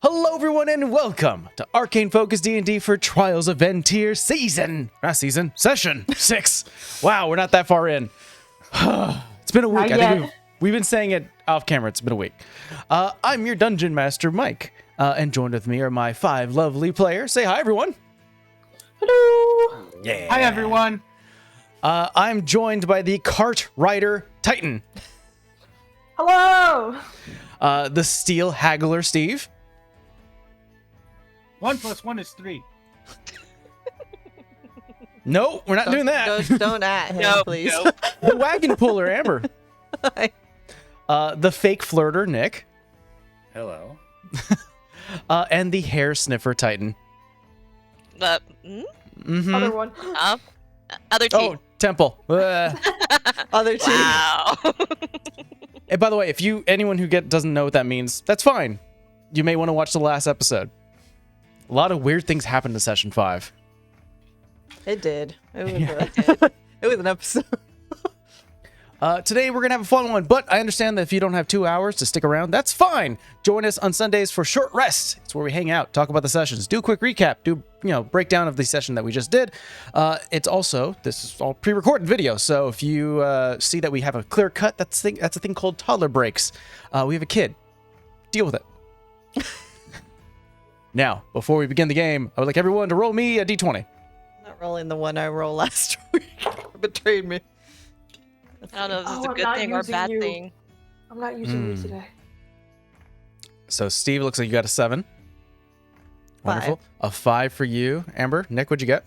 Hello everyone and welcome to Arcane Focus D&D for Trials of VinTear Session 6. Wow, we're not that far in. It's been a week. I think we've been saying it off camera. It's been a week. I'm your Dungeon Master, Mike. And joined with me are my 5 lovely players. Say hi, everyone. Hello. Yeah. Hi, everyone. I'm joined by the Cart Rider Titan. Hello. The Steel Haggler Steve. 1 + 1 is 3. No, we're not doing that. Don't at him, please. Nope. The Wagon Puller Amber. The Fake Flirter Nick. Hello. And the Hair Sniffer Titan. Other one. Other team. Oh, Temple. Other team. Wow. And by the way, if anyone who doesn't know what that means, that's fine. You may want to watch the last episode. A lot of weird things happened in session 5. It did. It was, Yeah. it was an episode. Today we're gonna have a fun one, but I understand that if you don't have 2 hours to stick around, that's fine. Join us on Sundays for Short Rest. It's where we hang out, talk about the sessions, do a quick recap, do breakdown of the session that we just did. This is all pre-recorded video, so if you see that we have a clear cut, that's a thing called toddler breaks. We have a kid. Deal with it. Now, before we begin the game, I would like everyone to roll me a d20. Not rolling the one I rolled last week. Betrayed me. I don't know if this is a good thing or a bad thing. I'm not using you today. So Steve, looks like you got a 7. Wonderful. 5. A 5 for you. Amber, Nick, what'd you get?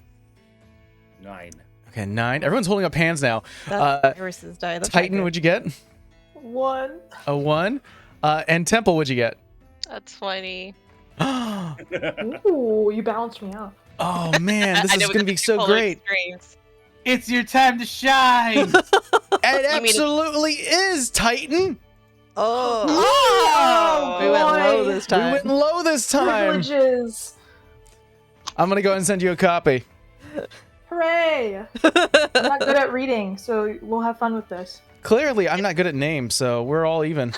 9. Okay, 9. Everyone's holding up hands now. That's Iris's die. That's Titan, what'd you get? 1. A 1. And Temple, what'd you get? That's 20. Ooh, you balanced me out. Oh man, this is gonna be so great. It's your time to shine. It absolutely is, Titan. Oh. We went low this time. We went low this time. Privileges. I'm gonna go ahead and send you a copy. Hooray. I'm not good at reading, so we'll have fun with this. Clearly, I'm not good at names, so we're all even.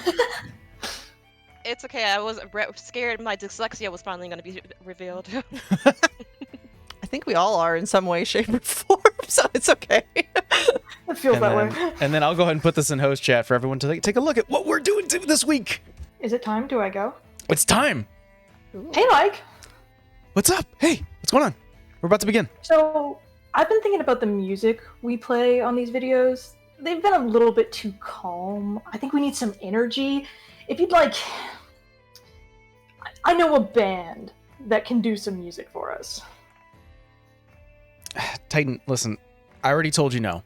It's okay. I was scared my dyslexia was finally going to be revealed. I think we all are in some way, shape, or form, so it's okay. It feels that way. And then I'll go ahead and put this in host chat for everyone to take a look at what we're doing this week. Is it time? Do I go? It's time. Hey, Mike. What's up? Hey, what's going on? We're about to begin. So, I've been thinking about the music we play on these videos. They've been a little bit too calm. I think we need some energy. If you'd like, I know a band that can do some music for us. Titan, listen, I already told you no.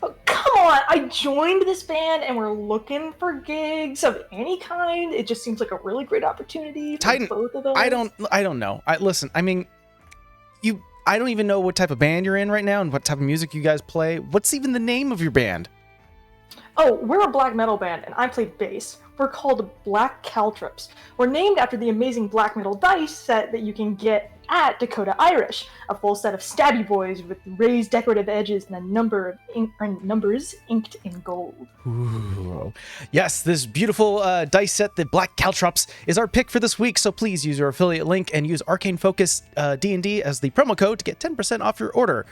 Oh, come on! I joined this band and we're looking for gigs of any kind. It just seems like a really great opportunity for Titan, both of us. I don't know. I don't even know what type of band you're in right now and what type of music you guys play. What's even the name of your band? Oh, we're a black metal band, and I play bass. We're called Black Caltrops. We're named after the amazing black metal dice set that you can get at Dakota Irish, a full set of stabby boys with raised decorative edges and a number of numbers inked in gold. Ooh. Yes, this beautiful dice set, the Black Caltrops, is our pick for this week, so please use your affiliate link and use Arcane Focus D&D as the promo code to get 10% off your order.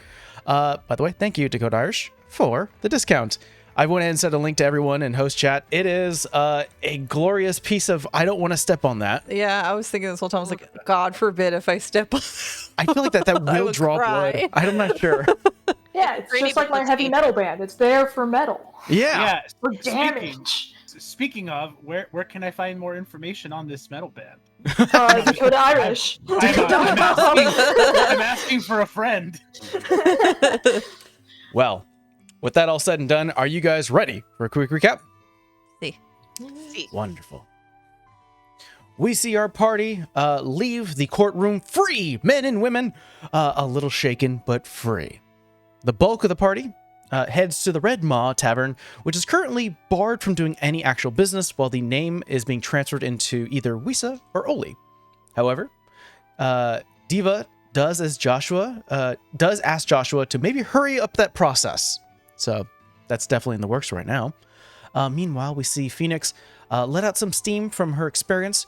By the way, thank you, Dakota Irish, for the discount. I went ahead and sent a link to everyone in host chat. It is a glorious piece of, I don't want to step on that. Yeah, I was thinking this whole time, I was like, God forbid if I step on I feel like that will draw blood. I'm not sure. Yeah, it's just like my heavy metal band. It's there for metal. Yeah. For damage. Speaking of, where can I find more information on this metal band? Dakota Irish. I'm asking for a friend. Well, with that all said and done, are you guys ready for a quick recap? See. Wonderful. We see our party leave the courtroom free, men and women, a little shaken but free. The bulk of the party heads to the Red Maw Tavern, which is currently barred from doing any actual business while the name is being transferred into either Wisa or Oli. However, Diva does ask Joshua to maybe hurry up that process. So that's definitely in the works right now. Meanwhile, we see Phoenix let out some steam from her experience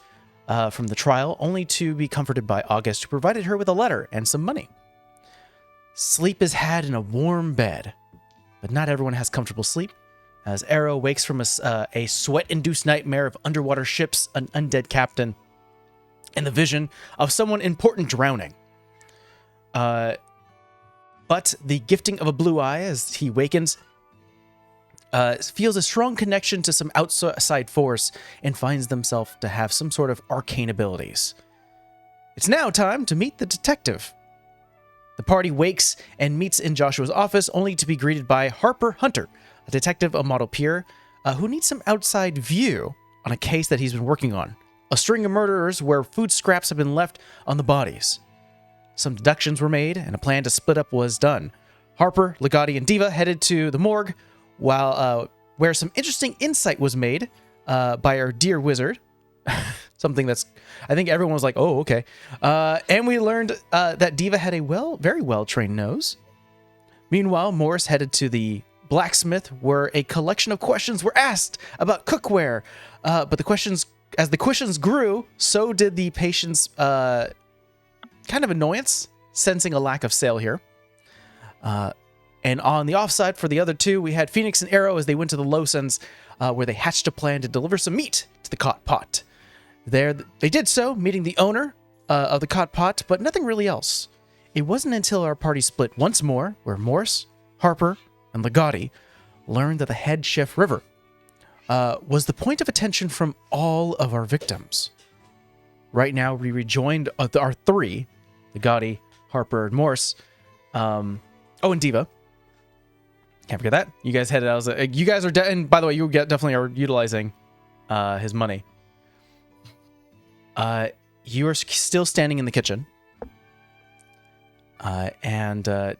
from the trial, only to be comforted by August, who provided her with a letter and some money. Sleep is had in a warm bed, but not everyone has comfortable sleep, as Arrow wakes from a sweat-induced nightmare of underwater ships, an undead captain, and the vision of someone important drowning. But the gifting of a blue eye as he wakens feels a strong connection to some outside force and finds themselves to have some sort of arcane abilities. It's now time to meet the detective. The party wakes and meets in Joshua's office, only to be greeted by Harper Hunter, a detective of model peer, who needs some outside view on a case that he's been working on. A string of murderers where food scraps have been left on the bodies. Some deductions were made, and a plan to split up was done. Harper, Ligotti, and Diva headed to the morgue, while where some interesting insight was made by our dear wizard. Something that's, I think everyone was like, oh, okay. And we learned that Diva had a very well-trained nose. Meanwhile, Morris headed to the blacksmith, where a collection of questions were asked about cookware. But as the questions grew, so did the patient's kind of annoyance, sensing a lack of sale here. And on the offside for the other two, we had Phoenix and Arrow as they went to the Losons, where they hatched a plan to deliver some meat to the caught pot. There, they did so, meeting the owner of the caught pot, but nothing really else. It wasn't until our party split once more, where Morse, Harper, and Ligotti learned that the head chef River was the point of attention from all of our victims. Right now, we rejoined our three, Ligotti, Harper, and Morse. And Diva. Can't forget that. You guys headed out. You guys are, and by the way, you definitely are utilizing his money. You are still standing in the kitchen. And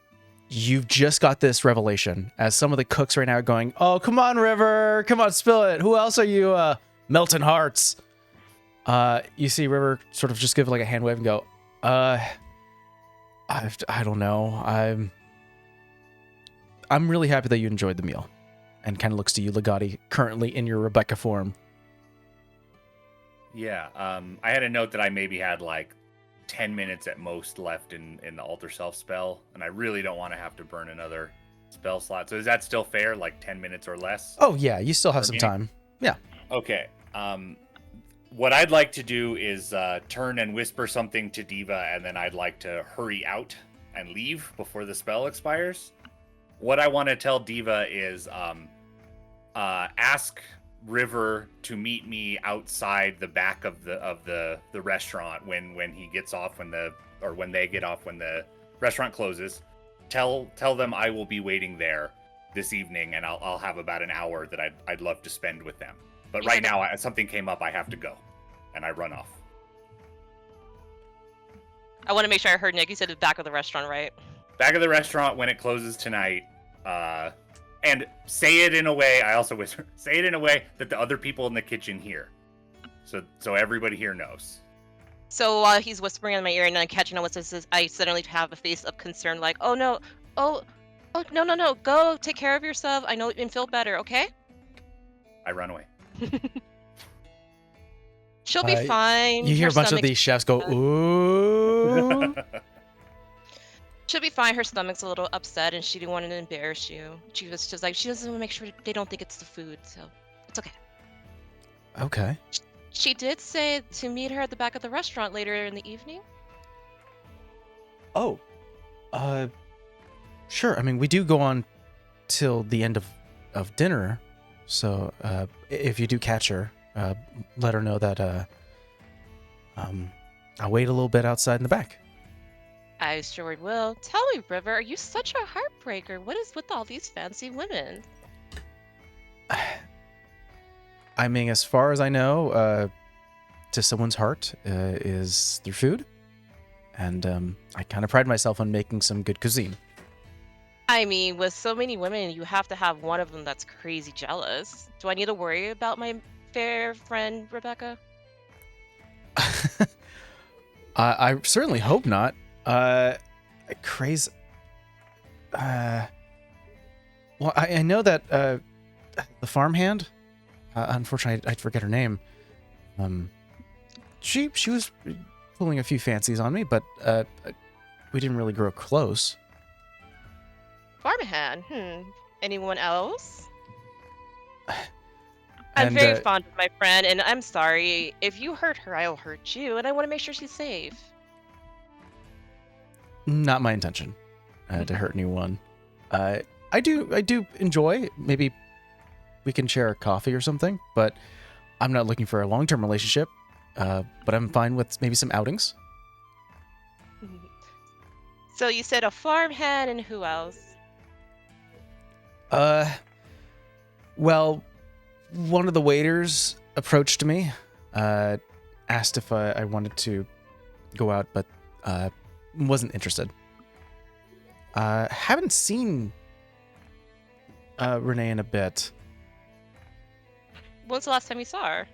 you've just got this revelation as some of the cooks right now are going, oh, come on, River. Come on, spill it. Who else are you melting hearts? You see River sort of just give like a hand wave and go, I don't know. I'm really happy that you enjoyed the meal. And kind of looks to you, Ligotti, currently in your Rebecca form. Yeah, I had a note that I maybe had like 10 minutes at most left in the Alter Self spell, and I really don't want to have to burn another spell slot. So is that still fair, like 10 minutes or less? Oh, yeah, you still have some time. Yeah. Okay. What I'd like to do is turn and whisper something to Diva, and then I'd like to hurry out and leave before the spell expires. What I want to tell Diva is ask River to meet me outside the back of the restaurant when he gets off, when they get off when the restaurant closes. Tell them I will be waiting there this evening, and I'll have about an hour that I'd love to spend with them. But right now, something came up, I have to go, and I run off. I want to make sure I heard Nick. You said the back of the restaurant, right? Back of the restaurant when it closes tonight. And say it in a way, I also whisper, say it in a way that the other people in the kitchen hear. So everybody here knows. So while he's whispering in my ear and I'm catching on what this is, I suddenly have a face of concern like, oh no, no, go take care of yourself. I know and feel better, okay? I run away. She'll be fine. You hear Her a bunch of these chefs go, ooh. She'll be fine. Her stomach's a little upset and she didn't want to embarrass you. She was just like, she doesn't want to make sure they don't think it's the food, so it's okay. Okay. She did say to meet her at the back of the restaurant later in the evening. Oh. Sure. I mean, we do go on till the end of dinner. So, if you do catch her, let her know that, I'll wait a little bit outside in the back. I sure will. Tell me, River, are you such a heartbreaker? What is with all these fancy women? I mean, as far as I know, to someone's heart is through food. And I kind of pride myself on making some good cuisine. I mean, with so many women, you have to have one of them that's crazy jealous. Do I need to worry about my fair friend, Rebecca? I certainly hope not. Crazy. Well, I know that the farmhand Unfortunately, I forget her name. She was pulling a few fancies on me, but we didn't really grow close. Farmhand. Anyone else? And, I'm very fond of my friend, and I'm sorry. If you hurt her, I'll hurt you, and I want to make sure she's safe. Not my intention to hurt anyone. I do enjoy. Maybe we can share a coffee or something, but I'm not looking for a long-term relationship. But I'm fine with maybe some outings. So you said a farmhand, and who else? Well, one of the waiters approached me, asked if I wanted to go out, but wasn't interested. Haven't seen Renee in a bit. When's the last time you saw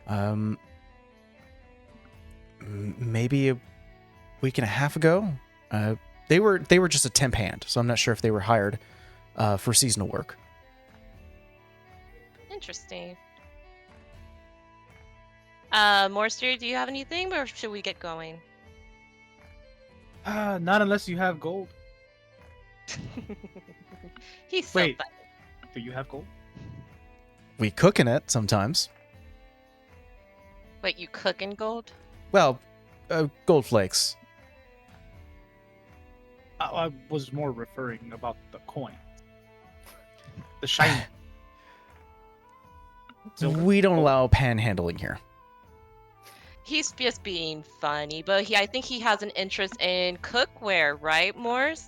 her? Maybe a week and a half ago. They were just a temp hand, so I'm not sure if they were hired for seasonal work. Interesting. Morster, do you have anything, or should we get going? Not unless you have gold. He's so Wait. funny. Do you have gold? We cook in it sometimes. Wait, you cook in gold? Well, gold flakes. I was more referring about the coin. The shiny. Silver? We don't allow panhandling here. He's just being funny, but I think he has an interest in cookware, right, Morse?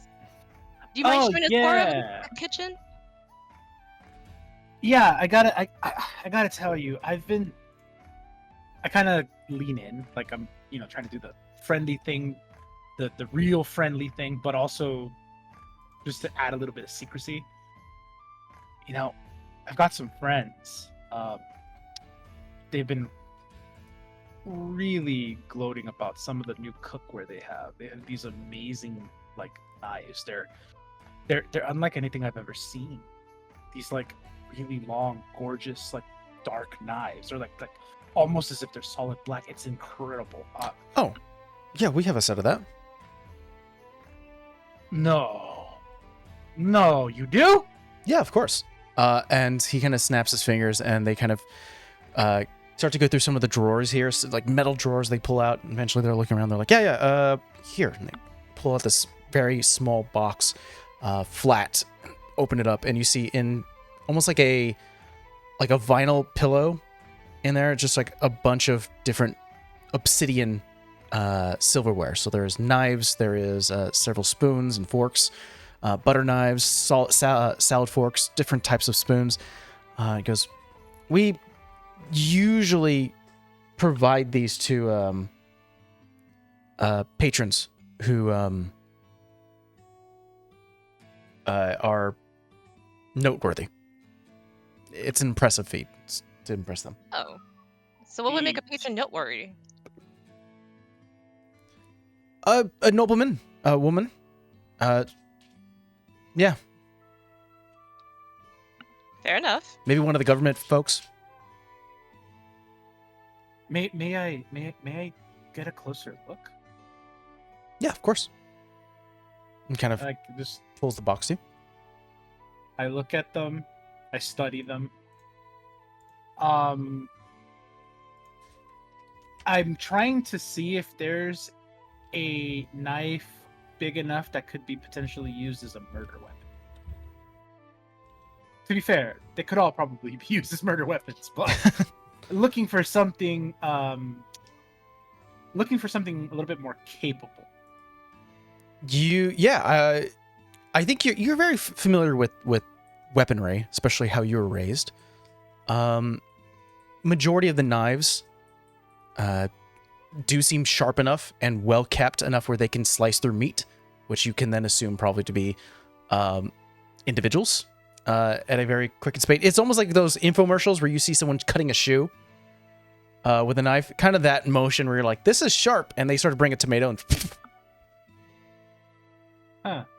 Do you mind Oh, showing us more of yeah. the kitchen? Yeah, I gotta tell you, I kind of lean in, like I'm, trying to do the friendly thing, the real friendly thing, but also just to add a little bit of secrecy. I've got some friends. They've been really gloating about some of the new cookware they have. They have these amazing knives. They're unlike anything I've ever seen. These really long, gorgeous, dark knives. They're like almost as if they're solid black. It's incredible. Oh, yeah, we have a set of that. No, you do? Yeah, of course. And he kind of snaps his fingers, and they kind of start to go through some of the drawers here, so, metal drawers they pull out. And eventually, they're looking around. They're like, here. And they pull out this very small box, flat, open it up, and you see in almost like a vinyl pillow in there, just a bunch of different obsidian silverware. So there's knives, there is several spoons and forks, butter knives, salad forks, different types of spoons. It goes, we usually provide these to patrons who are noteworthy. It's an impressive feat to impress them. Oh. So what would make a patron noteworthy? A nobleman, a woman. Yeah, Fair enough. maybe one of the government folks. May I get a closer look? Yeah, of course. And kind of Just pulls the box to you. I look at them, I study them. I'm trying to see if there's a knife big enough that could be potentially used as a murder weapon. To be fair, they could all probably be used as murder weapons, but looking for something a little bit more capable. I think you're very familiar with weaponry, especially how you were raised. Majority of the knives do seem sharp enough and well kept enough where they can slice through meat, which you can then assume probably to be individuals at a very quick speed. It's almost like those infomercials where you see someone cutting a shoe with a knife, kind of that motion where you're like, this is sharp, and they sort of bring a tomato and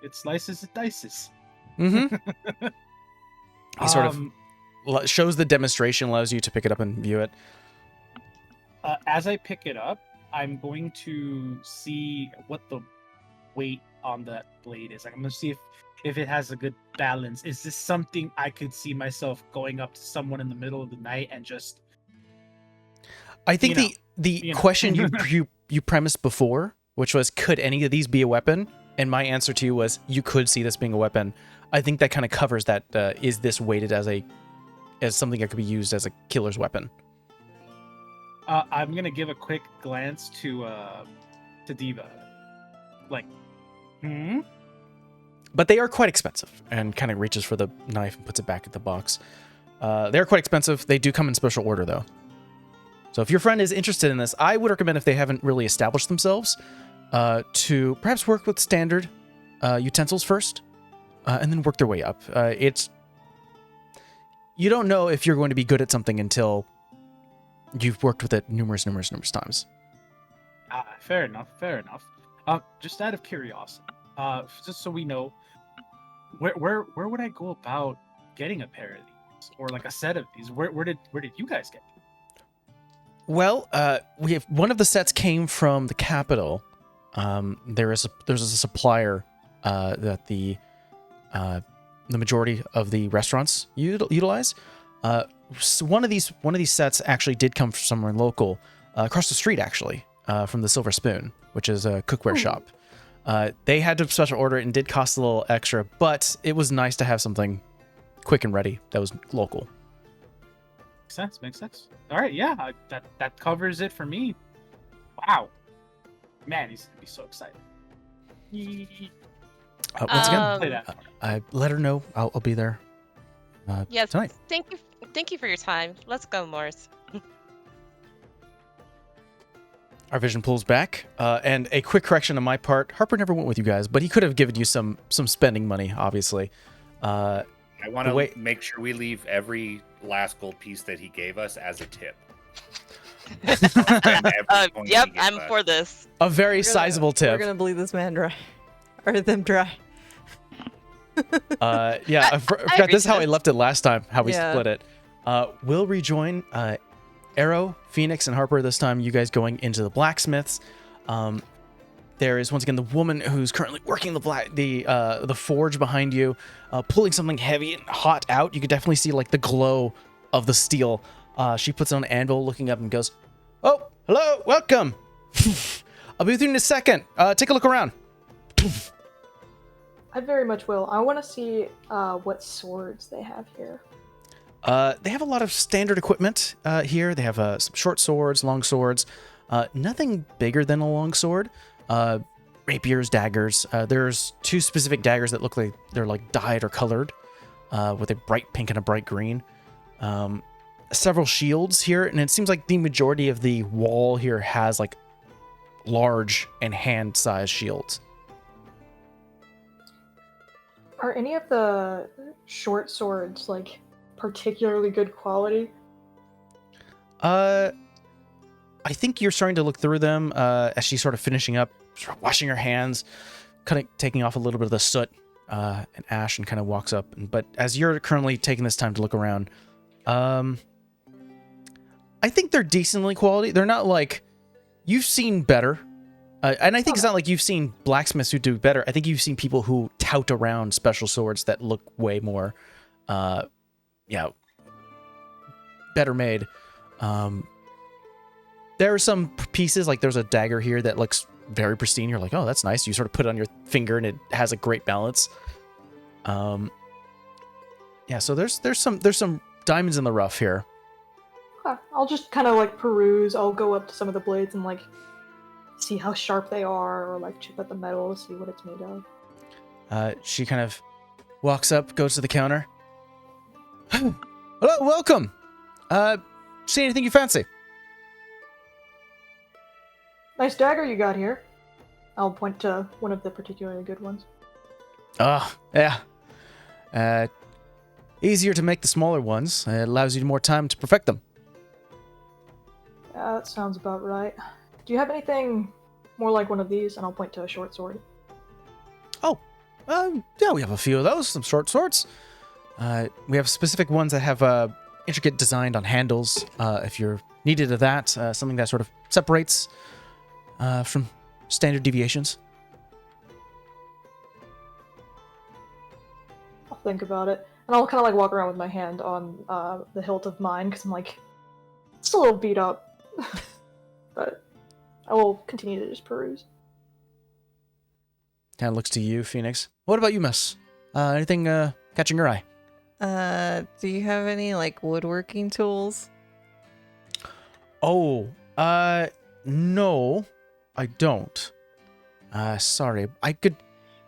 It slices, it dices. mm-hmm. He sort of shows the demonstration, allows you to pick it up and view it. As I pick it up, I'm going to see what the weight on that blade is. Like, I'm going to see if it has a good balance. Is this something I could see myself going up to someone in the middle of the night and just... I think the question you premised before, which was, could any of these be a weapon? And my answer to you was, you could see this being a weapon. I think that kind of covers that. Is this weighted as something that could be used as a killer's weapon? I'm gonna give a quick glance to Diva, like, But they are quite expensive, and kind of reaches for the knife and puts it back in the box. They're quite expensive. They do come in special order, though. So if your friend is interested in this, I would recommend, if they haven't really established themselves, to perhaps work with standard utensils first, and then work their way up. You don't know if you're going to be good at something until you've worked with it numerous times. Fair enough. Just out of curiosity, just so we know, where would I go about getting a pair of these, or like a set of these? Where did you guys get them? Well, we have one of the sets came from the capital. There's a supplier that the majority of the restaurants utilize. So one of these sets actually did come from somewhere local, across the street actually, from the Silver Spoon, which is a cookware shop. They had to special order it and did cost a little extra, but it was nice to have something quick and ready that was local. Makes sense. All right, yeah, that covers it for me. Wow, man, he's gonna be so excited. Once again, Play that. I let her know I'll be there. Yes. Tonight. Thank you for your time. Let's go, Morris. Our vision pulls back, and a quick correction on my part. Harper never went with you guys, but he could have given you some spending money, obviously. I want to make sure we leave every last gold piece that he gave us as a tip. Yep, I'm for this. A very sizable tip. We're gonna bleed this man dry, or them dry. Yeah, I forgot. This is how I left it last time. How we split it. We'll rejoin Arrow, Phoenix, and Harper. This time, you guys going into the blacksmiths. There is once again the woman who's currently working the forge behind you, pulling something heavy and hot out. You could definitely see like the glow of the steel. She puts it on an anvil, looking up and goes, "Oh, hello, welcome. I'll be with you in a second. Take a look around." I very much will. I want to see what swords they have here. They have a lot of standard equipment here. They have some short swords, long swords. Nothing bigger than a long sword. Rapiers, daggers. There's two specific daggers that look like they're like dyed or colored with a bright pink and a bright green. Several shields here, and it seems like the majority of the wall here has like large and hand-sized shields. Are any of the short swords like particularly good quality? I think you're starting to look through them as she's sort of finishing up, sort of washing her hands, kind of taking off a little bit of the soot and ash, and kind of walks up. But as you're currently taking this time to look around, I think they're decently quality. They're not like, you've seen better. And I think it's not like you've seen blacksmiths who do better. I think you've seen people who tout around special swords that look way more, better made. There are some pieces, like there's a dagger here that looks very pristine. You're like, oh, that's nice. You sort of put it on your finger and it has a great balance. So there's some diamonds in the rough here. Okay. I'll just kind of like peruse. I'll go up to some of the blades and like see how sharp they are, or like chip at the metal to see what it's made of. She kind of walks up, goes to the counter. Hello, welcome. See anything you fancy? Nice dagger you got here. I'll point to one of the particularly good ones. Yeah. Easier to make the smaller ones. It allows you more time to perfect them. Yeah, that sounds about right. Do you have anything more like one of these? And I'll point to a short sword. Yeah, we have a few of those, some short swords. We have specific ones that have intricate designed on handles. If you're needed of that, something that sort of separates from standard deviations. I'll think about it. And I'll kind of like walk around with my hand on the hilt of mine because I'm like, it's a little beat up. But I will continue to just peruse. Kind of looks to you, Phoenix. What about you, miss? Anything catching your eye? Do you have any like woodworking tools? Oh, no, I don't. Sorry. I could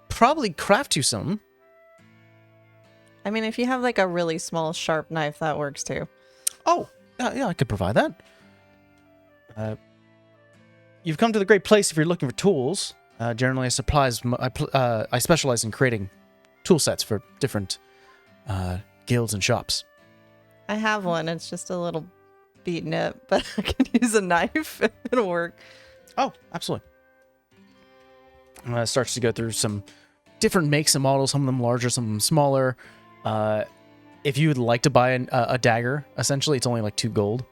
probably craft you some. I mean, if you have like a really small sharp knife, that works too. Oh, yeah, I could provide that. You've come to the great place if you're looking for tools. Generally, I specialize in creating tool sets for different guilds and shops. I have one. It's just a little beaten up, but I can use a knife. It'll work. Oh, absolutely. Starts to go through some different makes and models, some of them larger, some of them smaller. If you would like to buy a dagger, essentially, it's only like 2 gold.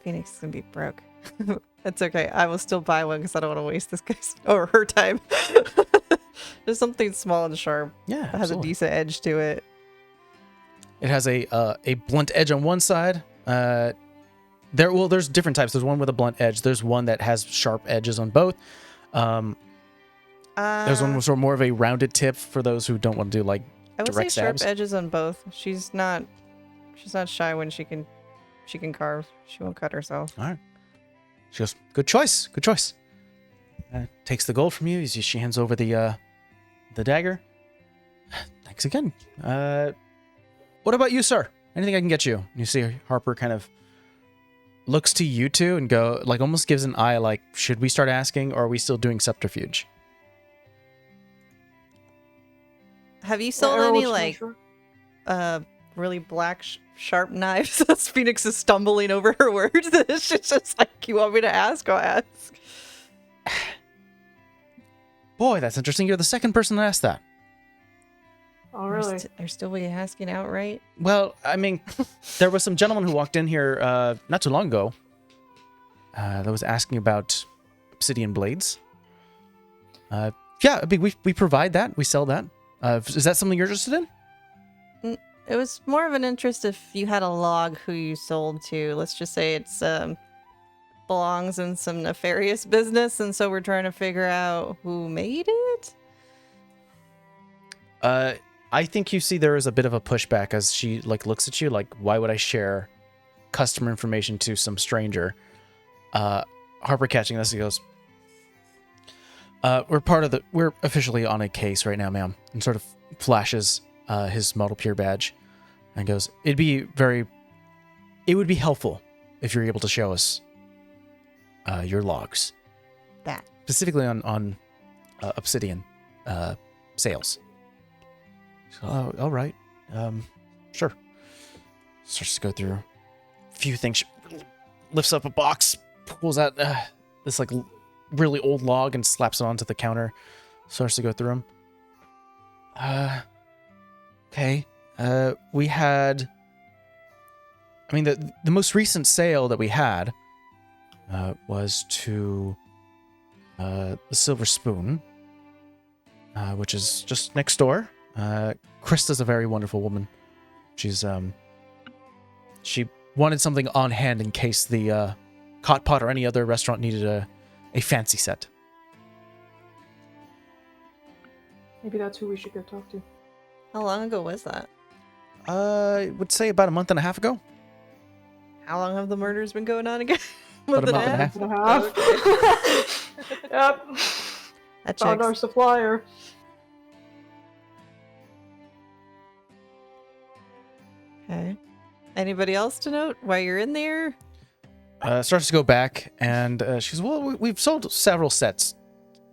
Phoenix is gonna be broke. That's okay. I will still buy one because I don't want to waste this guy's or her time. Just something small and sharp. Yeah, that has a decent edge to it. It has a blunt edge on one side. There's different types. There's one with a blunt edge. There's one that has sharp edges on both. There's one with sort of more of a rounded tip for those who don't want to do like I would say direct sharp stabs. edges on both. She's not shy when she can carve. She won't cut herself. All right. She goes, good choice. Good choice. Takes the gold from you as she hands over the dagger. Thanks again. What about you, sir? Anything I can get you? You see Harper kind of looks to you two and go, like, almost gives an eye, like, should we start asking, or are we still doing subterfuge? Have you sold any like really black sharp knives? As Phoenix is stumbling over her words. She's just like, you want me to ask? I'll ask. Boy, that's interesting. You're the second person to ask that. Oh, really? Are still we asking outright? Well, I mean, there was some gentleman who walked in here not too long ago that was asking about obsidian blades. Yeah, I mean, we provide that. We sell that. Is that something you're interested in? It was more of an interest if you had a log who you sold to. Let's just say it's belongs in some nefarious business, and so we're trying to figure out who made it. I think you see there is a bit of a pushback as she like looks at you like, why would I share customer information to some stranger? Harper catching this, he goes, we're officially on a case right now, ma'am, and sort of flashes his model peer badge and goes, it would be helpful if you're able to show us your logs. That. Specifically on obsidian sales. So, all right. Sure. Starts to go through a few things. She lifts up a box, pulls out this like really old log and slaps it onto the counter. Starts to go through them. Okay. We had... I mean, the most recent sale that we had was to the Silver Spoon, which is just next door. Krista's a very wonderful woman. She's she wanted something on hand in case the Hot Pot or any other restaurant needed a fancy set. Maybe that's who we should go talk to. How long ago was that? I would say about a month and a half ago. How long have the murders been going on again? About a month and a half. And a half. Yep. That Found our checks. supplier. Okay. Anybody else to note while you're in there? Starts to go back, and she goes, well, we've sold several sets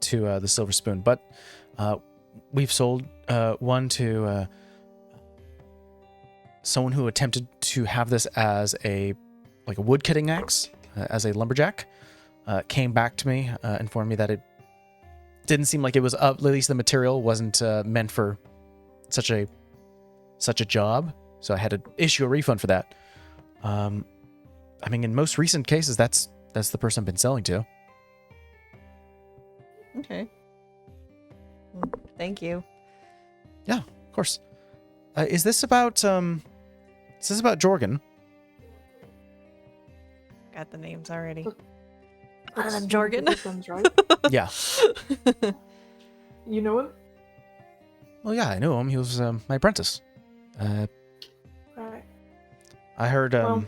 to the Silver Spoon, but we've sold one to someone who attempted to have this as a wood cutting axe, as a lumberjack. Came back to me, informed me that it didn't seem like it was up. At least the material wasn't meant for such a such a job, so I had to issue a refund for that. I mean, in most recent cases, that's the person I've been selling to. Okay. Thank you. Yeah, of course. Is this about Jorgen? Got the names already. That's Adam Jorgen. Victims, right? Yeah. You know him? Well, yeah, I knew him. He was my apprentice. Right. I heard Well-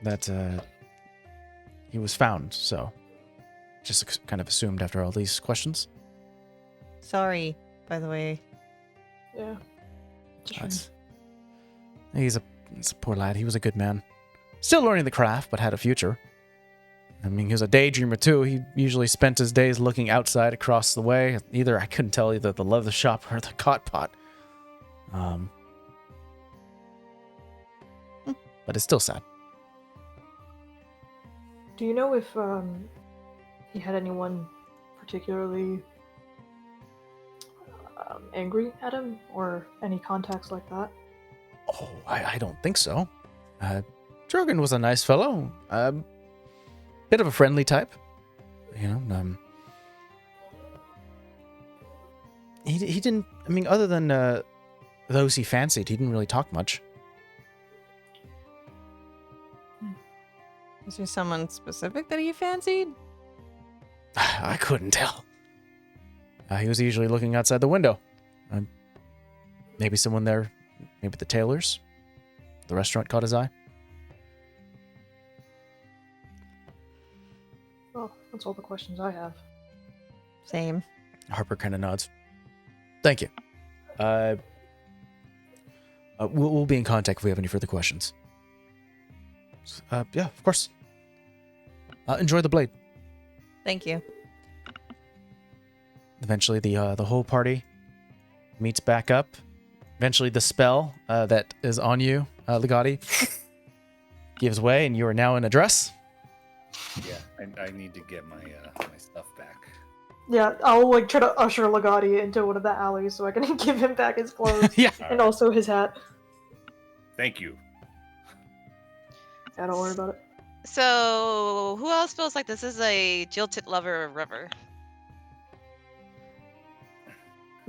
that he was found, so just kind of assumed after all these questions. Sorry, by the way. Yeah. He's a poor lad. He was a good man. Still learning the craft, but had a future. I mean, he was a daydreamer too. He usually spent his days looking outside across the way. I couldn't tell either the leather shop or the cot pot. But it's still sad. Do you know if he had anyone particularly angry at him or any contacts like that? Oh, I don't think so. Jorgen was a nice fellow. Bit of a friendly type. You know, he didn't, I mean, other than those he fancied, he didn't really talk much. Was there someone specific that he fancied? I couldn't tell. He was usually looking outside the window. Maybe someone there, maybe the tailors. The restaurant caught his eye. Well, that's all the questions I have. Same. Harper kind of nods. Thank you. We'll be in contact if we have any further questions. Yeah, of course. Enjoy the blade. Thank you. Eventually, the whole party meets back up. Eventually, the spell that is on you, Legati, gives way, and you are now in a dress. Yeah, I need to get my my stuff back. Yeah, I'll like try to usher Legati into one of the alleys so I can give him back his clothes Yeah. and also his hat. Thank you. Yeah, don't worry about it. So, who else feels like this is a jilted lover of River?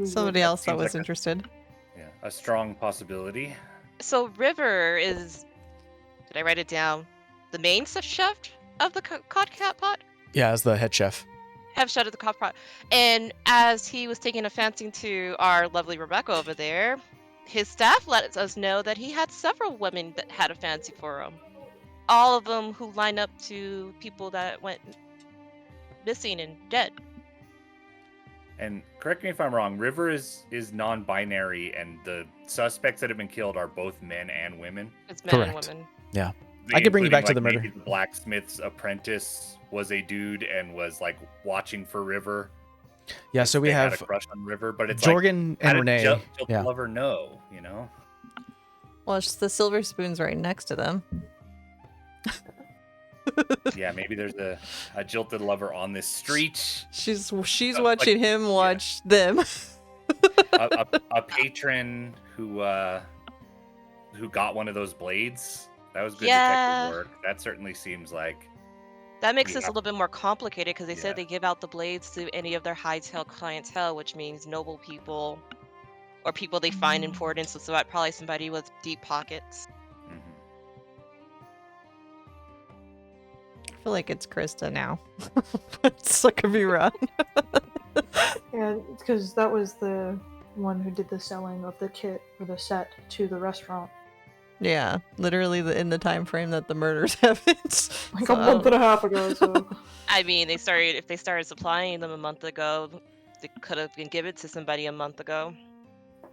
Somebody else that Seems was like a- interested. Yeah, a strong possibility. So, River is. Did I write it down? The main chef of the cod cat pot? Yeah, as the head chef. Have shut at the cod pot. And as he was taking a fancy to our lovely Rebecca over there, his staff let us know that he had several women that had a fancy for him. All of them who line up to people that went missing and dead. And correct me if I'm wrong, River is non-binary, and the suspects that have been killed are both men and women. It's men Correct. and women. Yeah. I could bring you back to the Including, murder. maybe the blacksmith's apprentice was a dude and was like watching for River. Yeah, so we They had have a crush on River, but it's like, Jorgen how and did Renee. Jill Yeah. Lover know, you know? Well, it's the silver spoon's right next to them. Yeah, maybe there's a jilted lover on this street. She's like, watching him watch them. a patron who got one of those blades. That was good Yeah. detective work. That certainly seems like That makes this Yeah. a little bit more complicated because they Yeah. said they give out the blades to any of their hightail clientele, which means noble people or people they find important. So probably somebody with deep pockets. mhm. I feel like it's Krista now. So I could be wrong. Yeah, because that was the one who did the selling of the kit or the set to the restaurant Yeah, literally in the time frame that the murders happened. like So, a month and a half ago. So I mean, if they started supplying them a month ago, they could have been given to somebody a month ago.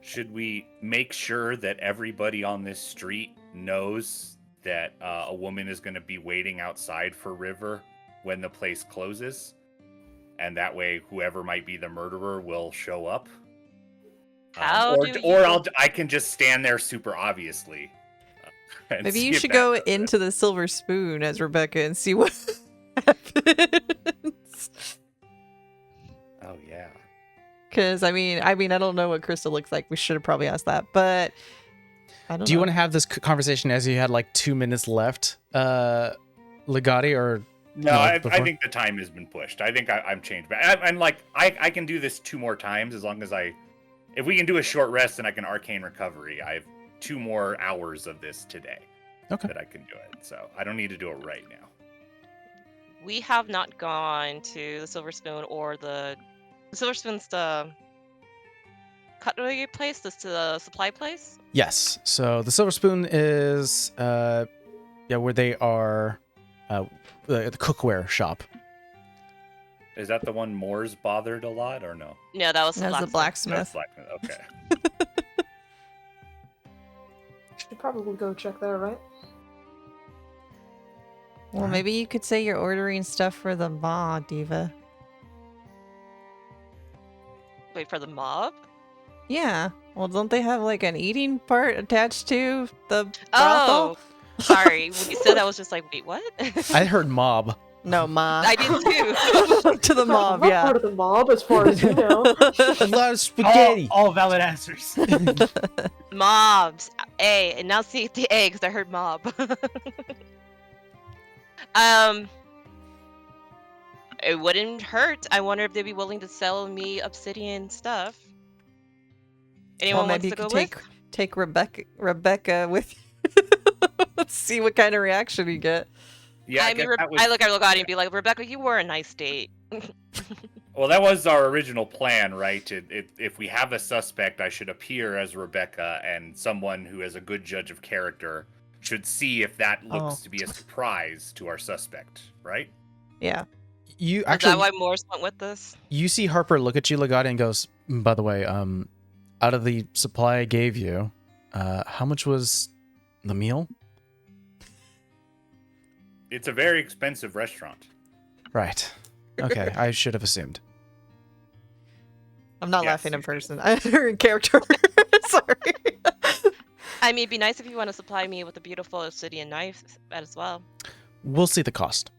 Should we make sure that everybody on this street knows that a woman is going to be waiting outside for River when the place closes? And that way, whoever might be the murderer will show up. How or do or you- I can just stand there super obviously. And Maybe see you if should that go does it. into the silver spoon as Rebecca and see what happens. Oh yeah. Because I mean, I don't know what Krista looks like. We should have probably asked that, but I don't. Do you want to have this conversation as you had like 2 minutes left, Legati, or No, No, I before? think the time has been pushed. I think I'm changed. But I can do this 2 more times as long as if we can do a short rest and I can arcane recovery. I have 2 more hours of this today. Okay. That I can do it. So I don't need to do it right now. We have not gone to the Silver Spoon or the Silver Spoon's the cutlery place, the supply place. Yes. So the Silver Spoon is where they are the cookware shop. Is that the one Moore's bothered a lot or no? No, that was the That's the blacksmith. blacksmith. That's blacksmith. Okay. Should probably go check there, right? Well, Alright. maybe you could say you're ordering stuff for the Ma, Diva. Wait for the mob. Yeah. Well, don't they have like an eating part attached to the brothel? Oh, sorry. When you said that, I was just like, wait, what? I heard mob. No, Ma. I did too. To the mob, I'm not yeah. part of the mob, as far as you know. A lot of spaghetti. All valid answers. Mobs. A. Enunciate the A because I heard mob. It wouldn't hurt. I wonder if they'd be willing to sell me obsidian stuff. Anyone Well, maybe you wants to could go with? take Rebecca with you. Let's see what kind of reaction you get. Yeah, I guess mean, that was- I look at Logati and be like, Rebecca, you were a nice date. Well, that was our original plan, right? If we have a suspect, I should appear as Rebecca, and someone who is a good judge of character should see if that looks Oh. to be a surprise to our suspect, right? Yeah. You Is actually that why Morris went with this? you see Harper look at you, Legati, and goes, by the way, out of the supply I gave you, how much was the meal? It's a very expensive restaurant. Right. Okay, I should have assumed. I'm not Yes, laughing in you did. person. I'm in character. Sorry. I mean, it'd be nice if you want to supply me with a beautiful obsidian knife as well. We'll see the cost.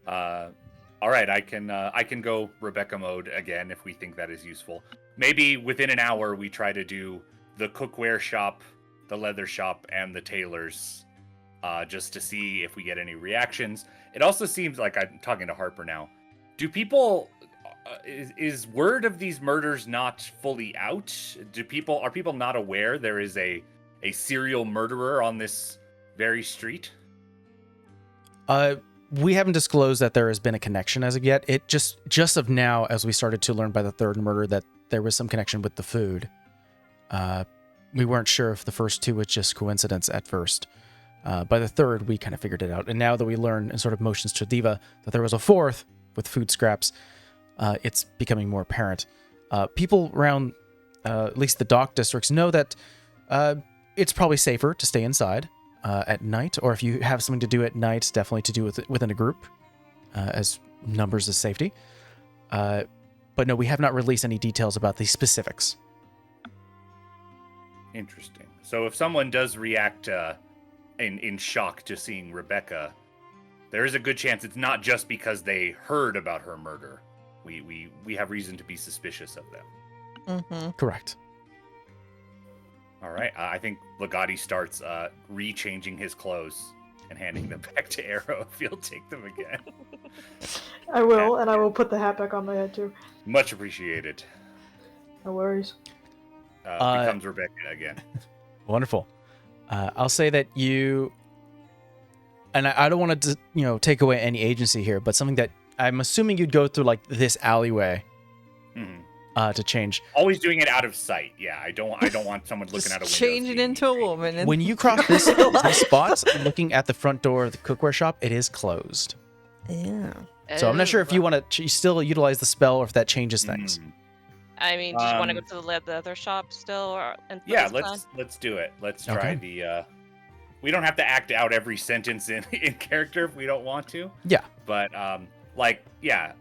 All right, I can go Rebecca mode again if we think that is useful. Maybe within an hour we try to do the cookware shop, the leather shop, and the tailors, just to see if we get any reactions. It also seems like I'm talking to Harper now. Do people is word of these murders not fully out? Are people not aware there is a serial murderer on this very street? We haven't disclosed that there has been a connection as of yet. It just of now, as we started to learn by the third murder, that there was some connection with the food. We weren't sure if the first 2 was just coincidence at first. By the third, we kind of figured it out. And now that we learn in sort of motions to Diva that there was a 4th with food scraps, it's becoming more apparent. People around, at least the dock districts, know that it's probably safer to stay inside at night, or if you have something to do at night, definitely to do within a group, as numbers is safety. But no, we have not released any details about the specifics. Interesting. So if someone does react in shock to seeing Rebecca, there is a good chance it's not just because they heard about her murder. We have reason to be suspicious of them. Mm-hmm. Correct. All right. I think Legati starts re-changing his clothes and handing them back to Arrow if he'll take them again. I will, and I will put the hat back on my head too. Much appreciated. No worries. Becomes Rebecca again. Wonderful. I'll say that you, and I don't want to, take away any agency here, but something that I'm assuming you'd go through like this alleyway Mhm. to change. Always doing it out of sight. Yeah, I don't want someone looking out a window. Changing seeing into a me. woman. And When you cross this spot, looking at the front door of the cookware shop, it is closed. yeah. So I'm not sure if you Oh, want to still utilize the spell or if that changes things. Mm. I mean, did you want to go Um, to the leather shop still, or and put Yeah, this plan? let's do it. Let's try Okay. the. We don't have to act out every sentence in character if we don't want to. Yeah. But yeah,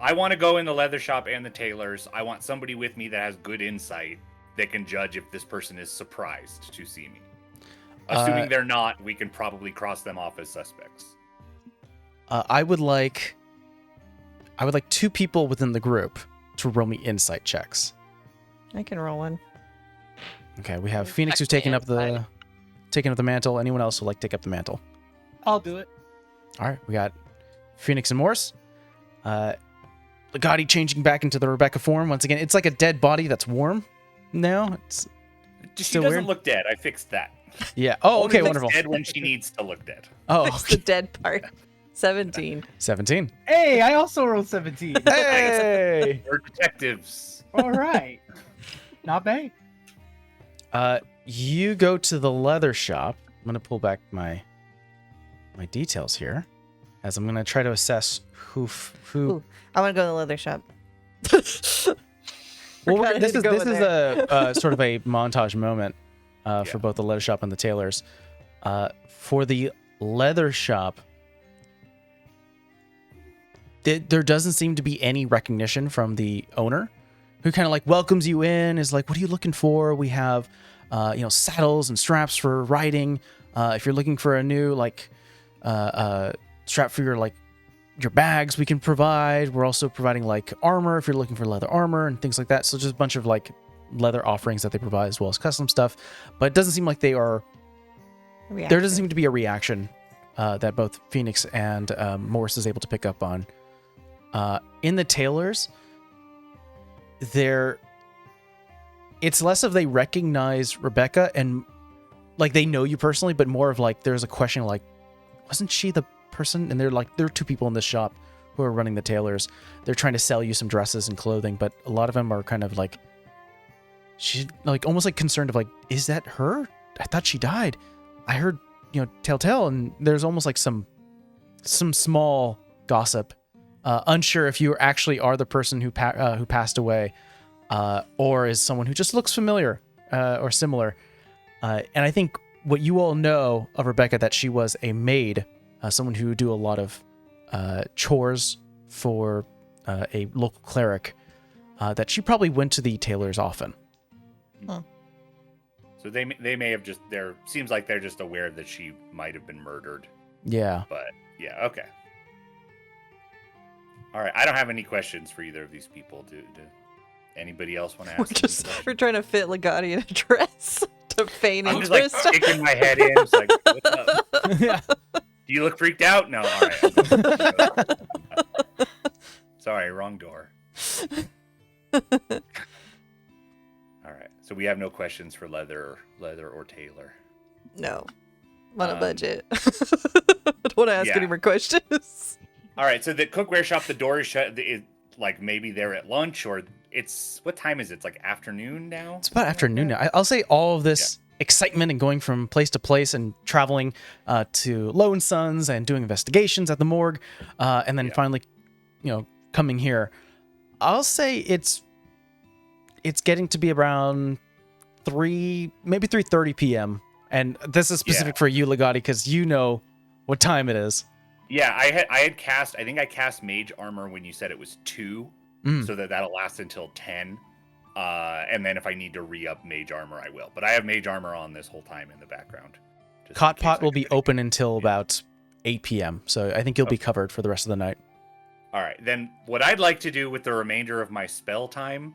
I want to go in the leather shop and the tailors. I want somebody with me that has good insight that can judge if this person is surprised to see me. Assuming they're not, we can probably cross them off as suspects. I would like I would like 2 people within the group to roll me insight checks. I can roll one. Okay, we have Check Phoenix who's my taking up insight. the mantle. Anyone else who would like to take up the mantle? I'll do it. All right, we got Phoenix and Morse. Legati changing back into the Rebecca form once again. It's like a dead body that's warm now. It's She still doesn't weird. look dead. I fixed that. Yeah. Oh, Only okay, looks wonderful. Dead when she needs to look dead. Oh, It's the okay. dead part. 17. 17. Hey, I also rolled 17. Hey. We're detectives. All right. Not bad. You go to the leather shop. I'm gonna pull back my details here, as I'm gonna try to assess who. Ooh. I want to go to the leather shop. Well, Forgot this to is go this in is there. a sort of a montage moment Yeah. for both the leather shop and the tailors. For the leather shop, there doesn't seem to be any recognition from the owner, who kind of like welcomes you in, is like, "What are you looking for? We have, saddles and straps for riding. If you're looking for a new strap for your bags, we can provide. We're also providing like armor if you're looking for leather armor and things like that. So just a bunch of like leather offerings that they provide as well as custom stuff. But it doesn't seem like they are. There doesn't seem to be a reaction that both Phoenix and Morris is able to pick up on. In the tailors, it's less of they recognize Rebecca and like they know you personally, but more of like there's a question like, wasn't she the person? And there are 2 people in this shop who are running the tailors. They're trying to sell you some dresses and clothing, but a lot of them are kind of like, she's like almost like concerned of like, is that her? I thought she died. I heard telltale, and there's almost like some small gossip. Unsure if you actually are the person who passed away, or is someone who just looks familiar or similar. And I think what you all know of Rebecca, that she was a maid, someone who do a lot of chores for a local cleric, that she probably went to the tailors often. So they may have just seems like they're just aware that she might have been murdered. Yeah. But yeah, okay. All right, I don't have any questions for either of these people. Do anybody else want to ask? We're trying to fit Legati in a dress to feign I'm just like interest. sticking my head in. It's like, what's up? Yeah. Do you look freaked out? No, all right. Sorry, wrong door. All right, so we have no questions for leather or Taylor. No. I'm on a budget. I don't want to ask yeah. any more questions. All right, so the cookware shop, the door is shut. Like maybe they're at lunch, or it's what time is it? It's like afternoon now. It's about afternoon now. I'll say all of this excitement and going from place to place and traveling to Lone Sons and doing investigations at the morgue, and then finally, coming here. I'll say it's getting to be around 3:30 p.m. And this is specific for you, Legati, because you know what time it is. Yeah, I think I cast mage armor when you said it was 2, so that'll last until 10. And then if I need to re-up mage armor, I will. But I have mage armor on this whole time in the background. Cot Pot will be open until about 8 p.m. So I think you'll be covered for the rest of the night. All right, then what I'd like to do with the remainder of my spell time,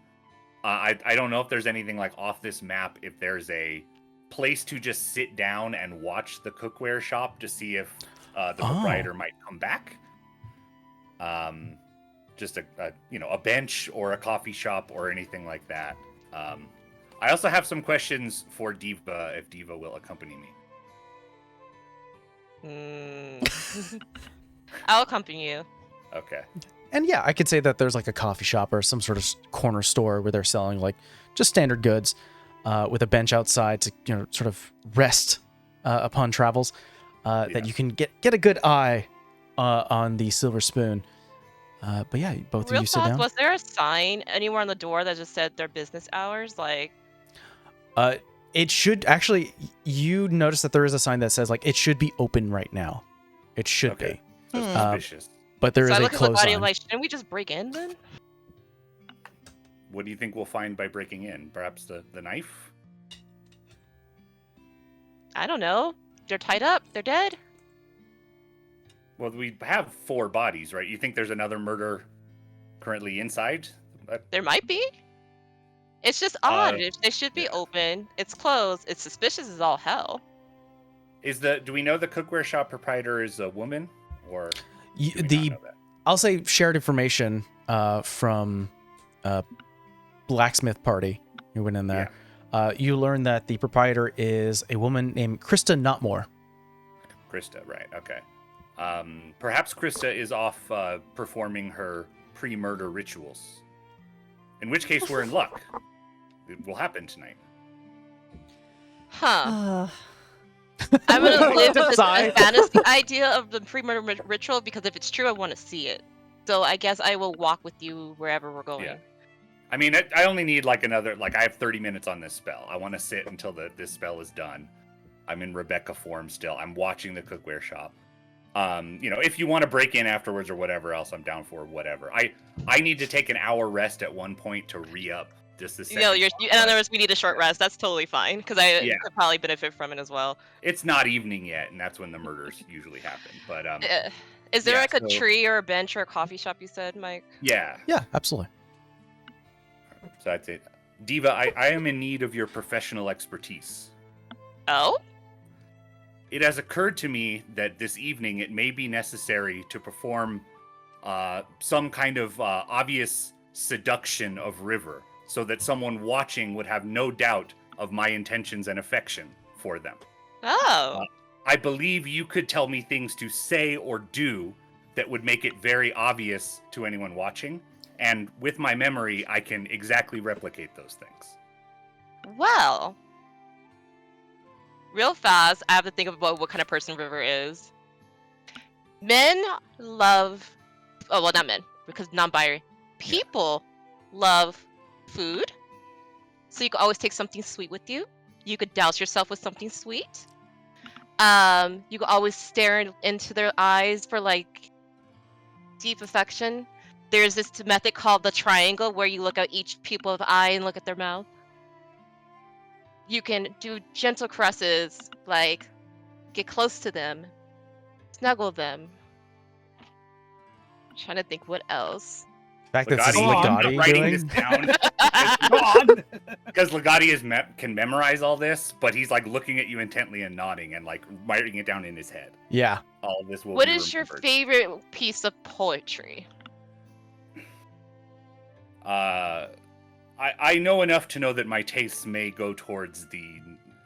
I don't know if there's anything like off this map, if there's a place to just sit down and watch the cookware shop to see if the proprietor might come back. Just a bench or a coffee shop or anything like that. I also have some questions for Diva, if Diva will accompany me. I'll accompany you. Okay. And yeah, I could say that there's like a coffee shop or some sort of corner store where they're selling like just standard goods, with a bench outside to sort of rest upon travels. That you can get a good eye on the silver spoon. But yeah, both of you sit down. Was there a sign anywhere on the door that just said their business hours? Like, It should actually. You notice that there is a sign that says like it should be open right now. It should be. So suspicious. But there so is I a look at close the body. sign. I'm like, shouldn't we just break in then? What do you think we'll find by breaking in? Perhaps the knife? I don't know. They're tied up. They're dead. Well, we have 4 bodies, right? You think there's another murder currently inside? There might be. It's just odd. They should be open. It's closed. It's suspicious as all hell. Do we know the cookware shop proprietor is a woman, or do we not know that? I'll say shared information from blacksmith party who went in there. You learn that the proprietor is a woman named Krista Notmore. Krista, right? Okay. Perhaps Krista is off performing her pre-murder rituals. In which case, we're in luck. It will happen tonight. Huh. I'm gonna live with the fantasy idea of the pre-murder ritual because if it's true, I want to see it. So I guess I will walk with you wherever we're going. Yeah. I mean, I only need I have 30 minutes on this spell. I want to sit until this spell is done. I'm in Rebecca form still. I'm watching the cookware shop. If you want to break in afterwards or whatever else, I'm down for whatever. I need to take an hour rest at one point to re-up just the second. In other words, we need a short rest. That's totally fine because I could probably benefit from it as well. It's not evening yet, and that's when the murders usually happen. But is there a tree or a bench or a coffee shop? You said, Mike. Yeah. Yeah, absolutely. So that's it. Diva, I am in need of your professional expertise. Oh? It has occurred to me that this evening it may be necessary to perform some kind of obvious seduction of River so that someone watching would have no doubt of my intentions and affection for them. Oh. I believe you could tell me things to say or do that would make it very obvious to anyone watching. And with my memory, I can exactly replicate those things. Well, real fast, I have to think about what kind of person River is. Men love, not men, because non-binary. People love food. So you can always take something sweet with you. You could douse yourself with something sweet. You could always stare into their eyes for deep affection. There's this method called the triangle where you look at each pupil of the eye and look at their mouth. You can do gentle caresses, get close to them, snuggle them. I'm trying to think what else. The fact that this is I'm writing this down. Because Legati can memorize all this, but he's looking at you intently and nodding and writing it down in his head. Yeah. All of this will What be is your remembered. favorite piece of poetry? I know enough to know that my tastes may go towards the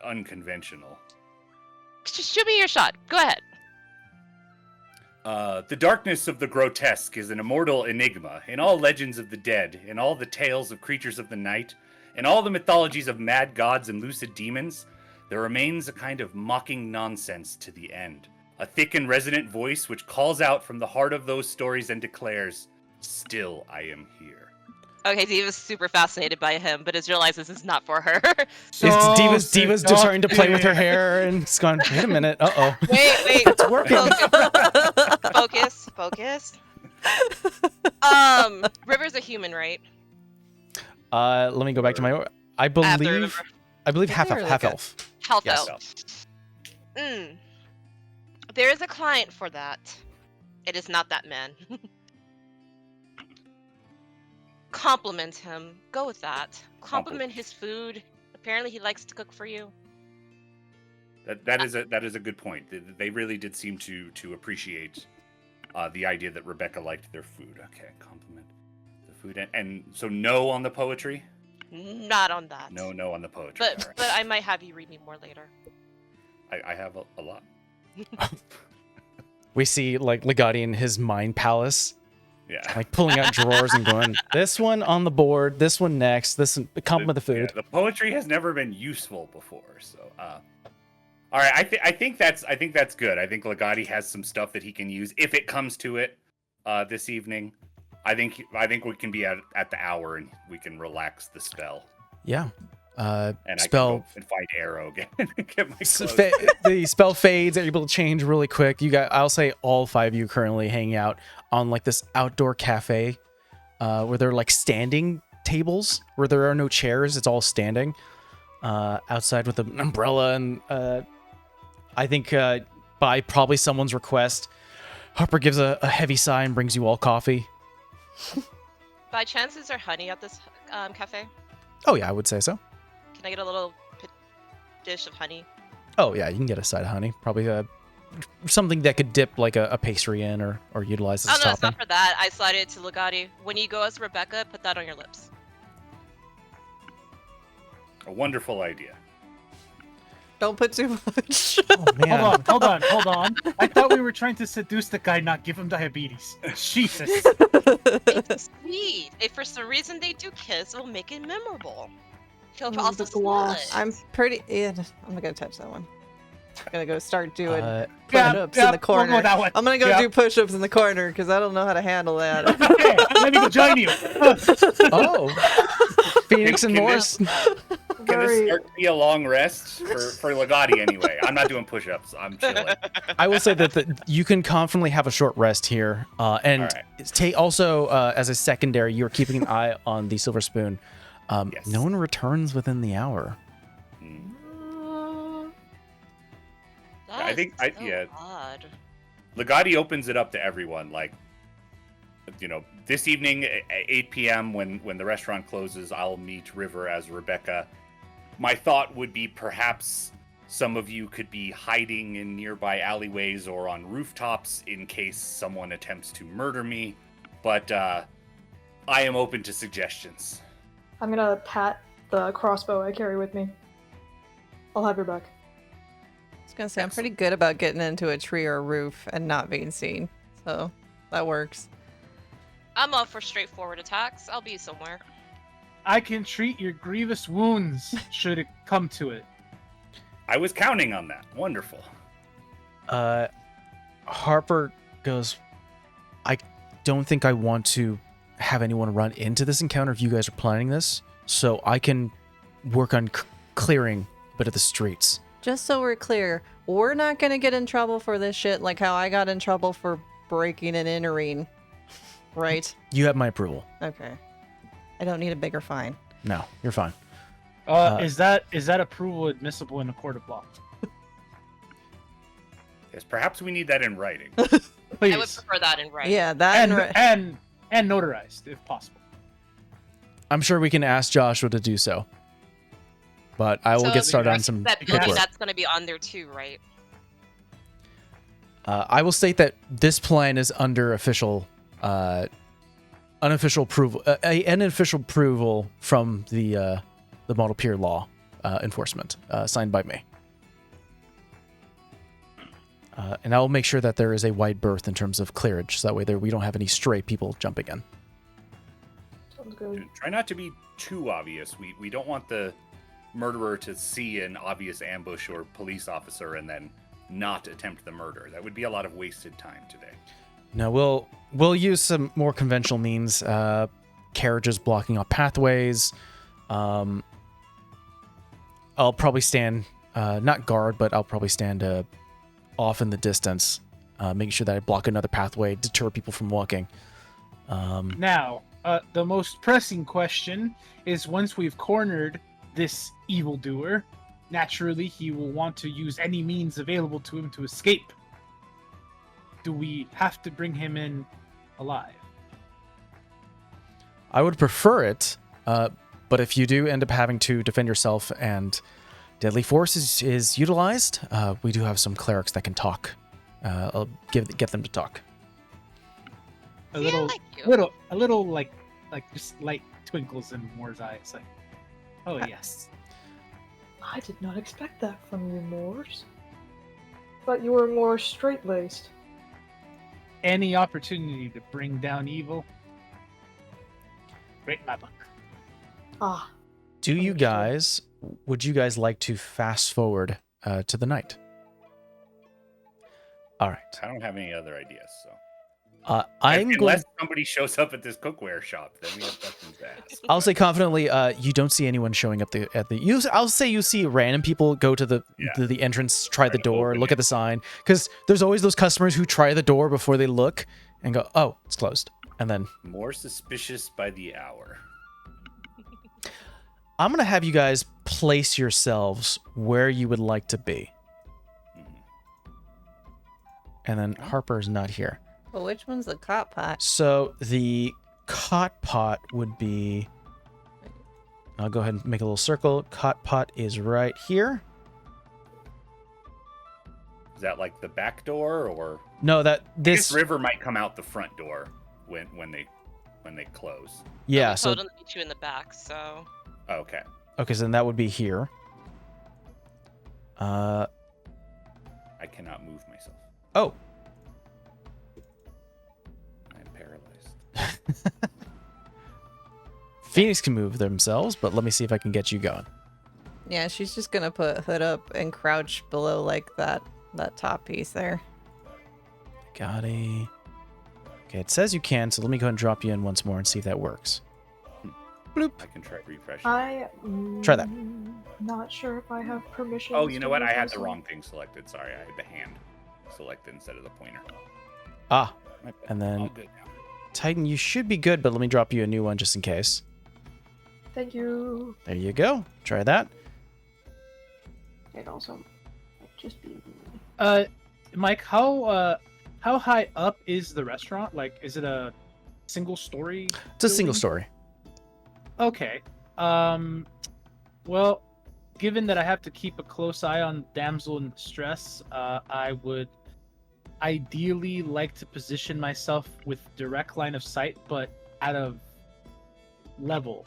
unconventional. Just shoot me your shot. Go ahead. The darkness of the grotesque is an immortal enigma. In all legends of the dead, in all the tales of creatures of the night, in all the mythologies of mad gods and lucid demons, there remains a kind of mocking nonsense to the end. A thick and resonant voice which calls out from the heart of those stories and declares, "Still I am here." Okay, Diva's super fascinated by him, but has realized this is not for her. Diva's just starting to play with her hair and it's gone, wait a minute, uh-oh. Wait. It's working. Focus. River's a human, right? Let me go back to my... I believe half elf. Half Yes. elf. There is a client for that. It is not that man. Compliment him. Go with that. Compliment his food. Apparently he likes to cook for you. That is a good point. They really did seem to appreciate the idea that Rebecca liked their food. Okay, compliment the food, and so no on the poetry. Not on that. No on the poetry. But I might have you read me more later. I have a lot. We see Legati in his mind palace. Yeah. Pulling out drawers and going, this one on the board, this one next, this one, compliment the food. Yeah, the poetry has never been useful before, so all right, I think that's good. I think Legati has some stuff that he can use if it comes to it this evening. I think we can be at the hour and we can relax the spell. Yeah. And spell I can go and find Arrow again and get my clothes. The spell fades. They're able to change really quick. You got, I'll say, all five of you currently hanging out on this outdoor cafe, where they're standing tables where there are no chairs. It's all standing outside with an umbrella, and I think by probably someone's request, Harper gives a heavy sigh and brings you all coffee. By chance, is there honey at this cafe? Oh yeah, I would say so. Can I get a little dish of honey? Oh yeah, you can get a side of honey. Probably something that could dip like a pastry in or utilize as Oh a no, it's topping. not for that. I slide it to Legati. When you go as Rebecca, put that on your lips. A wonderful idea. Don't put too much. Oh man. Hold on. I thought we were trying to seduce the guy, not give him diabetes. Jesus. It's sweet. If for some reason they do kiss, it'll make it memorable. He'll Ooh, also the smell gloss. it. I'm pretty. Yeah, I'm not gonna touch that one. I'm gonna go start doing Uh, push-ups in the we'll corner. go that way. I'm gonna go Yeah. do push-ups in the corner because I don't know how to handle that. Okay, let me go join you. oh, Phoenix and Can Morse. Can this Very. start to be a long rest for Legati anyway? I'm not doing push-ups. I'm chilling. I will say that you can confidently have a short rest here, and All right. take also as a secondary, you're keeping an eye on the silver spoon. Yes. No one returns within the hour. Mm. That I think is I- so yeah. odd. Legati opens it up to everyone. Like, this evening at 8 p.m. when the restaurant closes, I'll meet River as Rebecca. My thought would be perhaps some of you could be hiding in nearby alleyways or on rooftops in case someone attempts to murder me. But I am open to suggestions. I'm gonna pat the crossbow I carry with me. I'll have your back. I was gonna say I'm pretty good about getting into a tree or a roof and not being seen, so that works. I'm up for straightforward attacks. I'll be somewhere. I can treat your grievous wounds should it come to it. I was counting on that. Wonderful. Harper goes, I don't think I want to have anyone run into this encounter if you guys are planning this, so I can work on clearing a bit of the streets. Just so we're clear, we're not gonna get in trouble for this shit like how I got in trouble for breaking and entering, right? You have my approval. Okay. I don't need a bigger fine. No, you're fine. Is that approval admissible in a court of law? Yes, perhaps we need that in writing. Please. I would prefer that in writing. Yeah, that and notarized if possible. I'm sure we can ask Joshua to do so. But I will So get started on that's- some That Good building, paperwork. that's going to be on there too, right? I will state that this plan is under official, unofficial approval, an official approval from the model peer law enforcement, signed by me. And I will make sure that there is a wide berth in terms of clearage, so that way we don't have any stray people jumping in. Sounds good. Try not to be too obvious. We don't want the murderer to see an obvious ambush or police officer and then not attempt the murder. That would be a lot of wasted time today. No, we'll use some more conventional means, carriages blocking off pathways. I'll probably stand, not guard, but I'll probably stand off in the distance, making sure that I block another pathway, deter people from walking. Now, the most pressing question is once we've cornered this evildoer, naturally he will want to use any means available to him to escape. Do we have to bring him in alive? I would prefer it, but if you do end up having to defend yourself and deadly force is utilized, we do have some clerics that can talk. I'll get them to talk. A Yeah, I little, like you. a little like just light twinkles in Moore's eyes, like, oh yes. I did not expect that from you, Moors. Thought you were more straight-laced. Any opportunity to bring down evil, right in my book. Ah, Would you guys like to fast forward to the night? All right. I don't have any other ideas, so. I'm going. Unless somebody shows up at this cookware shop, then we have questions to ask. I'll say confidently, you don't see anyone showing up at the. I'll say you see random people go to the entrance, try the to door, open look it. at the sign, because there's always those customers who try the door before they look and go, "Oh, it's closed," and then More suspicious by the hour. I'm gonna have you guys place yourselves where you would like to be, and then Harper's not here. Well, which one's the cop pot? So the Cot pot would be... I'll go ahead and make a little circle. Cot pot is right here. Is that like the back door, or No, that this this river might come out the front door when they close? yeah. We So told him to meet you in the back, so Okay. okay, so then that would be here. I cannot move myself. Oh, I'm paralyzed. Phoenix can move themselves, but let me see if I can get you going. Yeah, she's just gonna put hood up and crouch below like that top piece there. Got a. Okay, it says you can, so let me go ahead and drop you in once more and see if that works. Bloop. I can try refreshing. Try that. Not sure if I have permission. Oh, you know what? I had the wrong thing selected. Sorry, I had the hand selected instead of the pointer. Ah, My bad. and then All good now. Titan, you should be good, but let me drop you a new one just in case. Thank you. There you go. Try that. It also might just be. Mike, how high up is the restaurant? Like, is it a single story? It's a single building? story. Okay. Well, given that I have to keep a close eye on damsel in distress, I would ideally like to position myself with direct line of sight, but out of level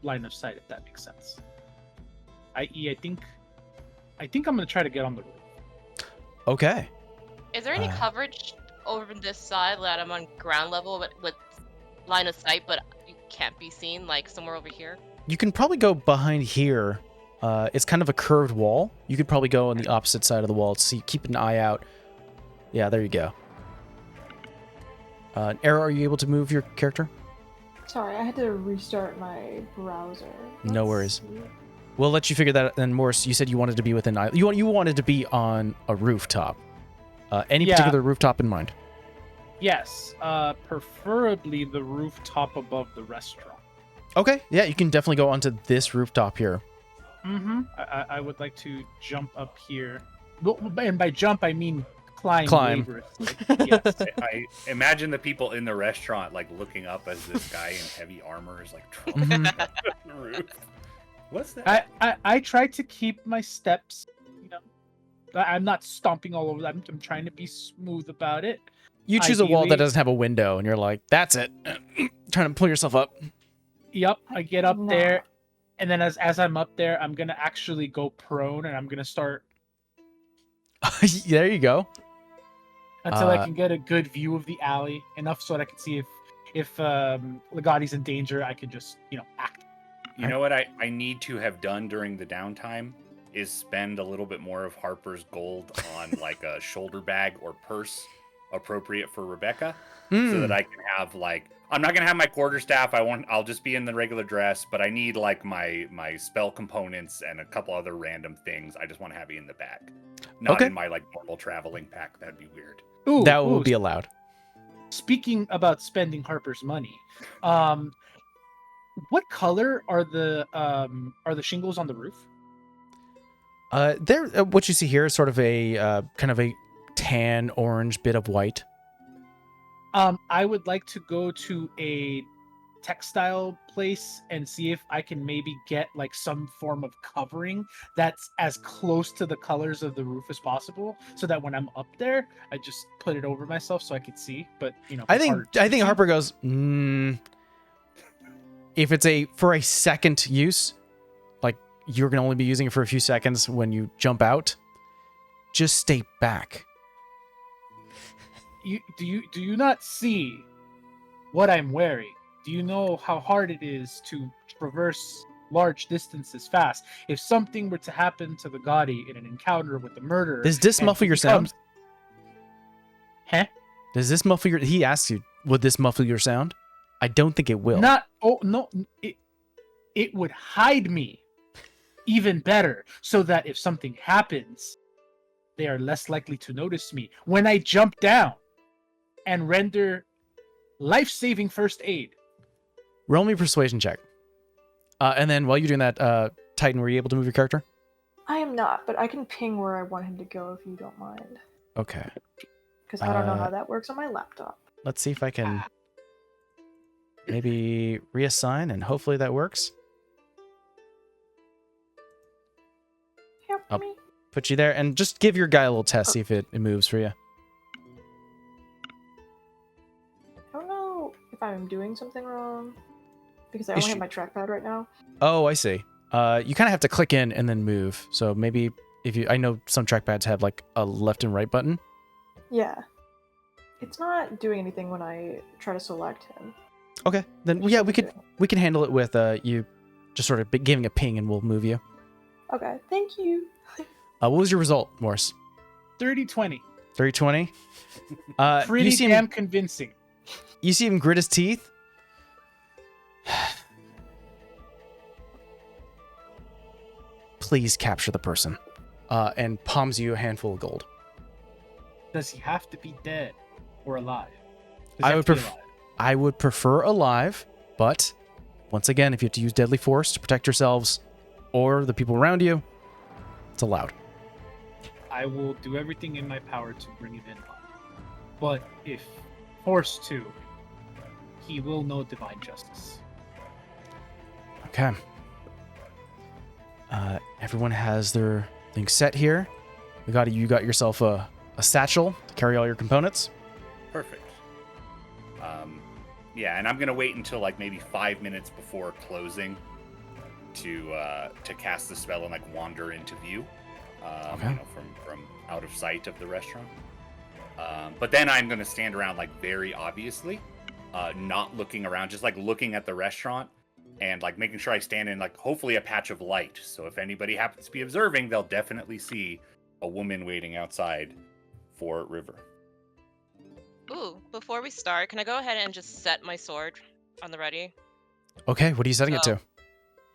line of sight, if that makes sense. I.e., I think I'm gonna try to get on the roof. Okay. is there any Uh, coverage over this side that I'm on ground level with line of sight, but you can't be seen, like somewhere over here? You can probably go behind here. It's kind of a curved wall. You could probably go on the opposite side of the wall. So keep an eye out. Yeah, there you go. Arrow, are you able to move your character? Sorry, I had to restart my browser. No Let's worries. see. We'll let you figure that out. And Morris, you said you wanted to be within... You wanted to be on a rooftop. Any Yeah. particular rooftop in mind? Yes, preferably the rooftop above the restaurant. Okay, yeah, you can definitely go onto this rooftop here. Mm-hmm. I would like to jump up here. And by jump, I mean climb. Climb. Laboriously. Yes. I imagine the people in the restaurant like looking up as this guy in heavy armor is like Mhm. trolling up the roof. What's that? I try to keep my steps, you know. I'm not stomping all over. I'm trying to be smooth about it. You choose a wall that Ideally- doesn't have a window, and you're like, that's it. Trying to pull yourself up. Yep, I get up Nah. there, and then as I'm up there, I'm gonna actually go prone, and I'm gonna start There you go. until I Uh, can get a good view of the alley, enough so that I can see if Legati's in danger. I can just act. You know what I need to have done during the downtime is spend a little bit more of Harper's gold on like a shoulder bag or purse appropriate for Rebecca, so Hmm. that I can have like I'm not gonna have my quarterstaff. I'll just be in the regular dress, but I need like my spell components and a couple other random things. I just want to have it in the bag, not Okay. in my like normal traveling pack. That'd be weird. Ooh, That will ooh, be allowed. Speaking about spending Harper's money, what color are the shingles on the roof? There, what you see here is sort of a kind of a tan orange bit of white. I would like to go to a textile place and see if I can maybe get like some form of covering that's as close to the colors of the roof as possible, so that when I'm up there, I just put it over myself so I can see. But I it's think harder to see. Harper goes. If it's for a second use, like you're gonna only be using it for a few seconds when you jump out, just stay back. Do you not see what I'm wearing? Do you know how hard it is to traverse large distances fast? If something were to happen to the Gotti in an encounter with the murderer, Does this and muffle he your sound? becomes- Huh? Does this muffle your? He asks you, would this muffle your sound? I don't think it will. Not. Oh no! It would hide me even better, so that if something happens, they are less likely to notice me when I jump down and render life-saving first aid. Roll me a persuasion check. And then while you're doing that, Titan, were you able to move your character? I am not, but I can ping where I want him to go if you don't mind. Okay. Because I don't know Uh, how that works on my laptop. Let's see if I can. maybe reassign, and hopefully that works. Help Up. me. Put you there, and just give your guy a little test, see if it moves for you. I don't know if I'm doing something wrong because I You only have should- my trackpad right now. Oh, I see. You kind of have to click in and then move. So maybe if you, I know some trackpads have like a left and right button. Yeah. It's not doing anything when I try to select him. Okay, then Which yeah, is we could doing. handle it with you just sort of giving a ping, and we'll move you. Okay, thank you. What was your result, Morse? 30-20. 320. Pretty you see damn him. convincing. You see him grit his teeth. Please capture the person, and palms you a handful of gold. Does he have to be dead or alive? Does he I have would to be pref- alive? I would prefer alive, but once again, if you have to use deadly force to protect yourselves or the people around you, it's allowed. I will do everything in my power to bring him in alive. But if forced to, he will know divine justice. Okay. Everyone has their things set here. You got yourself a satchel to carry all your components. Perfect. Yeah, and I'm gonna wait until like maybe 5 minutes before closing to cast the spell and like wander into view, Okay. from out of sight of the restaurant. But then I'm gonna stand around like very obviously, not looking around, just like looking at the restaurant and like making sure I stand in like hopefully a patch of light. So if anybody happens to be observing, they'll definitely see a woman waiting outside for River. Ooh, before we start, can I go ahead and just set my sword on the ready? Okay, what are you setting it So- to?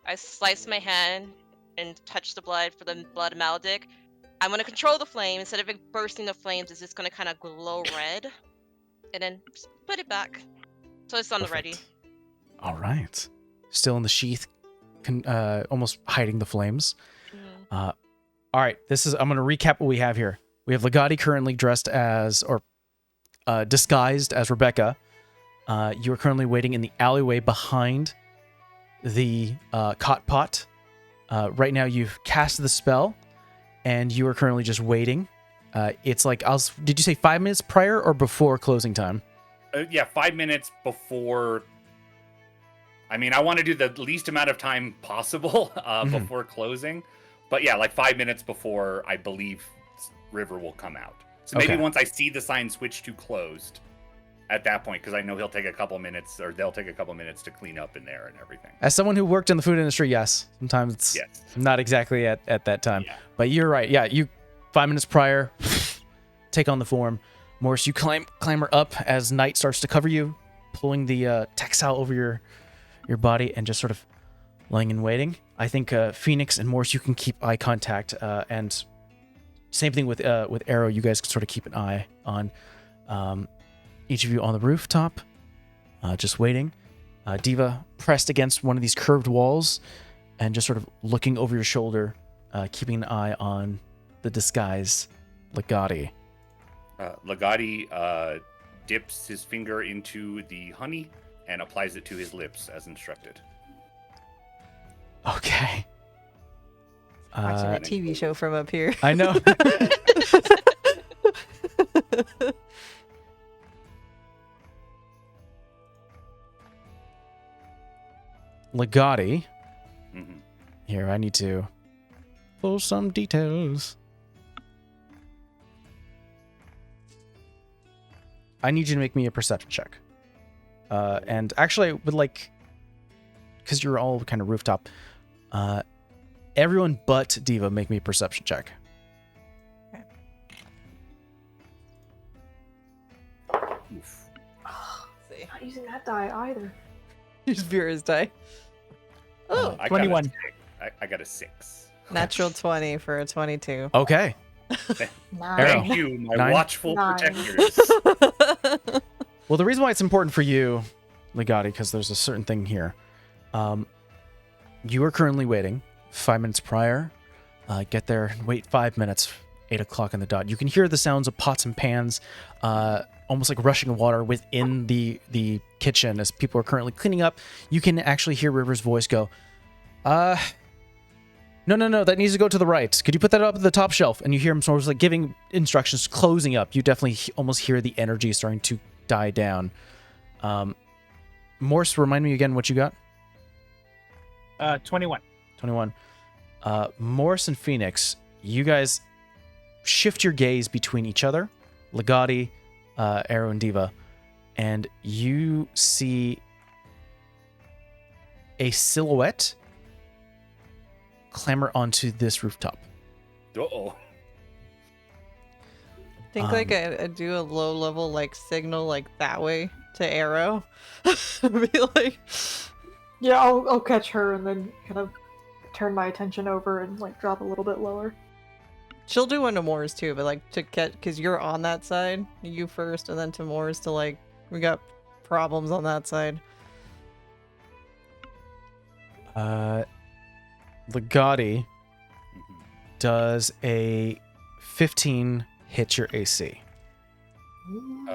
I slice my hand and touch the blood for the blood of Maledic. I'm gonna control the flame. Instead of it bursting the flames, it's just gonna kind of glow red, and then just put it back. So it's on the ready. Perfect. All right. Still in the sheath, almost hiding the flames. Mhm. All right, I'm going to recap what we have here. We have Legati currently dressed as, or disguised as Rebecca. You are currently waiting in the alleyway behind the cot pot. Right now, you've cast the spell, and you are currently just waiting. It's like, did you say 5 minutes prior or before closing time? Yeah, 5 minutes before. I mean, I want to do the least amount of time possible before closing. But yeah, like 5 minutes before I believe River will come out. So maybe Okay. once I see the sign switch to closed at that point, because I know he'll take a couple minutes, or they'll take a couple minutes to clean up in there and everything. As someone who worked in the food industry, yes. Sometimes it's Yes. not exactly at that time. Yeah. But you're right. Yeah, you 5 minutes prior, take on the form. Morse, you clamber up as night starts to cover you, pulling the textile over your body and just sort of lying in waiting. I think Phoenix and Morse, you can keep eye contact, and same thing with Arrow. You guys can sort of keep an eye on each of you on the rooftop, just waiting. Diva pressed against one of these curved walls and just sort of looking over your shoulder, keeping an eye on the disguised Legati. Legati dips his finger into the honey and applies it to his lips as instructed. Okay. Watching a TV show from up here. I know. Legati. Mhm. Here, I need to pull some details. I need you to make me a perception check. And actually, I would like, because you're all kind of rooftop, everyone but Diva make me a perception check. Oof. See. Not using that die either. Use Vera's die. Oh, I got a 21. six. I got a 6. natural 20 for a 22. Okay. Nine. Arrow. Thank you, my 9? watchful 9. protectors. Well, the reason why it's important for you, Legati, because there's a certain thing here. You are currently waiting 5 minutes prior. Get there, wait 5 minutes, 8 o'clock on the dot. You can hear the sounds of pots and pans almost like rushing water within the kitchen as people are currently cleaning up. You can actually hear River's voice go, no, that needs to go to the right. Could you put that up at the top shelf? And you hear him sort of like giving instructions, closing up. You definitely almost hear the energy starting to die down. Morse, remind me again what you got. 21. 21. Morse and Phoenix, you guys shift your gaze between each other, Legati, Arrow, and Diva, and you see a silhouette clamber onto this rooftop. Uh-oh. Think like I do a low level like signal like that way to Arrow. Be like, Yeah, I'll catch her and then kind of turn my attention over and like drop a little bit lower. she'll do one to Moore's too, but like to catch because you're on that side, you first, and then to Moore's to like we got problems on that side. Legati does a 15 hit your AC. When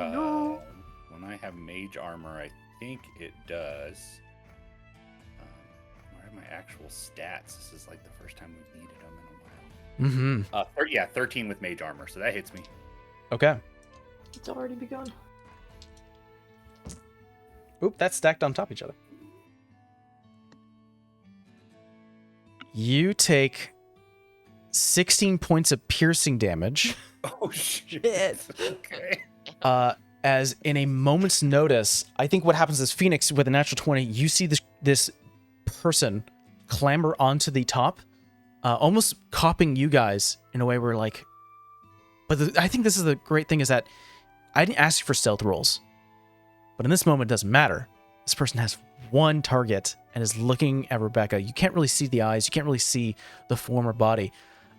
I have mage armor, I think it does. Where are my actual stats? This is like the first time we've needed them in a while. Mm-hmm. 13 with mage armor, so that hits me. Okay. It's already begun. Oop, that's stacked on top of each other. You take 16 points of piercing damage. Oh shit. Okay. As in a moment's notice, I think what happens is Phoenix with a natural 20, you see this person clamber onto the top, almost copying you guys in a way where like. But I think this is the great thing is that I didn't ask you for stealth rolls, but in this moment it doesn't matter. This person has one target and is looking at Rebecca. You can't really see the eyes. You can't really see the form or body.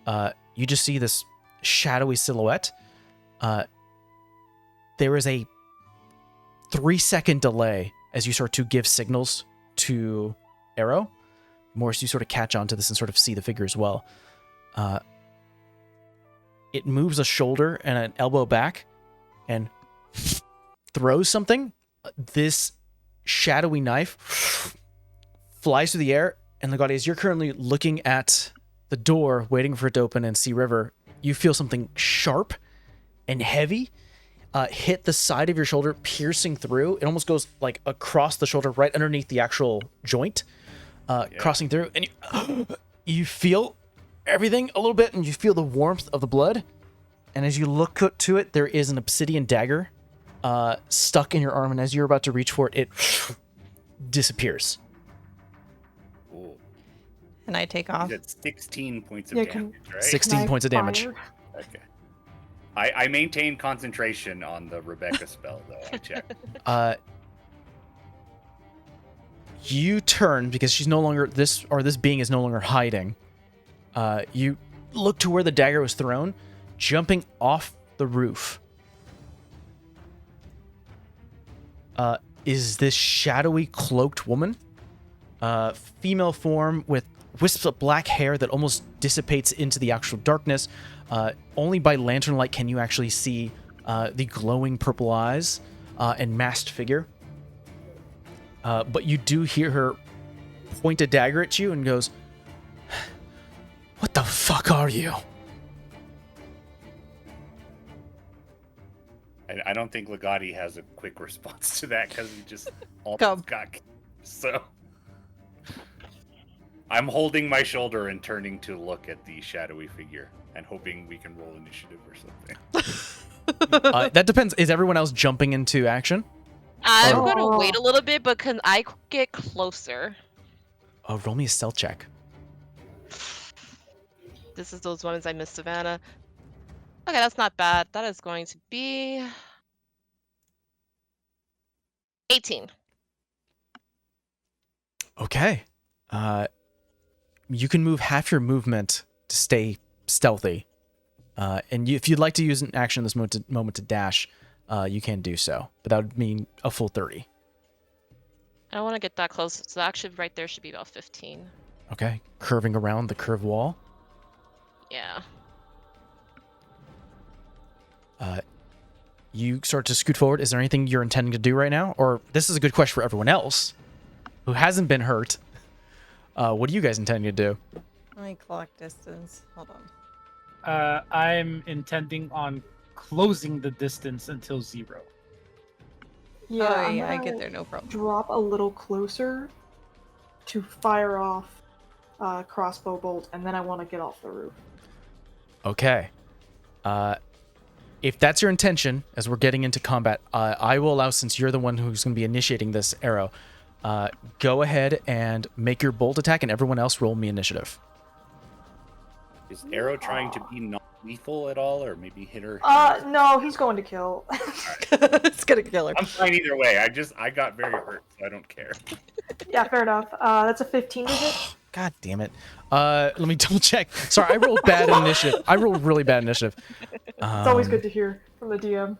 You just see this shadowy silhouette. There is a 3-second delay as you start to give signals to Arrow. Morris, you sort of catch on to this and sort of see the figure as well. It moves a shoulder and an elbow back and throws something. This shadowy knife flies through the air, and Legati, as you're currently looking at the door, waiting for it to open and see River, you feel something sharp and heavy hit the side of your shoulder, piercing through. It almost goes like across the shoulder, right underneath the actual joint, crossing through, and you feel everything a little bit, and you feel the warmth of the blood. And as you look to it, there is an obsidian dagger stuck in your arm, and as you're about to reach for it, it disappears. Ooh. And I take off. You did 16 points of Yeah, damage, right? 16 Can I points of damage. fire? Okay. I maintain concentration on the Rebecca spell, though. I checked. You turn because she's no longer this being is no longer hiding. You look to where the dagger was thrown, jumping off the roof. Is this shadowy cloaked woman? Female form with wisps of black hair that almost dissipates into the actual darkness. Only by lantern light can you actually see the glowing purple eyes and masked figure. But you do hear her point a dagger at you and goes, "What the fuck are you?" I don't think Legati has a quick response to that because he just Go. almost got. So I'm holding my shoulder and turning to look at the shadowy figure and hoping we can roll initiative or something. That depends. Is everyone else jumping into action? I'm Oh. gonna wait a little bit, but can I get closer? Oh, roll me a stealth check. This is those ones I missed, Savannah. Okay, that's not bad. That is going to be 18. Okay. You can move half your movement to stay stealthy. And if you'd like to use an action in this moment to dash, you can do so. But that would mean a full 30. I don't want to get that close, so actually right there should be about 15. Okay. Curving around the curved wall. Yeah. you start to scoot forward. Is there anything you're intending to do right now? Or this is a good question for everyone else who hasn't been hurt. What are you guys intending to do? Let me clock distance. Hold on. I'm intending on closing the distance until 0. Yeah, oh, I'm yeah, I gonna get there, no problem. drop a little closer to fire off crossbow bolt, and then I want to get off the roof. Okay. If that's your intention, as we're getting into combat, I will allow, since you're the one who's going to be initiating this arrow, go ahead and make your bolt attack, and everyone else roll me initiative. Is Arrow trying to be non-lethal at all, or maybe hit her? No, he's going to kill. It's gonna kill her. I'm fine either way. I got very hurt, so I don't care. Yeah, fair enough. That's a 15 to hit. God damn it. Let me double check. Sorry, I rolled bad initiative. I rolled really bad initiative. It's always good to hear from the DM.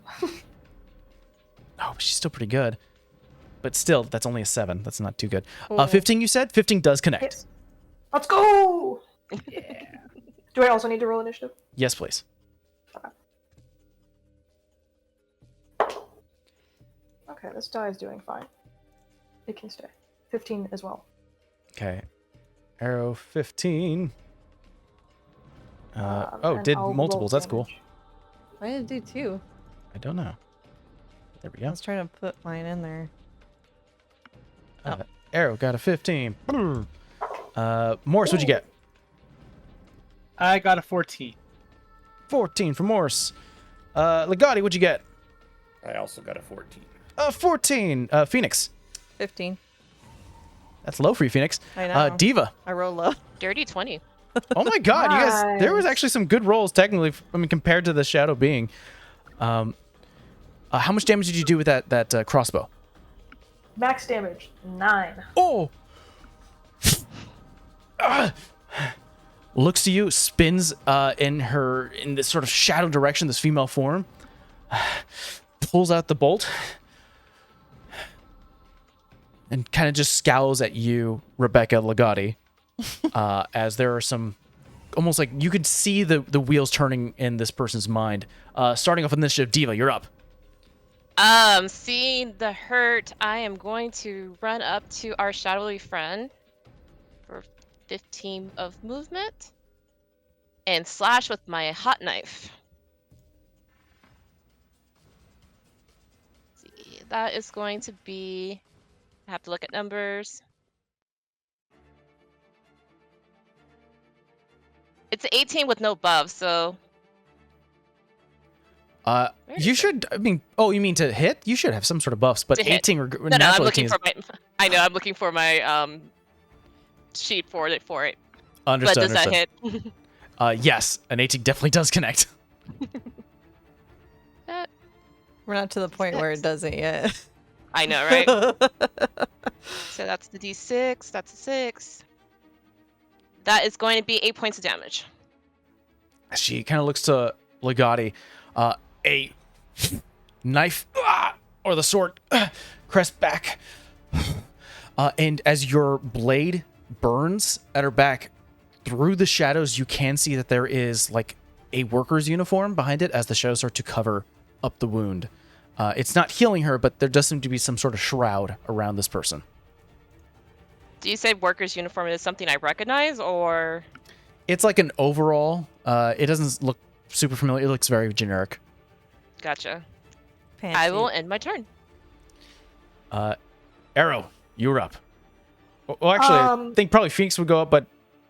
Oh, she's still pretty good. But still, that's only a 7. That's not too good. 15, you said? 15 does connect. Yes. Let's go! Yeah. Do I also need to roll initiative? Yes, please. Okay, this die is doing fine. It can stay. 15 as well. Okay. Arrow 15. And did I'll roll multiples. That's cool. damage. Why did it do 2? I don't know. There we I go. was trying to put mine in there. Arrow got a 15. Morse, what'd you get? I got a 14. 14 for Morse. Legati, what'd you get? I also got a 14. 14. Phoenix. 15. That's low for you, Phoenix. I know. Diva. I roll low. Dirty 20. Oh my god, you guys, there was Nice. actually some good rolls technically, I mean, compared to the Shadow Being. How much damage did you do with that crossbow? Max damage, 9. Oh! Looks to you, spins in this sort of shadow direction, this female form. Pulls out the bolt. And kind of just scowls at you, Rebecca Legati. As there are some, almost like you could see the wheels turning in this person's mind. Starting off with initiative, Diva, you're up. Seeing the hurt, I am going to run up to our shadowy friend for 15 of movement and slash with my hot knife. Let's see, that is going to be, I have to look at numbers. It's 18 with no buff, so You should, I mean, oh, you mean to hit? You should have some sort of buffs, but To hit. 18 or no, I'm natural looking 18 is for my. I know I'm looking for my sheet for it. But understood. does that hit? Yes, an 18 definitely does connect. We're not to the point where it doesn't yet. I know, right? So that's the D6. That's a 6. That is going to be 8 points of damage. She kind of looks to Legati. A knife or the sword crest back. And as your blade burns at her back, through the shadows, you can see that there is like a worker's uniform behind it as the shadows start to cover up the wound. It's not healing her, but there does seem to be some sort of shroud around this person. Do you say worker's uniform is something I recognize, or? It's like an overall. It doesn't look super familiar. It looks very generic. Gotcha. Fancy. I will end my turn. Arrow, you're up. Well, actually, I think probably Phoenix would go up, but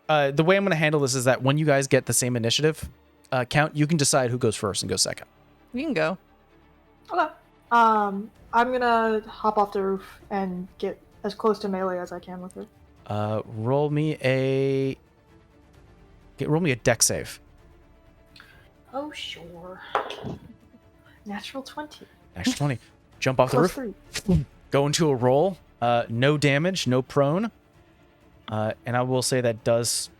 the way I'm going to handle this is that when you guys get the same initiative count, you can decide who goes first and goes second. You can go. Okay. I'm gonna hop off the roof and get as close to melee as I can with her. Roll me a dex save. Oh, sure. Natural 20. Natural 20. Jump off the Plus roof. 3. Go into a roll. No damage, no prone. And I will say that does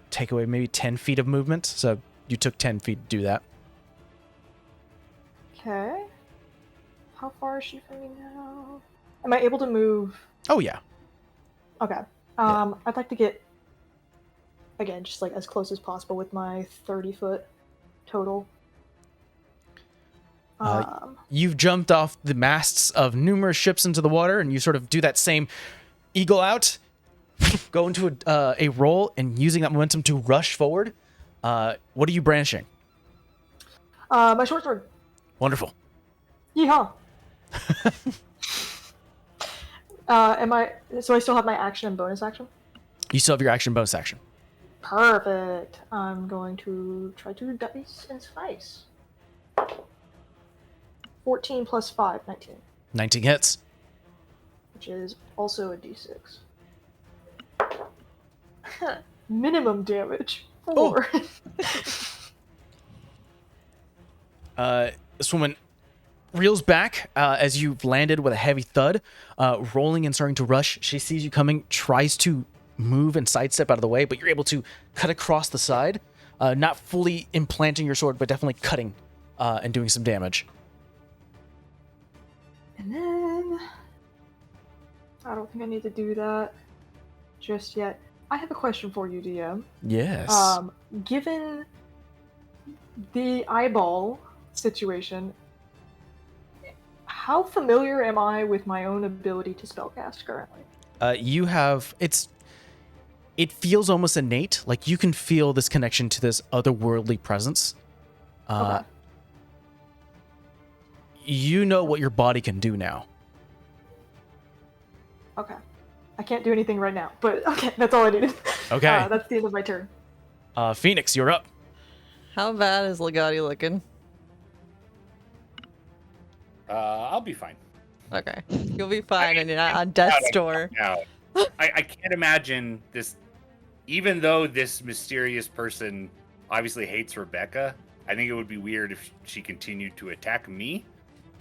take away maybe 10 feet of movement. So you took 10 feet to do that. Okay. How far is she from me now? Am I able to move? Oh, yeah. Okay. I'd like to get, again, just like as close as possible with my 30-foot total. You've jumped off the masts of numerous ships into the water, and you sort of do that same eagle out, go into a roll, and using that momentum to rush forward. What are you brandishing? My short sword. Wonderful. Yeehaw. So I still have my action and bonus action? You still have your action bonus action. Perfect. I'm going to try to dice and spice. 14 plus 5, 19. 19 hits. Which is also a d6. Minimum damage. 4. This woman reels back as you've landed with a heavy thud, rolling and starting to rush. She sees you coming, tries to move and sidestep out of the way, but you're able to cut across the side, not fully implanting your sword, but definitely cutting and doing some damage. And then... I don't think I need to do that just yet. I have a question for you, DM. Yes. Given the eyeball situation, how familiar am I with my own ability to spellcast currently? You have... It feels almost innate. Like, you can feel this connection to this otherworldly presence. Okay. You know what your body can do now. Okay. I can't do anything right now, but okay, that's all I needed. Okay. That's the end of my turn. Phoenix, you're up. How bad is Legati looking? I'll be fine. Okay. You'll be fine and you're not on death's door. Now, I can't imagine this. Even though this mysterious person obviously hates Rebecca, I think it would be weird if she continued to attack me.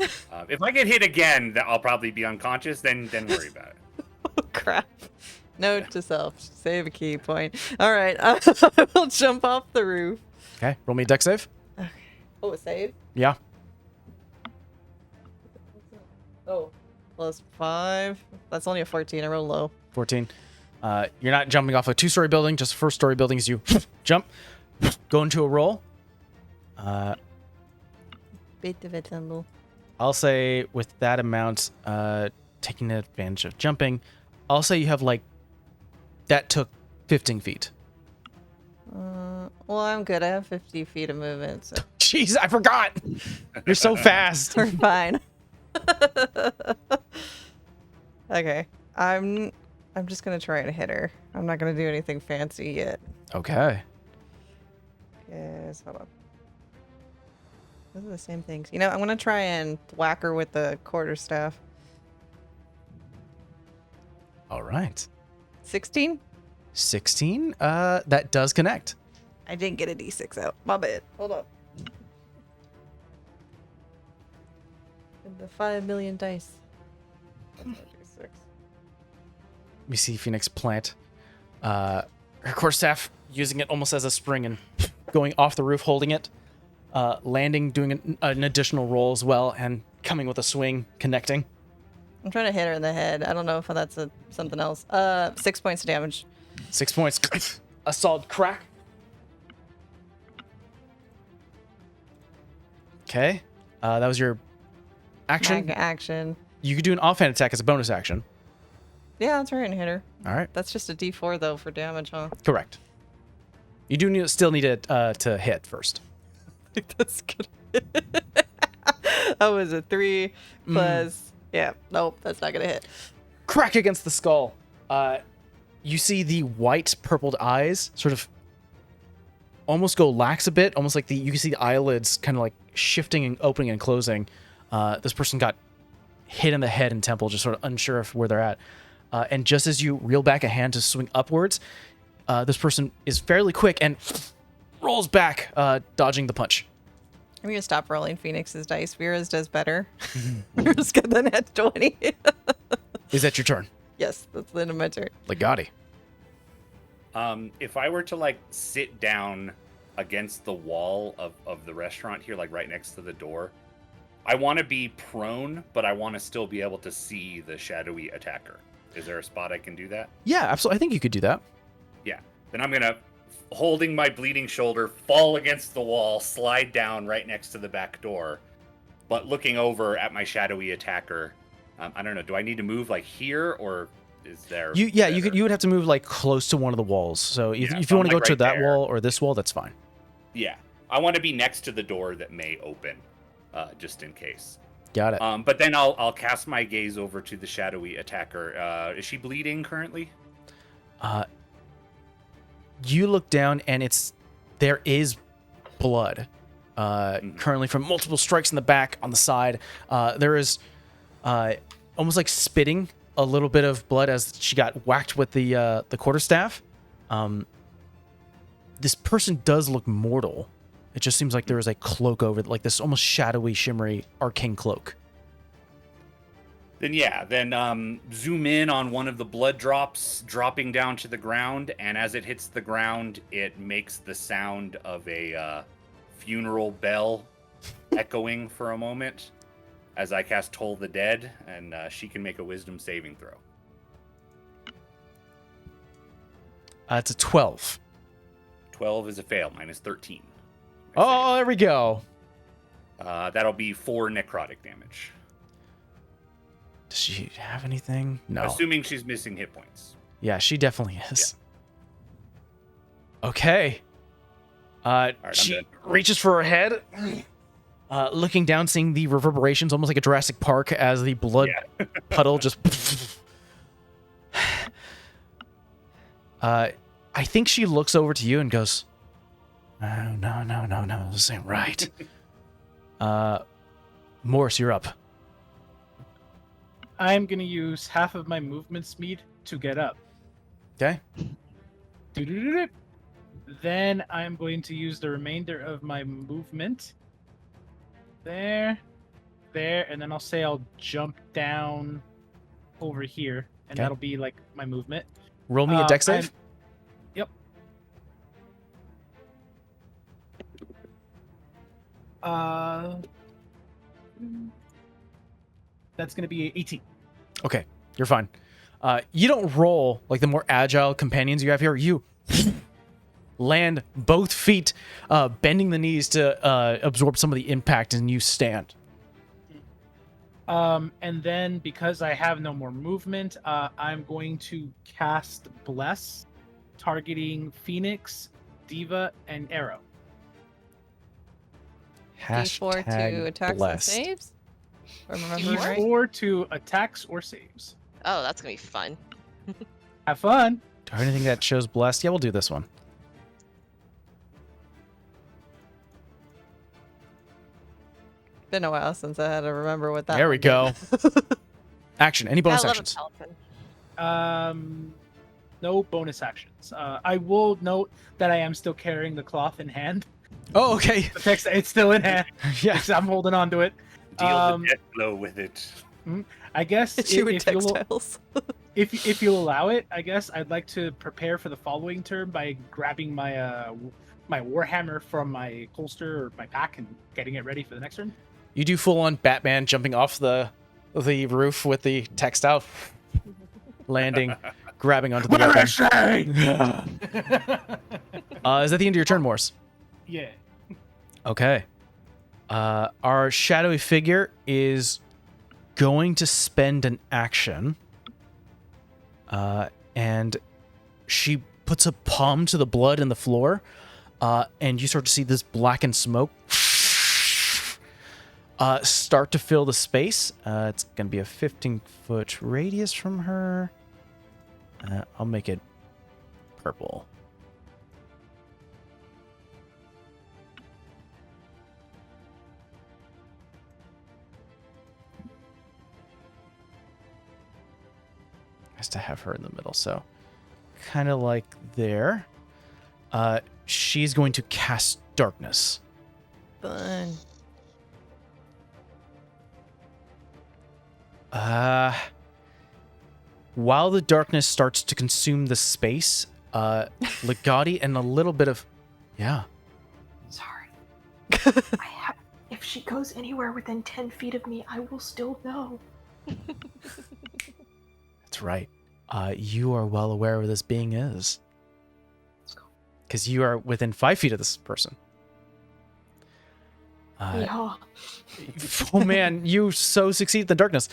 If I get hit again, I'll probably be unconscious. Then worry about it. Oh, crap. Note to self. Save a key point. All right. I will jump off the roof. Okay, roll me a dex save. Oh, a save? Yeah. Oh, plus 5. That's only a 14. I roll low. 14. You're not jumping off a 2-story building, just first story building as you jump, go into a roll. Bit of a tumble. I'll say with that amount, taking advantage of jumping, I'll say you have that took 15 feet. Well, I'm good. I have 50 feet of movement, so Jeez, I forgot. You're so fast. we're fine. Okay. I'm just gonna try and hit her. I'm not gonna do anything fancy yet. Okay. Yes, hold on. Those are the same things. You know, I'm gonna try and whack her with the quarterstaff. All right. 16? 16. That does connect. I didn't get a d6 out. My bad. Hold on. And the 5 million dice. D6. We see Phoenix plant her quarterstaff, using it almost as a spring and going off the roof, holding it, landing, doing an additional roll as well, and coming with a swing, connecting. I'm trying to hit her in the head. I don't know if that's something else. 6 points of damage. 6 points. A solid crack. Okay. That was your action. Action. You could do an offhand attack as a bonus action. Yeah, that's right, and hit her. All right. That's just a d4 though for damage, huh? Correct. You do still need it to hit first. I think that's good. That was a 3 plus. Yeah, nope, that's not gonna hit. Crack against the skull. You see the white purpled eyes sort of almost go lax a bit, almost like you can see the eyelids kind of like shifting and opening and closing. This person got hit in the head and temple, just sort of unsure of where they're at. And just as you reel back a hand to swing upwards, this person is fairly quick and rolls back, dodging the punch. I'm gonna stop rolling Phoenix's dice. Vera's does better. Vera's got the net 20. Is that your turn? Yes, that's the end of my turn. Legati. If I were to sit down against the wall of the restaurant here, right next to the door, I want to be prone, but I want to still be able to see the shadowy attacker. Is there a spot I can do that? Yeah, absolutely. I think you could do that. Yeah. Then I'm going to, holding my bleeding shoulder, fall against the wall, slide down right next to the back door. But looking over at my shadowy attacker, I don't know. Do I need to move like here, or is there? You would have to move like close to one of the walls. So if you so want to I'm, go like, to right that there. wall or this wall, that's fine. Yeah, I want to be next to the door that may open, just in case. Got it. But then I'll cast my gaze over to the shadowy attacker. Is she bleeding currently? You look down and there is blood. Currently from multiple strikes in the back, on the side. There is almost like spitting a little bit of blood as she got whacked with the quarterstaff. This person does look mortal. It just seems like there is a cloak over, like this almost shadowy, shimmery, arcane cloak. Then zoom in on one of the blood drops dropping down to the ground, and as it hits the ground, it makes the sound of a funeral bell echoing for a moment as I cast Toll the Dead, and she can make a wisdom saving throw. It's a 12. 12 is a fail, minus 13. Oh, there we go. That'll be 4 necrotic damage. Does she have anything? No. Assuming she's missing hit points. Yeah, she definitely is. Okay. right, She I'm reaches for her head, looking down, seeing the reverberations, almost like a Jurassic Park, as the blood puddle just. I think she looks over to you and goes, "Oh, no, this ain't right." Morris, you're up. I'm gonna use half of my movement speed to get up. Okay. Doo-doo-doo-doo. Then I'm going to use the remainder of my movement. There, and then I'll jump down over here, and Okay. that'll be like my movement. Roll me a dex save. Yep. That's gonna be 18. Okay, you're fine. You don't roll like the more agile companions you have here. You land both feet, bending the knees to absorb some of the impact, and you stand. And then because I have no more movement, I'm going to cast Bless, targeting Phoenix, Diva, and Arrow. D4 to attacks blessed. and saves? Or remember right? D4 to attacks or saves. Oh, that's gonna be fun. Have fun. Do I have anything that shows blessed? Yeah, we'll do this one. Been a while since I had to remember what that There we one did. go. Action. Any bonus I love actions? a pelican. No bonus actions. I will note that I am still carrying the cloth in hand. Oh, okay. The text, it's still in hand. Yeah. I'm holding on to it. Deal the death blow with it. I guess Hit you with if you'll, textiles. if you'll allow it, I guess I'd like to prepare for the following turn by grabbing my my warhammer from my holster or my pack and getting it ready for the next turn. You do full on Batman jumping off the roof with the textile, landing, grabbing onto the weapon. Is that the end of your turn, Morse? Yeah. Okay. Our shadowy figure is going to spend an action. And she puts a palm to the blood in the floor. And you start to see this blackened smoke start to fill the space. It's going to be a 15-foot radius from her. I'll make it purple. Has to have her in the middle, so kind of like there. She's going to cast darkness. Fun. While the darkness starts to consume the space, Legati and a little bit of, yeah. Sorry. If she goes anywhere within 10 feet of me, I will still know. That's right. You are well aware where this being is. Because you are within 5 feet of this person. Yeah. Oh man, you so succeed in the darkness.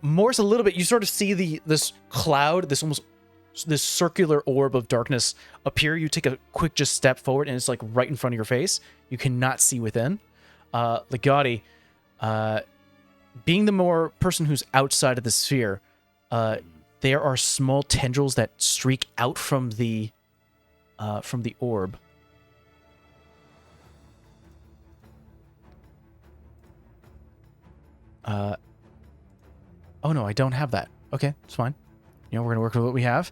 Morse, a little bit. You sort of see this cloud, this circular orb of darkness appear. You take a quick just step forward, and it's like right in front of your face. You cannot see within. Legati, being the more person who's outside of the sphere, there are small tendrils that streak out from the orb. Oh no, I don't have that. Okay, it's fine. We're gonna work with what we have.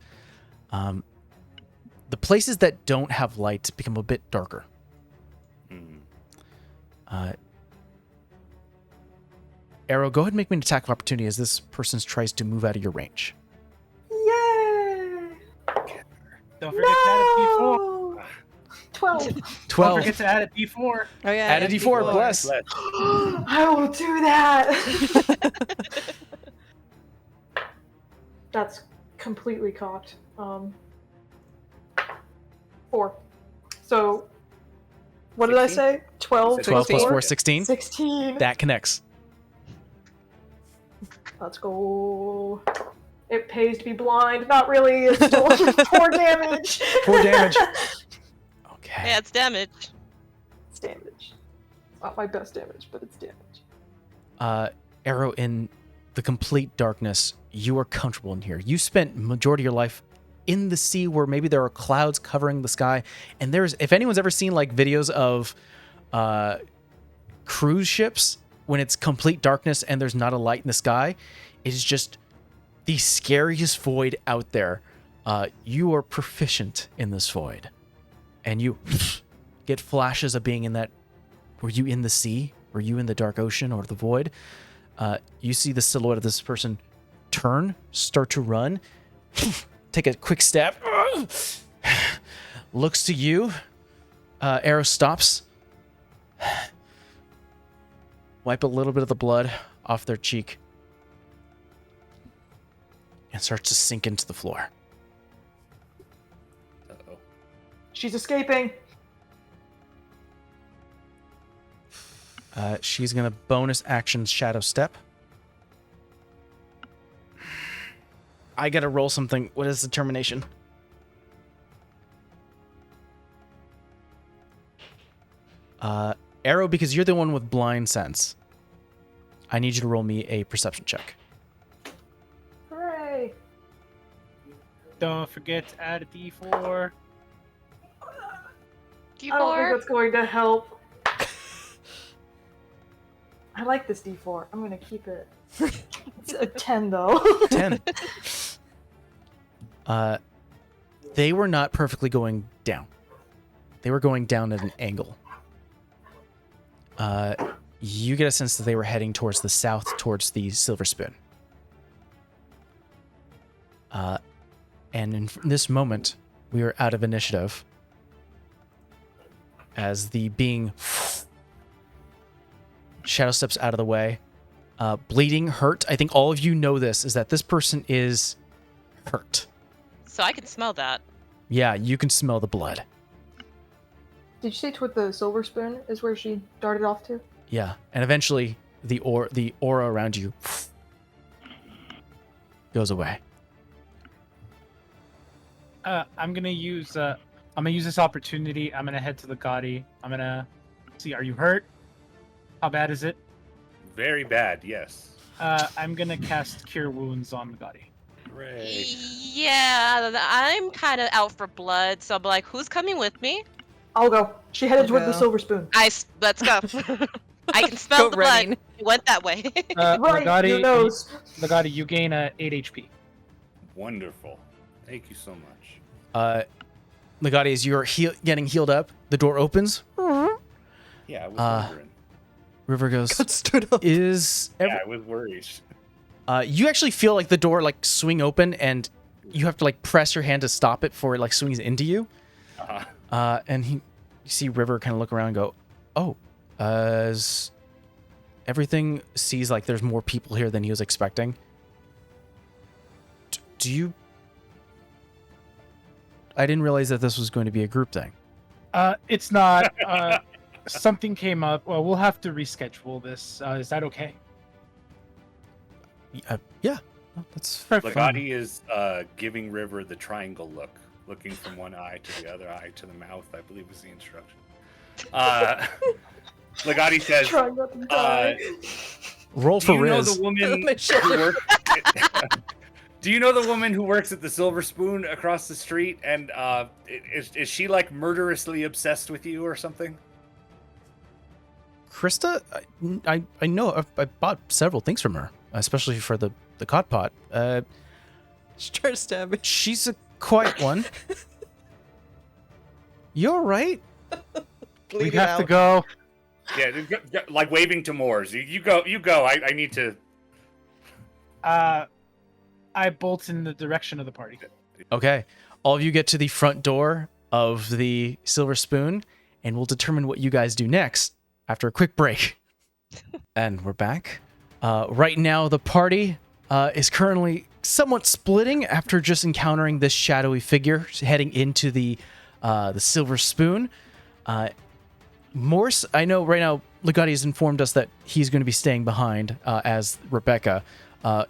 The places that don't have light become a bit darker. Arrow, go ahead and make me an attack of opportunity as this person tries to move out of your range. Yay! Don't forget to add a D4. No! 12. 12. Don't forget to add a D4. Oh yeah. Add a D4, bless. I will do that. That's completely cocked. 4. So, what did I 16? say? 12. 12 plus 4, 4? 16. 16. That connects. Let's go. It pays to be blind. Not really. It's still 4 damage. 4 damage. Okay. Yeah, it's damage. It's damage. It's not my best damage, but it's damage. Arrow, in the complete darkness, you are comfortable in here. You spent majority of your life in the sea where maybe there are clouds covering the sky. And if anyone's ever seen like videos of cruise ships when it's complete darkness and there's not a light in the sky, it is just the scariest void out there. You are proficient in this void. And you get flashes of being in that. Were you in the sea? Were you in the dark ocean or the void? You see the silhouette of this person turn, start to run, take a quick step, looks to you. Arrow stops. Wipe a little bit of the blood off their cheek and starts to sink into the floor. Uh-oh. She's escaping. She's going to bonus action Shadow Step. I got to roll something. What is determination? Arrow, because you're the one with blind sense, I need you to roll me a perception check. Hooray. Don't forget to add a D4. I don't think D4. that's going to help. I like this D4. I'm going to keep it. It's a 10, though. 10. They were not perfectly going down. They were going down at an angle. You get a sense that they were heading towards the south, towards the Silver Spoon. And in this moment, we are out of initiative. As the being shadow steps out of the way, bleeding, hurt. I think all of you know this, is that this person is hurt. So I can smell that. Yeah, you can smell the blood. Did you say toward the Silver Spoon is where she darted off to? Yeah, and eventually the aura around you goes away. I'm gonna use this opportunity. I'm gonna head to the Gotti. I'm gonna see. Are you hurt? How bad is it? Very bad, yes. I'm gonna cast Cure Wounds on the Gotti. Hooray. Yeah, I'm kind of out for blood, so I'm like, who's coming with me? I'll go. She headed I'll toward go. the Silver Spoon. Let's go. I can smell Go the running. blood. It went that way. Right, your nose. Gotti, you gain 8 HP. Wonderful. Thank you so much. Legati, as you're getting healed up, the door opens. Yeah, I was wondering. River goes, Got stood up. is... Yeah, I was worried. You actually feel like the door like swing open, and you have to like press your hand to stop it before it like swings into you. Uh-huh. And you see River kind of look around and go, oh, as everything sees like there's more people here than he was expecting. Do you... I didn't realize that this was going to be a group thing. It's not. Something came up. Well, we'll have to reschedule this. Is that okay? Yeah, that's fine. Legati is giving River the triangle look, looking from one eye to the other eye to the mouth, I believe was the instruction. Legati says, Try not to die. Roll do for you know Riz. the woman who works Do you know the woman who works at the Silver Spoon across the street? And is she like murderously obsessed with you or something? Krista, I know. I bought several things from her, especially for the cod pot. Just try to stab me. She's a quiet one. You're right. We Bleed it have to out. go. Yeah, like waving to Moors. You go. I need to. I bolt in the direction of the party. Okay. All of you get to the front door of the Silver Spoon, and we'll determine what you guys do next after a quick break. And we're back. Right now, the party is currently somewhat splitting after just encountering this shadowy figure heading into the Silver Spoon. Morse, I know right now Legati has informed us that he's going to be staying behind as Rebecca.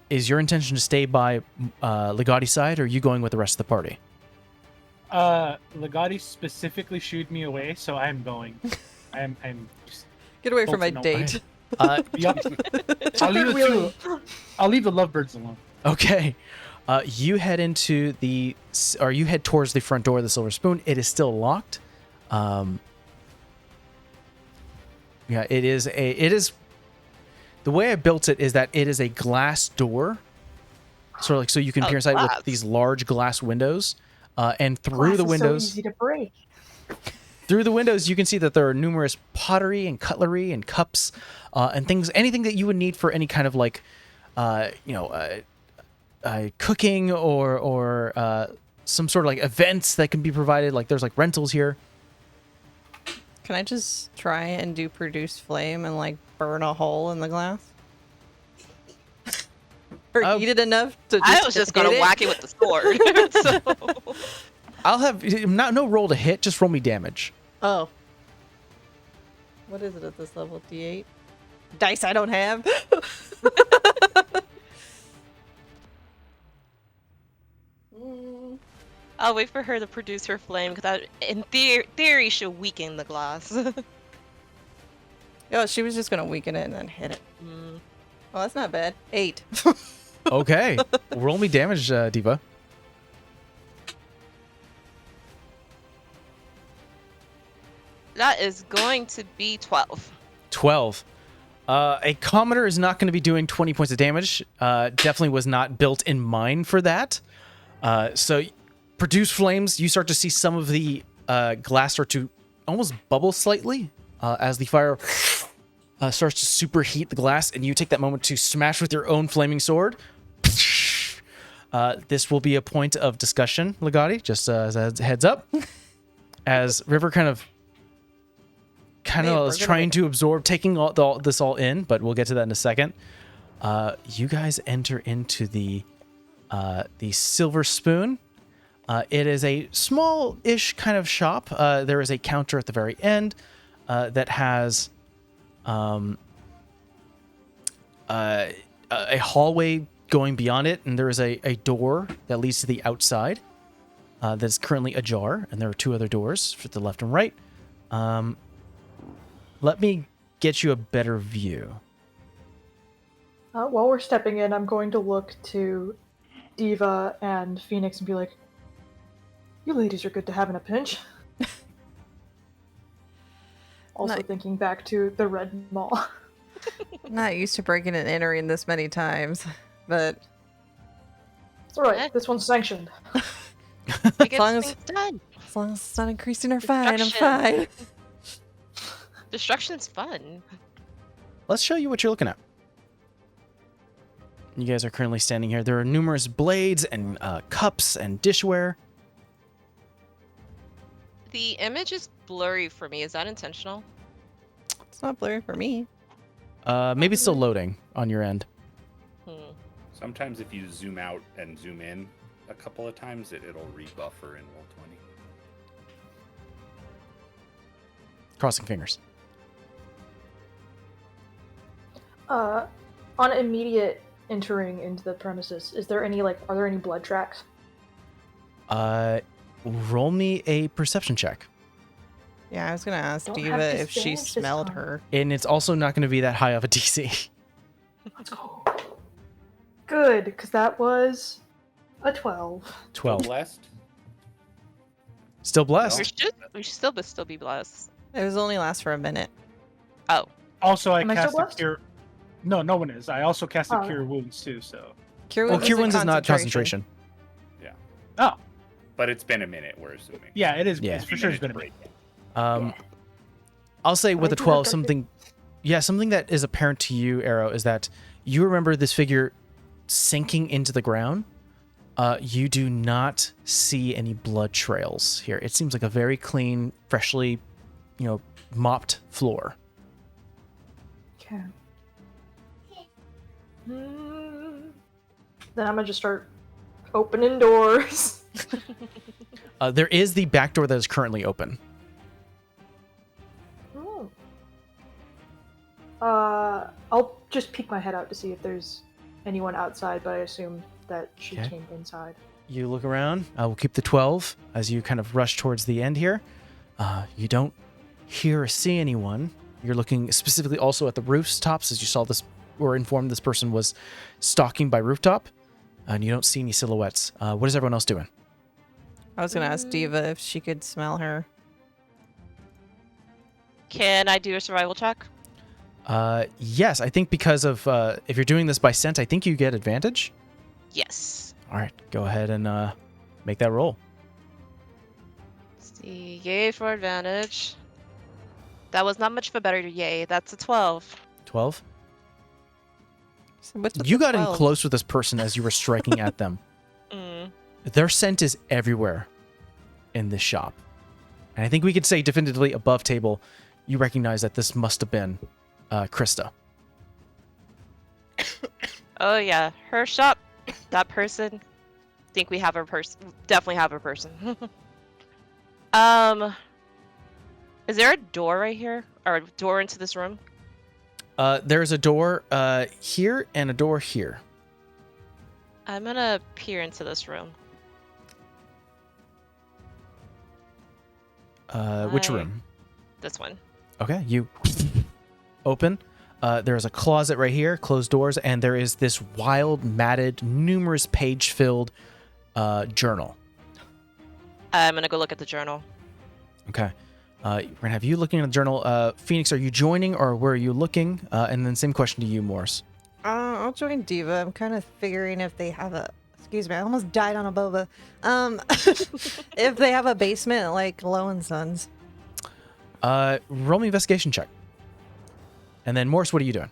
Is your intention to stay by Legati's side, or are you going with the rest of the party? Legati specifically shooed me away, so I'm going. I'm just Get away from my bolting date. Yup. I'll leave the lovebirds alone. Okay. You head into you head towards the front door of the Silver Spoon. It is still locked. Yeah, it is. The way I built it is that it is a glass door, sort of like so you can peer inside glass. with these large glass windows, and through Glass the is windows, so easy to break. through the windows, you can see that there are numerous pottery and cutlery and cups, and things, anything that you would need for any kind of like, cooking or some sort of like events that can be provided. Like there's like rentals here. Can I just try and do produce flame and like burn a hole in the glass? Or heat it enough to I was just gonna hit it? whack it with the sword. So. I'll have no roll to hit, just roll me damage. Oh. What is it at this level? D8? Dice I don't have. I'll wait for her to produce her flame, because in theory, she'll weaken the glass. Oh, she was just gonna weaken it and then hit it. Mm. Well, that's not bad. 8. Okay, roll me damage, Diva. That is going to be 12. 12. A commoner is not going to be doing 20 points of damage. Definitely was not built in mind for that. So, produce flames. You start to see some of the glass start to almost bubble slightly as the fire starts to superheat the glass, and you take that moment to smash with your own flaming sword. This will be a point of discussion, Legati, just as a heads up. As River kind of is trying to absorb, taking this all in, but we'll get to that in a second. You guys enter into the Silver Spoon. It is a small-ish kind of shop. There is a counter at the very end that has a hallway going beyond it, and there is a door that leads to the outside that is currently ajar, and there are 2 other doors for the left and right. Let me get you a better view. While we're stepping in, I'm going to look to Diva and Phoenix and be like, "You ladies are good to have in a pinch." Also Nice. thinking back to the Red Mall. Not used to breaking and entering this many times, but It's alright, this one's sanctioned. We get long as- things done. as long as it's not increasing our fine, I'm Destruction. fine. Destruction's fun. Let's show you what you're looking at. You guys are currently standing here. There are numerous blades and cups and dishware. The image is blurry for me. Is that intentional? It's not blurry for me. Maybe it's still loading on your end. Sometimes if you zoom out and zoom in a couple of times, it'll rebuffer in Roll20. Crossing fingers. On immediate entering into the premises, are there any blood tracks? Roll me a perception check. Yeah, I was gonna ask Don't Diva have if she disadvantage this smelled time. her. And it's also not going to be that high of a DC. Let's go. Good, because that was a 12. 12. Blessed. Still We blessed. should still be blessed. It was only last for a minute. Oh, Also, I Am I still cast a blessed? cure. No, no one is. I also cast a Oh. cure wounds too. So. Cure Well, Wounds Cure a Wounds is not concentration. Oh, But it's been a minute, we're assuming. yeah, it is. Yeah. It's for sure. It's been a break. I'll say with I the do have 12, dark something that is apparent to you, Arrow, is that you remember this figure sinking into the ground. You do not see any blood trails here. It seems like a very clean, freshly, mopped floor. Okay. Then I'm gonna just start opening doors. There is the back door that is currently open. Oh. I'll just peek my head out to see if there's anyone outside, but I assume that she Okay. came inside. You look around. We'll keep the 12 as you kind of rush towards the end here. You don't hear or see anyone. You're looking specifically also at the rooftops as you saw this, or informed this person was stalking by rooftop, and you don't see any silhouettes. What is everyone else doing? I was gonna ask Diva if she could smell her. can I do a survival check? Yes, I think because of if you're doing this by scent, I think you get advantage. Yes. All right, go ahead and make that roll. Let's see. Yay for advantage. That was not much of a better yay. That's a 12. 12. So what's with You the got in 12? close with this person as you were striking at them. Mm. Their scent is everywhere in this shop. And I think we could say definitively above table, you recognize that this must have been Krista. Oh yeah, her shop. That person. Think we have a person. Definitely have a person. Is there a door right here, or a door into this room? There's a door here and a door here. I'm gonna peer into this room. Which I- room? This one. Okay, you open. There's a closet right here, closed doors, and there is this wild, matted, numerous page-filled journal. I'm gonna go look at the journal. Okay. We're gonna have you looking at the journal. Phoenix, are you joining or where are you looking? And then same question to you, Morse. I'll join Diva. I'm kind of figuring if they have a. Excuse me, I almost died on a boba. If they have a basement like Low and Sons. Roll me investigation check. And then Morse, what are you doing?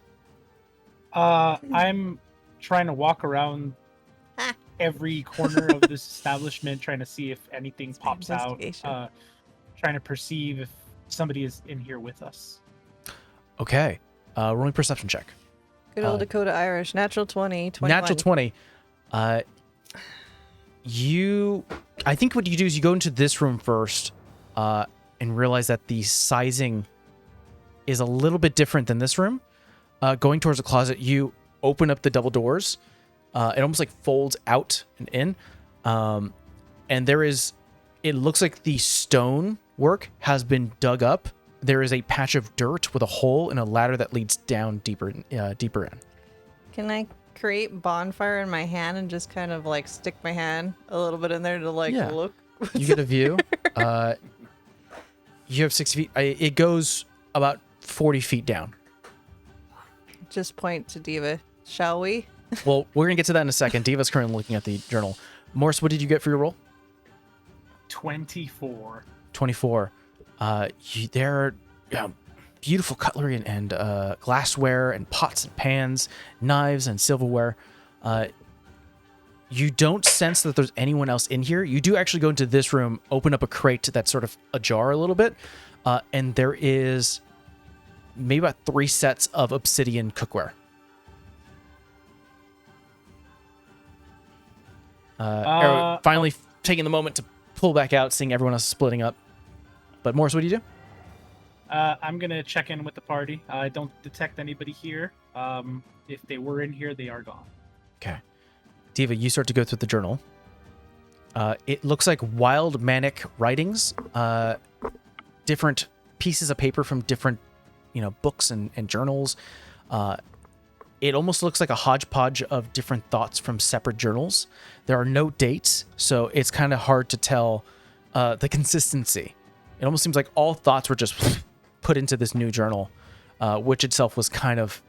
I'm trying to walk around Ah. every corner of this establishment, trying to see if anything It's my pops out. investigation. Trying to perceive if somebody is in here with us. Okay. Roll me perception check. Good old Uh, Dakota Irish. Natural 20. 21. Natural 20. I think what you do is you go into this room first and realize that the sizing is a little bit different than this room. Going towards the closet, you open up the double doors. It almost like folds out and in. And it looks like the stone work has been dug up. There is a patch of dirt with a hole and a ladder that leads down deeper in. Can I create bonfire in my hand and just kind of like stick my hand a little bit in there to like Yeah. look? You get a view. You have 6 feet. It goes about 40 feet down. Just point to Diva. Shall we? Well, we're going to get to that in a second. Diva's currently looking at the journal. Morse, what did you get for your roll? 24. 24. There are beautiful cutlery and glassware and pots and pans, knives and silverware. You don't sense that there's anyone else in here. You do actually go into this room, open up a crate that's sort of ajar a little bit, and there is maybe about 3 sets of obsidian cookware. Arrow finally taking the moment to pull back out, seeing everyone else splitting up. But Morris, what do you do? I'm gonna check in with the party. I don't detect anybody here. If they were in here, they are gone. Okay. Diva, you start to go through the journal. It looks like wild manic writings, different pieces of paper from different, books and journals. It almost looks like a hodgepodge of different thoughts from separate journals. There are no dates, so it's kind of hard to tell the consistency. It almost seems like all thoughts were just put into this new journal, which itself was kind of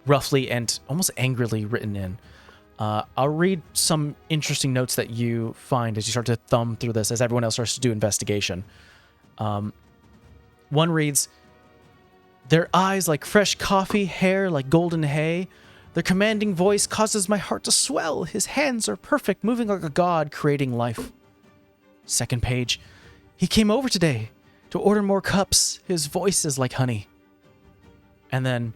roughly and almost angrily written in. I'll read some interesting notes that you find as you start to thumb through this, as everyone else starts to do investigation. One reads, "Their eyes like fresh coffee, hair like golden hay. Their commanding voice causes my heart to swell. His hands are perfect, moving like a god, creating life." Second page, "He came over today to order more cups. His voice is like honey." And then,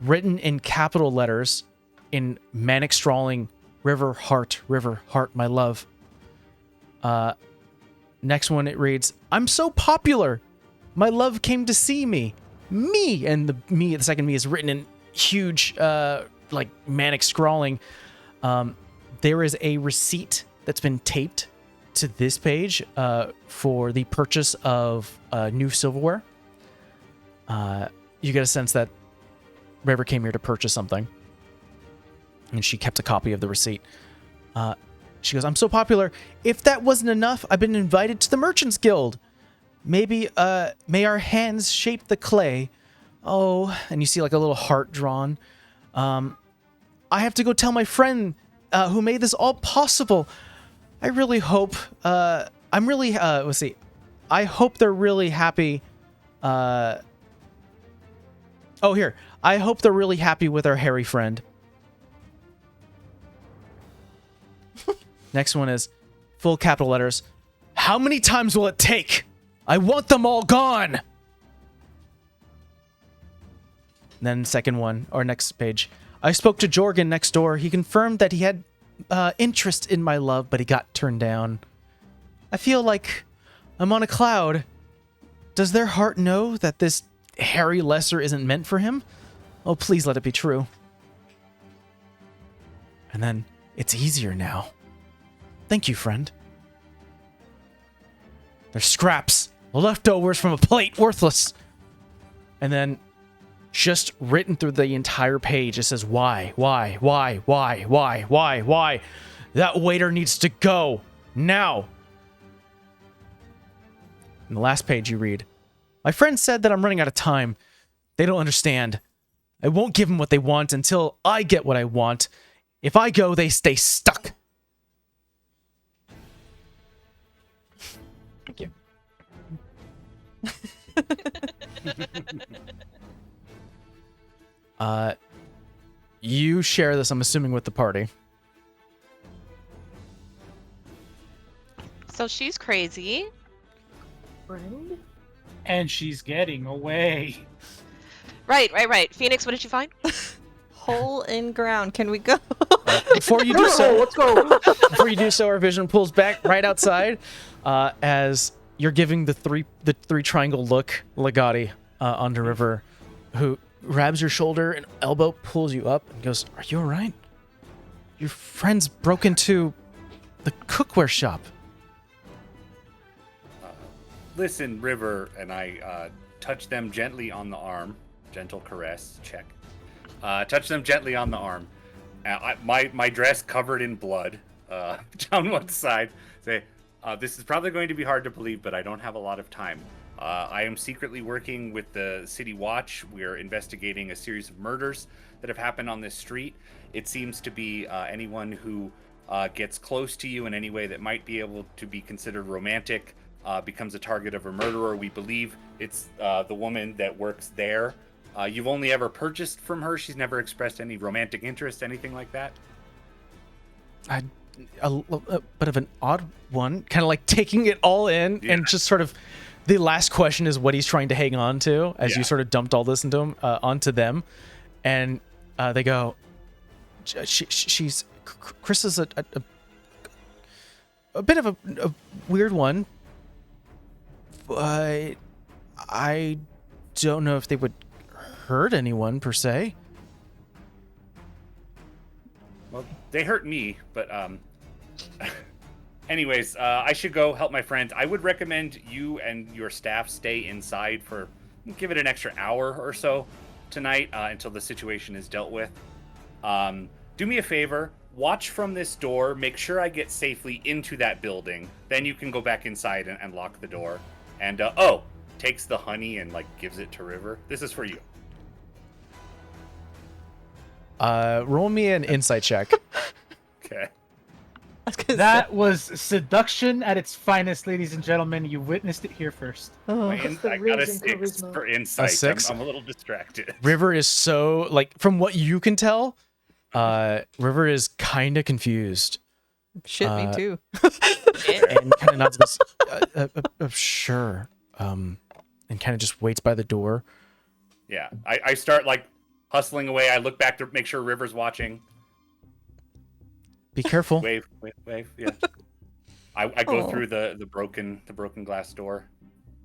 written in capital letters, in manic strawling, river, heart, my love." Next one, it reads, "I'm so popular. My love came to see me. Me." And the second me is written in huge, like manic scrawling. There is a receipt that's been taped to this page for the purchase of new silverware. You get a sense that River came here to purchase something, and she kept a copy of the receipt. She goes, "I'm so popular. If that wasn't enough, I've been invited to the Merchants Guild. Maybe, may our hands shape the clay. Oh," and you see like a little heart drawn. "I have to go tell my friend who made this all possible. I really hope, let's see. I hope they're really happy. Here. I hope they're really happy with our hairy friend." Next one is full capital letters. "How many times will it take? I want them all gone." And then second one, or next page. "I spoke to Jorgen next door. He confirmed that he had interest in my love, but he got turned down. I feel like I'm on a cloud. Does their heart know that this hairy lesser isn't meant for him? Oh, please let it be true." And then, "It's easier now. Thank you, friend. They're scraps, leftovers from a plate, worthless." And then, just written through the entire page, it says, why? That waiter needs to go, now." In the last page you read, "My friend said that I'm running out of time. They don't understand. I won't give them what they want until I get what I want. If I go, they stay stuck." Thank you. You share this, I'm assuming, with the party. So she's crazy. Friend? And she's getting away. Right. Phoenix, what did you find? Hole in ground. Can we go? Before you do so, Let's go. before you do so, our vision pulls back right outside as you're giving the three triangle look, Legati, onto River, who grabs your shoulder and elbow, pulls you up, and goes, "Are you all right? Your friends broke into the cookware shop." Listen, River, and I touch them gently on the arm. Gentle caress, check. Touch them gently on the arm. My dress covered in blood down one side. Say, "This is probably going to be hard to believe, but I don't have a lot of time. I am secretly working with the City Watch. We are investigating a series of murders that have happened on this street. It seems to be anyone who gets close to you in any way that might be able to be considered romantic becomes a target of a murderer. We believe it's the woman that works there. You've only ever purchased from her. She's never expressed any romantic interest, anything like that?" A bit of an odd one, kind of like taking it all in, and just sort of the last question is what he's trying to hang on to as you sort of dumped all this into him, onto them, and they go, she's Chris is a bit of a weird one, but I don't know if they would hurt anyone per se. they hurt me, but anyways, I should go help my friends. I would recommend you and your staff stay inside for, give it an extra hour or so tonight until the situation is dealt with. Do me a favor, watch from this door, make sure I get safely into that building. Then you can go back inside and lock the door. And, takes the honey and, like, gives it to River. This is for you. Roll me an insight check. Okay. That was seduction at its finest, ladies and gentlemen. You witnessed it here first. Oh. I got a Raising 6 charisma. for insight. A 6? I'm a little distracted. River is so, like, from what you can tell, River is kind of confused. Shit, me too. And kind of nods this, sure. And kind of just waits by the door. Yeah, I start, like, hustling away. I look back to make sure River's watching. Be careful. Wave, yeah. I go Oh. through the broken glass door.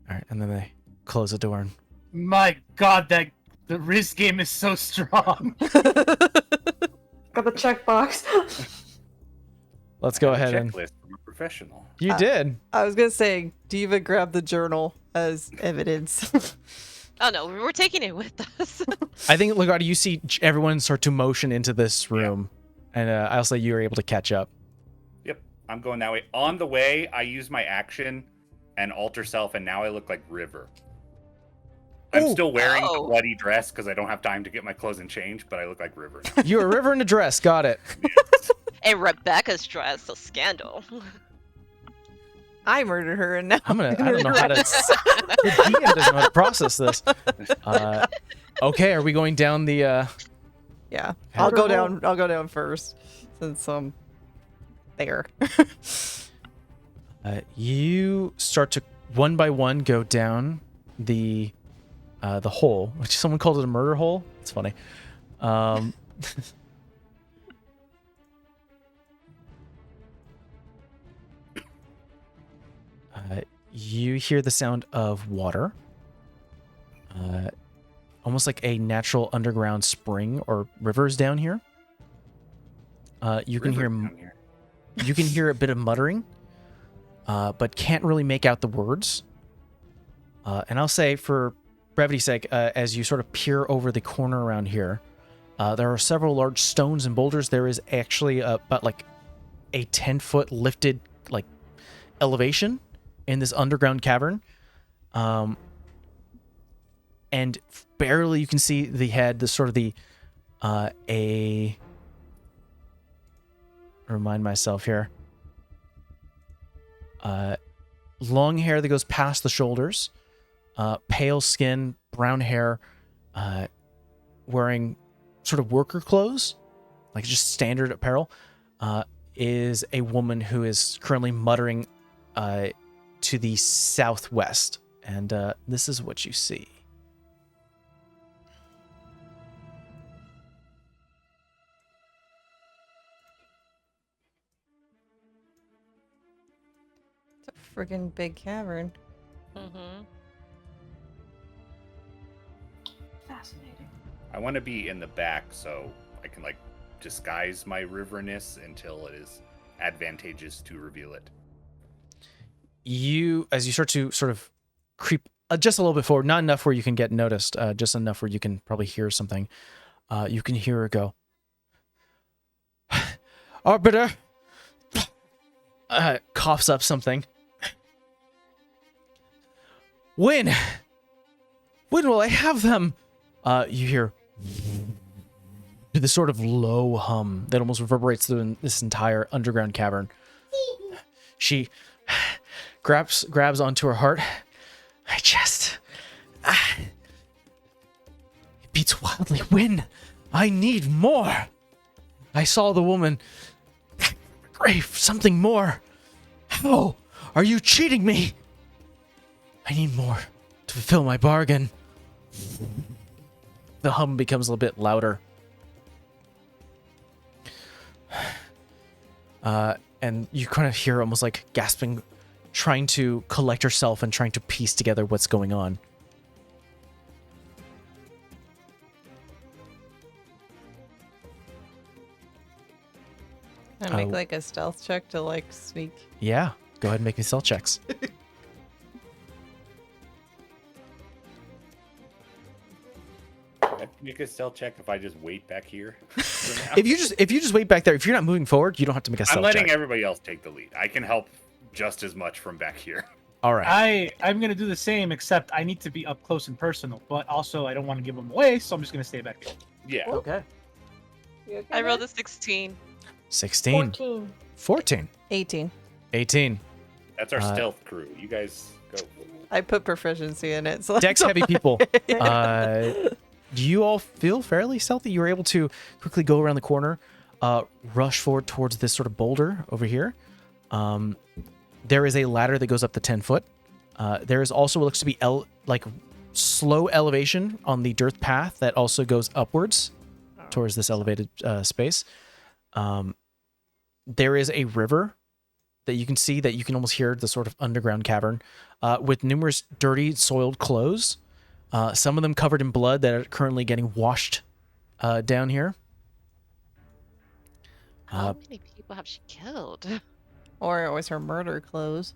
All right, and then they close the door. And My God, the Riz game is so strong. Got the checkbox. let's go ahead and Checklist. I'm a professional. you did. I was gonna say, Diva grabbed the journal as evidence. Oh no, we're taking it with us. I think, Legata, you see everyone start to motion into this room, and I'll say you were able to catch up. Yep, I'm going that way. On the way, I use my action and alter self, and now I look like River. I'm Ooh. still wearing the Oh. bloody dress because I don't have time to get my clothes and change, but I look like River now. You're a River in a dress. Got it. And Rebecca's dress, a scandal. I murdered her, and now I don't know how to. The DM doesn't know how to process this. Okay, are we going down the? Yeah, I'll go down. I'll go down first, since I'm there. You start to one by one go down the hole, which someone called it a murder hole. It's funny. You hear the sound of water, almost like a natural underground spring or rivers down here. You can River hear down here. you can hear a bit of muttering, but can't really make out the words. And I'll say, for brevity's sake, as you sort of peer over the corner around here, there are several large stones and boulders. There is actually about like a 10-foot lifted like elevation in this underground cavern. And barely you can see the head, the sort of the remind myself here. Long hair that goes past the shoulders, pale skin, brown hair, wearing sort of worker clothes, like just standard apparel, is a woman who is currently muttering to the southwest. And this is what you see. It's a friggin' big cavern. Mm-hmm. Fascinating. I want to be in the back so I can like disguise my riverness until it is advantageous to reveal it. You, as you start to sort of creep just a little bit forward, not enough where you can get noticed, just enough where you can probably hear something. You can hear her go, Arbiter, coughs up something. When will I have them? You hear this sort of low hum that almost reverberates through this entire underground cavern. She grabs onto her heart. My chest. It beats wildly. When? I need more. I saw the woman. Grave, something more. How? Are you cheating me? I need more to fulfill my bargain. The hum becomes a little bit louder. And you kind of hear almost like gasping, trying to collect herself and trying to piece together what's going on. I make like a stealth check to like sneak. Yeah, go ahead and make me stealth checks. Make a stealth check if I just wait back here. If you just wait back there, if you're not moving forward, you don't have to make a I'm stealth letting check. everybody else take the lead. I can help just as much from back here. All right. I'm gonna do the same, except I need to be up close and personal. But also, I don't want to give them away, so I'm just gonna stay back here. Yeah. Okay. I rolled a 16. 16. 14. 14. 18. 18. That's our stealth crew. You guys go. I put proficiency in it. So Dex heavy people. You all feel fairly stealthy. You were able to quickly go around the corner, rush forward towards this sort of boulder over here. There is a ladder that goes up to 10 foot. There is also what looks to be slow elevation on the dirt path that also goes upwards towards this elevated space. There is a river that you can see that you can almost hear the sort of underground cavern with numerous dirty, soiled clothes. Some of them covered in blood that are currently getting washed down here. How many people have she killed? Or it was her murder clothes.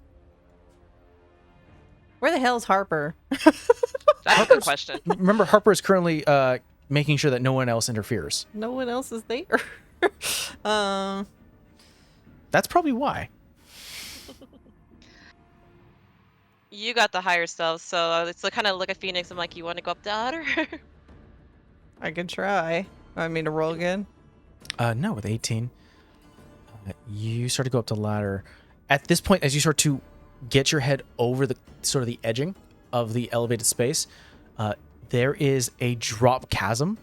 Where the hell's Harper? That's a good question. Remember, Harper is currently making sure that no one else interferes. No one else is there. That's probably why. You got the higher stealth, so it's kind of look at Phoenix. I'm like, you want to go up the ladder? I can try. I mean to roll again. No, with 18. You start to go up the ladder. At this point, as you start to get your head over the sort of the edging of the elevated space, there is a drop chasm,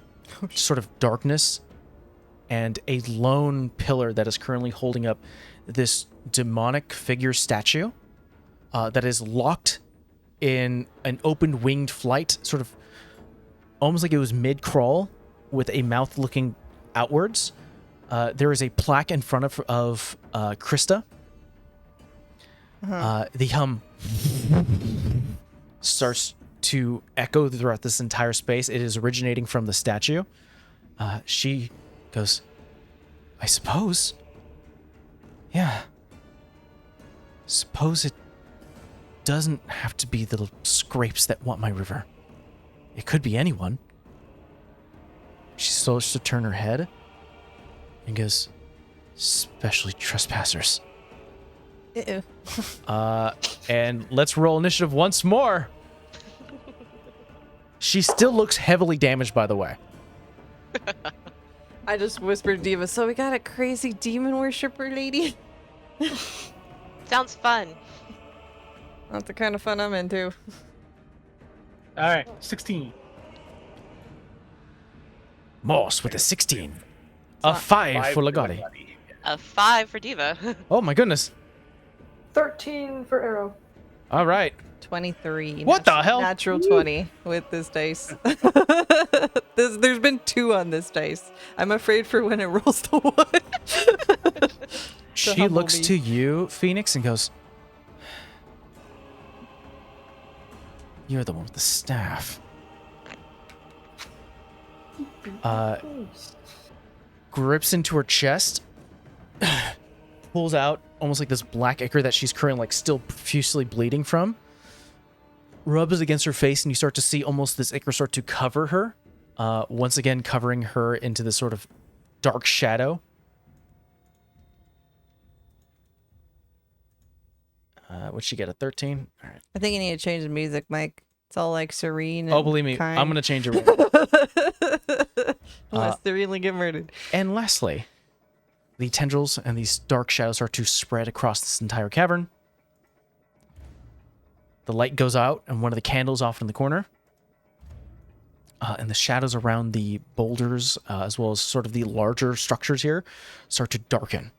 sort of darkness, and a lone pillar that is currently holding up this demonic figure statue that is locked in an open winged flight, sort of almost like it was mid-crawl with a mouth looking outwards. There is a plaque in front of Krista. The hum starts to echo throughout this entire space. It is originating from the statue. She goes, I suppose. Yeah. Suppose it doesn't have to be the scrapes that want my river. It could be anyone. She starts to turn her head and goes, especially trespassers. Ew. And let's roll initiative once more. She still looks heavily damaged, by the way. I just whispered Diva, so we got a crazy demon worshiper lady? Sounds fun. That's the kind of fun I'm into. All right, 16. Moss with a 16. A 5 for Lagati. A 5 for Diva. Oh my goodness. 13 for Arrow. All right. 23. What the hell? Natural 20 with this dice. There's been 2 on this dice. I'm afraid for when it rolls the 1. She humble looks me. to you, Phoenix, and goes, you're the one with the staff. Grips into her chest, pulls out almost like this black ichor that she's currently like still profusely bleeding from, rubs it against her face, and you start to see almost this ichor start to cover her, once again covering her into this sort of dark shadow. What'd she get, a 13? All right. I think you need to change the music, Mike. It's all like serene and Oh, believe me, kind. I'm going to change it. Right Unless they really get murdered. And lastly, the tendrils and these dark shadows start to spread across this entire cavern. The light goes out, and one of the candles off in the corner. And the shadows around the boulders, as well as sort of the larger structures here, start to darken.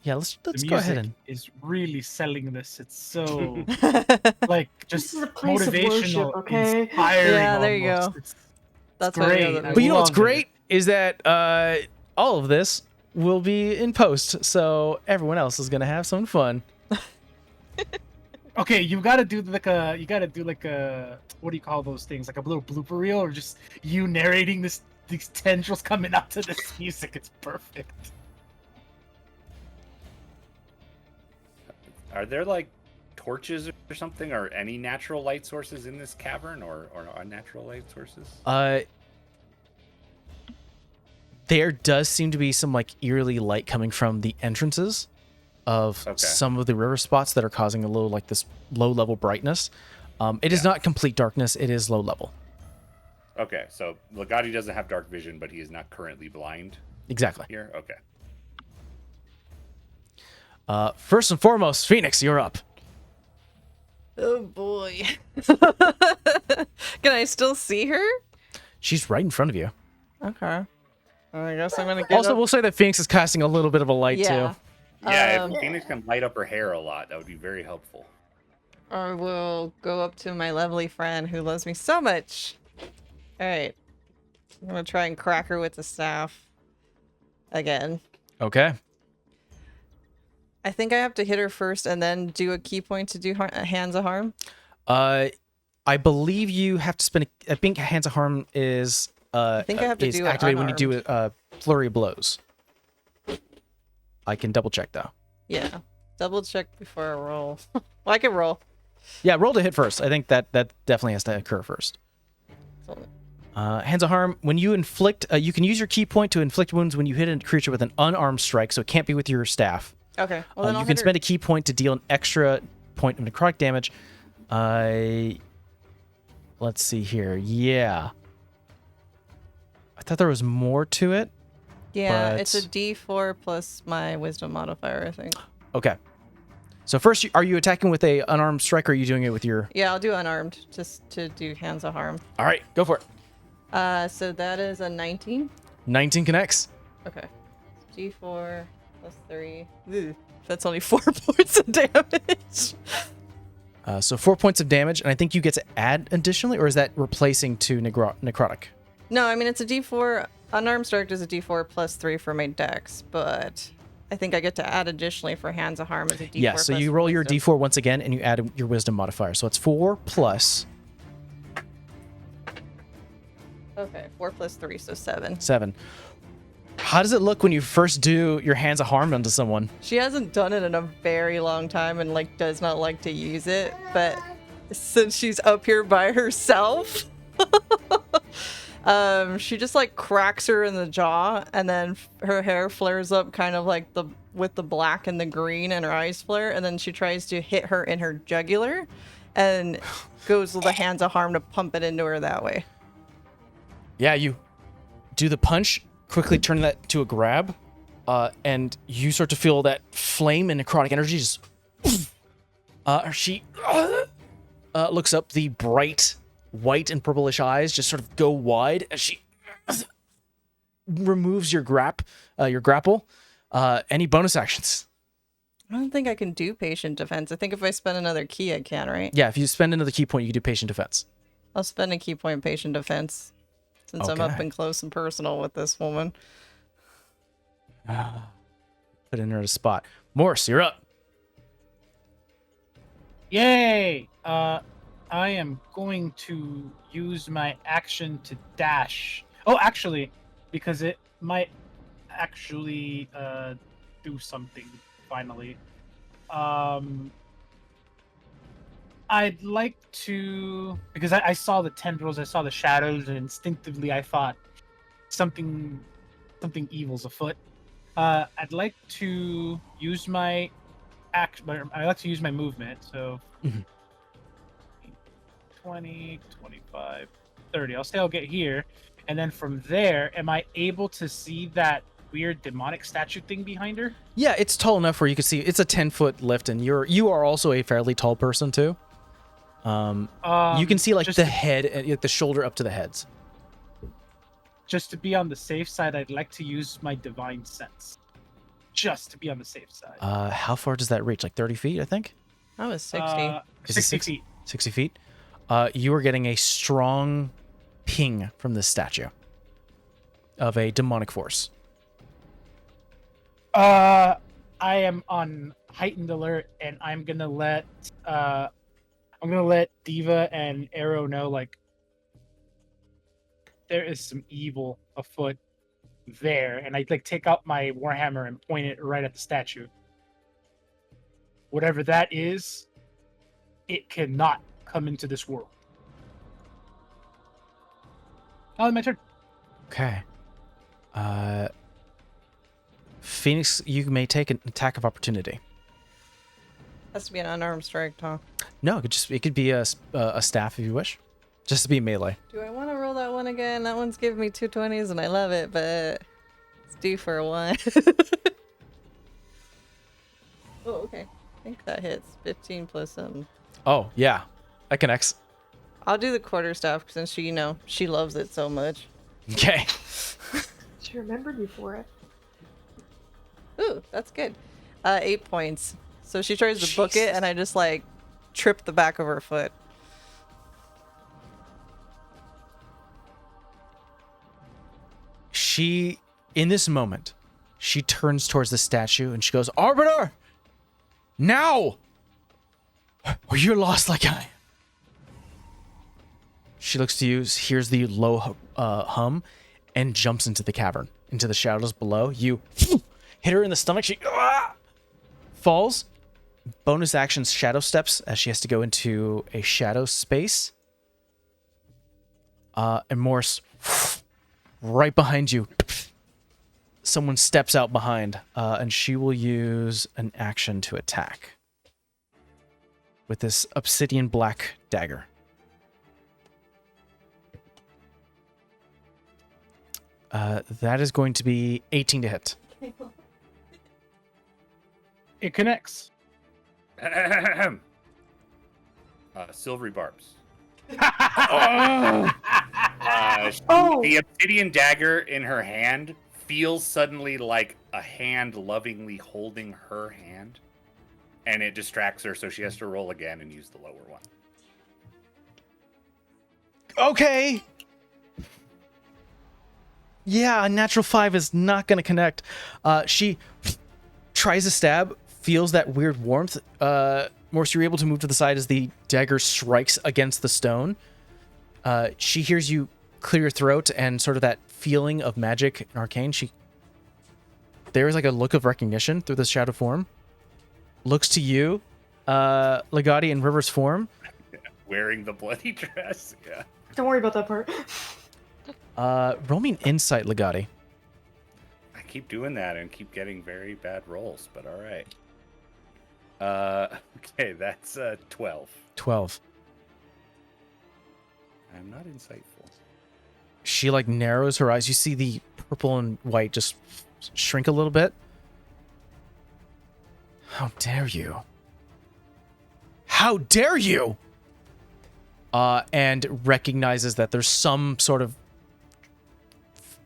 Yeah, let's The go ahead music and... is really selling this. It's so like just This is a place of motivational, worship, okay? inspiring. Yeah, there you almost. go. It's That's why I know great. that I But you know what's love it. great is that all of this will be in post, so everyone else is going to have some fun. Okay, you gotta do like a what do you call those things? Like a little blooper reel, or just you narrating this these tendrils coming up to this music. It's perfect. Are there like torches or something, or any natural light sources in this cavern, or unnatural light sources? There does seem to be some like eerily light coming from the entrances of some of the river spots that are causing a little like this low level brightness. It is not complete darkness. It is low level. Okay, so Legati doesn't have dark vision, but he is not currently blind. Exactly. Here, okay. First and foremost, Phoenix, you're up. Oh boy. Can I still see her? She's right in front of you. Okay. I guess I'm gonna get Also, up. we'll say that Phoenix is casting a little bit of a light Yeah. too. Yeah, if Phoenix can light up her hair a lot, that would be very helpful. I will go up to my lovely friend who loves me so much. Alright. I'm gonna try and crack her with the staff. Again. Okay. I think I have to hit her first and then do a key point to do hands of harm. I believe you have to spend. I think hands of harm is. I think I have to is do it activated when you do a flurry of blows. I can double check though. Yeah. Double check before I roll. Well, I can roll. Yeah, roll to hit first. I think that definitely has to occur first. Hands of harm. When you inflict, you can use your key point to inflict wounds when you hit a creature with an unarmed strike. So it can't be with your staff. Okay. Well, then You can spend a key point to deal an extra point of necrotic damage. Let's see here. Yeah. I thought there was more to it. Yeah, but- it's a D4 plus my wisdom modifier, I think. Okay. So first, are you attacking with a unarmed strike, or are you doing it with your... Yeah, I'll do unarmed just to do hands of harm. All right, go for it. So that is a 19. 19 connects. Okay. D4 plus 3. Ugh. That's only 4 points of damage. So 4 points of damage, and I think you get to add additionally, or is that replacing to necrotic? No, I mean, it's a D4. Unarmed strike is a D4 plus 3 for my dex, but I think I get to add additionally for hands of harm as a D4. Yeah, so you roll your D4 once again, and you add your wisdom modifier. So it's 4 plus... Okay, 4 plus 3, so 7. 7. How does it look when you first do your hands of harm onto someone? She hasn't done it in a very long time and like does not like to use it, but since she's up here by herself, she just like cracks her in the jaw, and then her hair flares up kind of like with the black and the green, and her eyes flare, and then she tries to hit her in her jugular and goes with the hands of harm to pump it into her that way. Yeah, you do the punch, quickly turn that to a grab, and you start to feel that flame and necrotic energy just... she looks up, the bright white and purplish eyes just sort of go wide as she removes your grapple. Any bonus actions? I don't think I can do patient defense. I think if I spend another key, I can, right? Yeah, if you spend another key point, you can do patient defense. I'll spend a key point patient defense since I'm up Okay. and close and personal with this woman. Put in her at a spot. Morse, you're up. Yay! I am going to use my action to dash. Oh, actually, because it might actually do something finally. I'd like to, because I saw the tendrils, I saw the shadows, and instinctively I thought something evil's afoot. I'd like to use my I'd like to use my movement, so 20, 25, 30. I'll get here, and then from there, am I able to see that weird demonic statue thing behind her? Yeah, it's tall enough where you can see it's a 10-foot lift, and you are also a fairly tall person too. You can see like just the to- head, the shoulder up to the heads. Just to be on the safe side, I'd like to use my divine sense. Just to be on the safe side. How far does that reach? Like 30 feet, I think? That was 60. Is it 60 feet. 60 feet. You are getting a strong ping from this statue of a demonic force. I am on heightened alert, and I'm gonna let Diva and Arrow know, like, there is some evil a foot there, and I like take out my warhammer and point it right at the statue. Whatever that is, it cannot come into this world. Oh, my turn. Okay. Phoenix, you may take an attack of opportunity. Has to be an unarmed strike, huh? No, it could be a staff if you wish, just to be melee. Do I want to roll that one again? That one's giving me 2 20s and I love it, but it's due for a 1. Oh, okay. I think that hits 15 plus something. Oh yeah, that connects. I'll do the quarterstaff since she loves it so much. Okay. She remembered you for it. Ooh, that's good. 8 points. So she tries to book it, and I just like trip the back of her foot. In this moment, she turns towards the statue and she goes, "Arbiter, now, or you're lost like I am." She looks to you, hears the low hum, and jumps into the cavern, into the shadows below. You hit her in the stomach. She falls. Bonus action shadow steps as she has to go into a shadow space. And Morse, right behind you. Someone steps out behind, and she will use an action to attack with this obsidian black dagger. That is going to be 18 to hit. It connects. Silvery barbs. Oh. Oh! The obsidian dagger in her hand feels suddenly like a hand lovingly holding her hand, and it distracts her, so she has to roll again and use the lower one. Okay. Yeah, a natural 5 is not going to connect. She tries to stab, feels that weird warmth. Morse, you're able to move to the side as the dagger strikes against the stone. She hears you clear your throat and sort of that feeling of magic in Arcane. There is like a look of recognition through the shadow form. Looks to you, Legati in River's form. Wearing the bloody dress, yeah. Don't worry about that part. Roll me an insight, Legati. I keep doing that and keep getting very bad rolls, but all right. Okay, that's 12. 12. I'm not insightful. She like narrows her eyes. You see the purple and white just shrink a little bit. How dare you? How dare you? And recognizes that there's some sort of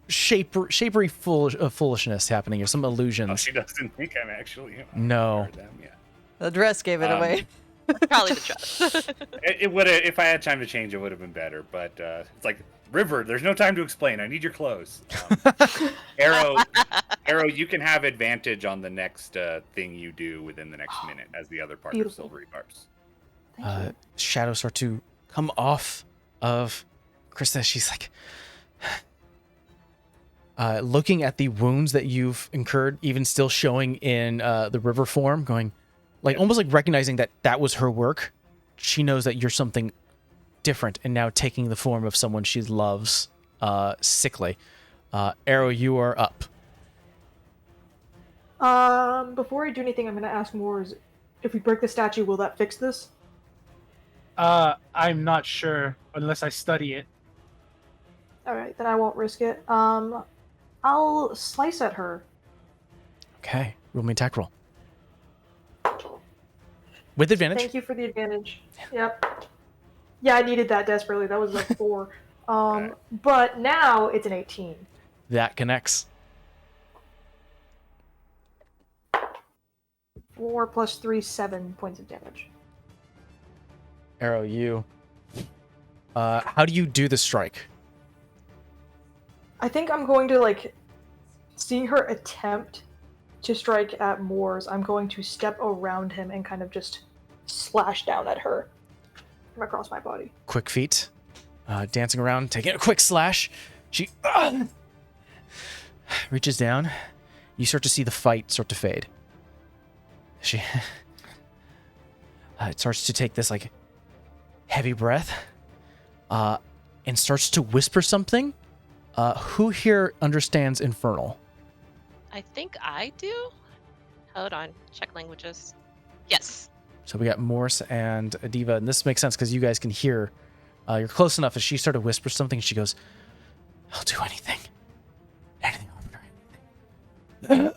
shapery foolishness happening here, some illusions. Oh, she doesn't think I'm actually. No. Them, yeah. The dress gave it away. Probably the dress. It would have, if I had time to change, it would have been better. But it's like, River, there's no time to explain. I need your clothes. Arrow, you can have advantage on the next thing you do within the next minute as the other part of Beautiful. Silvery Barbs. Shadows start to come off of Krista. She's like, looking at the wounds that you've incurred, even still showing in the river form, going, like almost like recognizing that that was her work. She knows that you're something different and now taking the form of someone she loves, sickly. Arrow, you are up. Before I do anything, I'm gonna ask Moors, if we break the statue, will that fix this? I'm not sure unless I study it. Alright, then I won't risk it. I'll slice at her. Okay, roll me attack roll. With advantage. Thank you for the advantage. Yep. Yeah, I needed that desperately. That was a 4. But now it's an 18. That connects. 4 plus 3, 7 points of damage. Arrow, you. How do you do the strike? I think I'm going to, seeing her attempt to strike at Moors, I'm going to step around him and kind of just slash down at her from across my body. Quick feet. Dancing around, taking a quick slash. She reaches down. You start to see the fight start to fade. She it starts to take this like heavy breath and starts to whisper something. Who here understands Infernal? I think I do. Hold on. Check languages. Yes. So we got Morse and Adiva, and this makes sense because you guys can hear. You're close enough as she started to whisper something, and she goes, "I'll do anything. Anything over anything."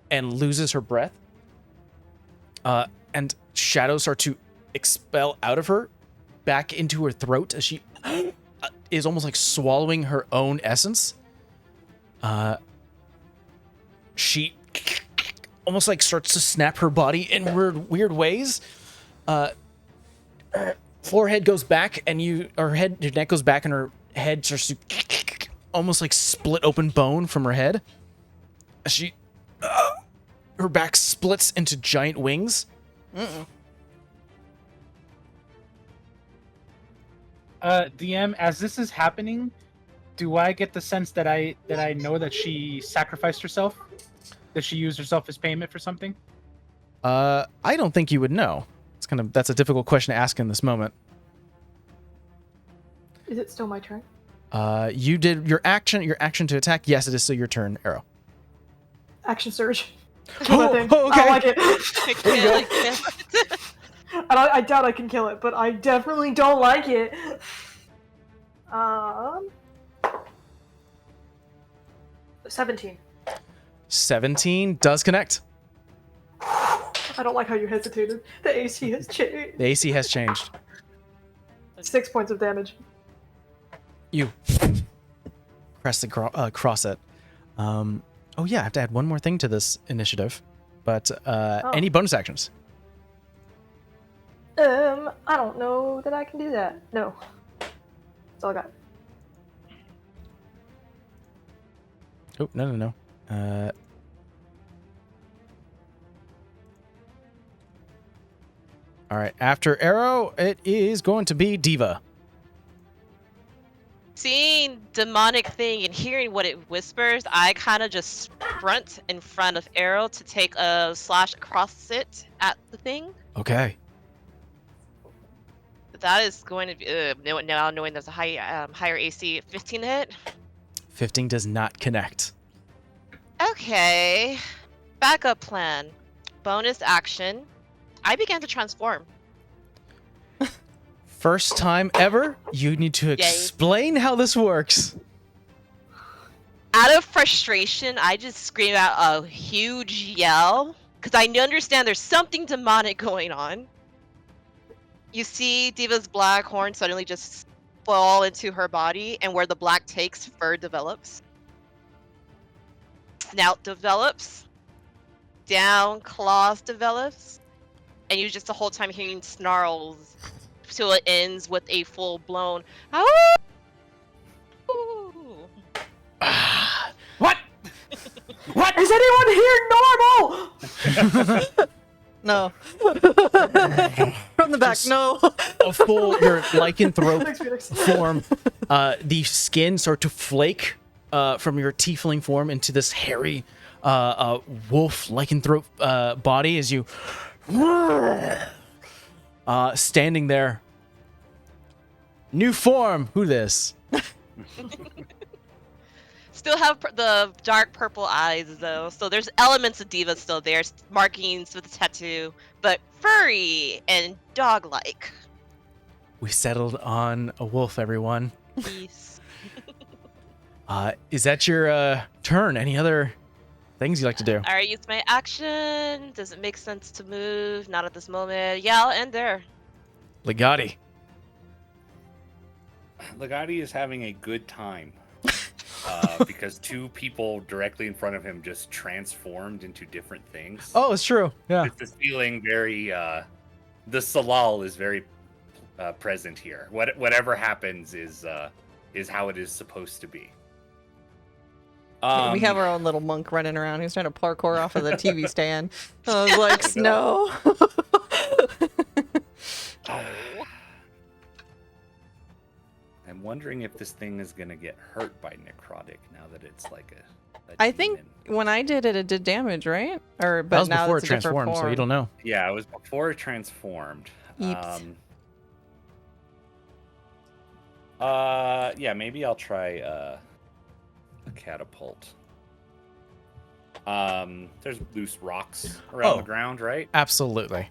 And loses her breath. And shadows start to expel out of her, back into her throat as she is almost like swallowing her own essence. She almost like starts to snap her body in weird ways. Forehead goes back, and your neck goes back, and her head starts to almost like split open bone from her head. She, her back splits into giant wings. DM, as this is happening, do I get the sense that I know that she sacrificed herself? That she used herself as payment for something? I don't think you would know. That's a difficult question to ask in this moment. Is it still my turn? You did your action to attack. Yes, it is still your turn, Arrow. Action surge. Oh, Thing. okay. I like it. Okay. I doubt I can kill it, but I definitely don't like it. 17. 17 does connect. I don't like how you hesitated. The AC has changed. The AC has changed. 6 points of damage. You press the cross it. Oh yeah, I have to add one more thing to this initiative. But any bonus actions? I don't know that I can do that. No. That's all I got. Oh, no. All right, after Arrow, it is going to be Diva. Seeing demonic thing and hearing what it whispers, I kind of just sprint in front of Arrow to take a slash across it at the thing. Okay. That is going to be now knowing there's a higher AC, 15 to hit. 15 does not connect. Okay. Backup plan. Bonus action. I began to transform. First time ever, you need to explain how this works. Out of frustration, I just scream out a huge yell because I understand there's something demonic going on. You see Diva's black horn suddenly just fall into her body, and where the black takes, fur develops. Snout develops. Down claws develops. And you just the whole time hearing snarls till it ends with a full-blown What? What? Is anyone here normal? No. From the back, no. A full, your lycanthrope Thanks, Phoenix. form, the skin start to flake from your tiefling form into this hairy wolf lycanthrope body as you standing there. New form. Who this? Still have the dark purple eyes though, so there's elements of Diva still there, markings with the tattoo, but furry and dog-like. We settled on a wolf, everyone. Yes. Is that your turn? Any other things you like to do? Alright, use my action. Does it make sense to move? Not at this moment. Yeah, I'll end there. Legati. Legati is having a good time because two people directly in front of him just transformed into different things. Oh, it's true. Yeah. It's this feeling very. The Salal is very present here. Whatever happens is how it is supposed to be. We have our own little monk running around who's trying to parkour off of the TV stand. I was like, no. I'm wondering if this thing is gonna get hurt by necrotic now that it's like a I think demon. when I did it, it did damage, right? Or but That was now before it it's a different transformed, so you form. don't know. Yeah, it was before it transformed. Yeeps. Yeah, maybe I'll try a catapult. There's loose rocks around the ground, right? Absolutely.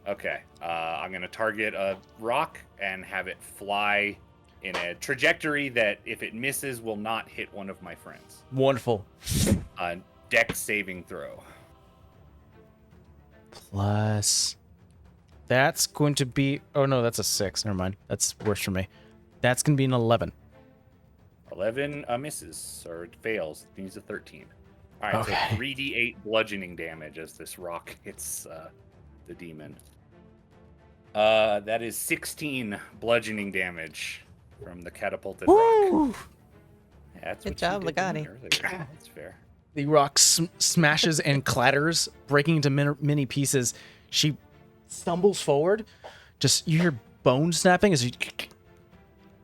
Okay. I'm gonna target a rock and have it fly in a trajectory that, if it misses, will not hit one of my friends. Wonderful. Dex saving throw. Plus, that's going to be. Oh no, that's a 6. Never mind. That's worse for me. That's going to be an 11. 11 misses or it fails. It needs a 13. All right, Okay. so 3d8 bludgeoning damage as this rock hits the demon. That is 16 bludgeoning damage from the catapulted rock. Woo! That's Good what job, you did to me Legati. earlier. That's fair. The rock smashes and clatters, breaking into many pieces. She stumbles forward. Just you hear bone snapping as you.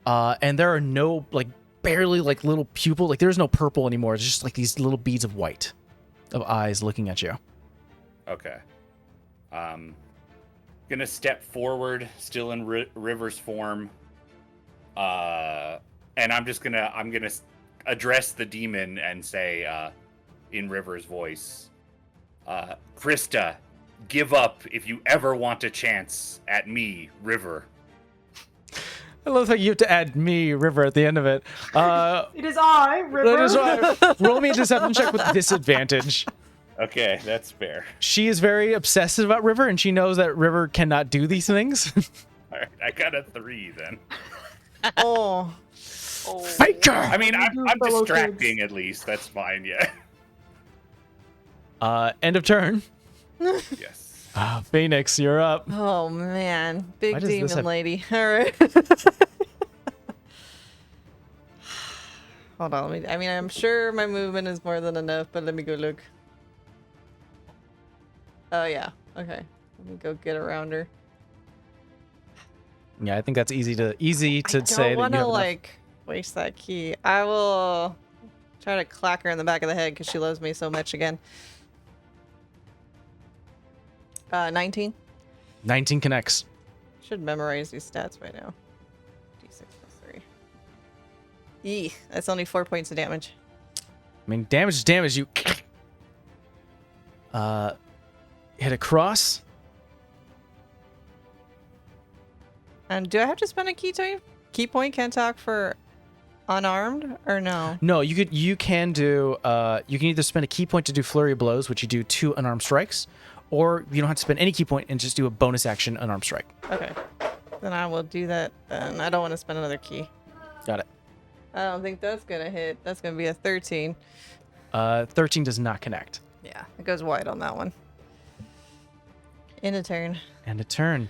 And there are no barely little pupil. There's no purple anymore. It's just these little beads of white, of eyes looking at you. Okay. Gonna step forward, still in River's form. And I'm gonna address the demon and say, in River's voice, Krista, give up if you ever want a chance at me, River. I love how you have to add me, River, at the end of it. It is I, River. That is right. Roll me a deception check with disadvantage. Okay, that's fair. She is very obsessive about River, and she knows that River cannot do these things. All right, I got a 3 then. Oh, Oh. Faker! I mean, I'm fellow distracting at least. That's fine, yeah. End of turn. Yes. Phoenix, you're up. oh man, Why big does this demon have- lady. All right. Hold on. I'm sure my movement is more than enough, but let me go look. Oh yeah. Okay. Let me go get around her. Yeah, I think that's easy to I say don't that you want have to enough. waste that key. I will try to clack her in the back of the head because she loves me so much again. 19. 19 connects. Should memorize these stats by now. D6 plus 3. Eeh, that's only 4 points of damage. I mean, damage is damage. You hit a cross. And do I have to spend a key point? Can't talk for unarmed or no? No, you can do you can either spend a key point to do flurry of blows, which you do 2 unarmed strikes, or you don't have to spend any key point and just do a bonus action unarmed strike. Okay. Then I will do that then. I don't want to spend another key. Got it. I don't think that's gonna hit. That's gonna be a 13. 13 does not connect. Yeah, it goes wide on that one. In a turn. And a turn.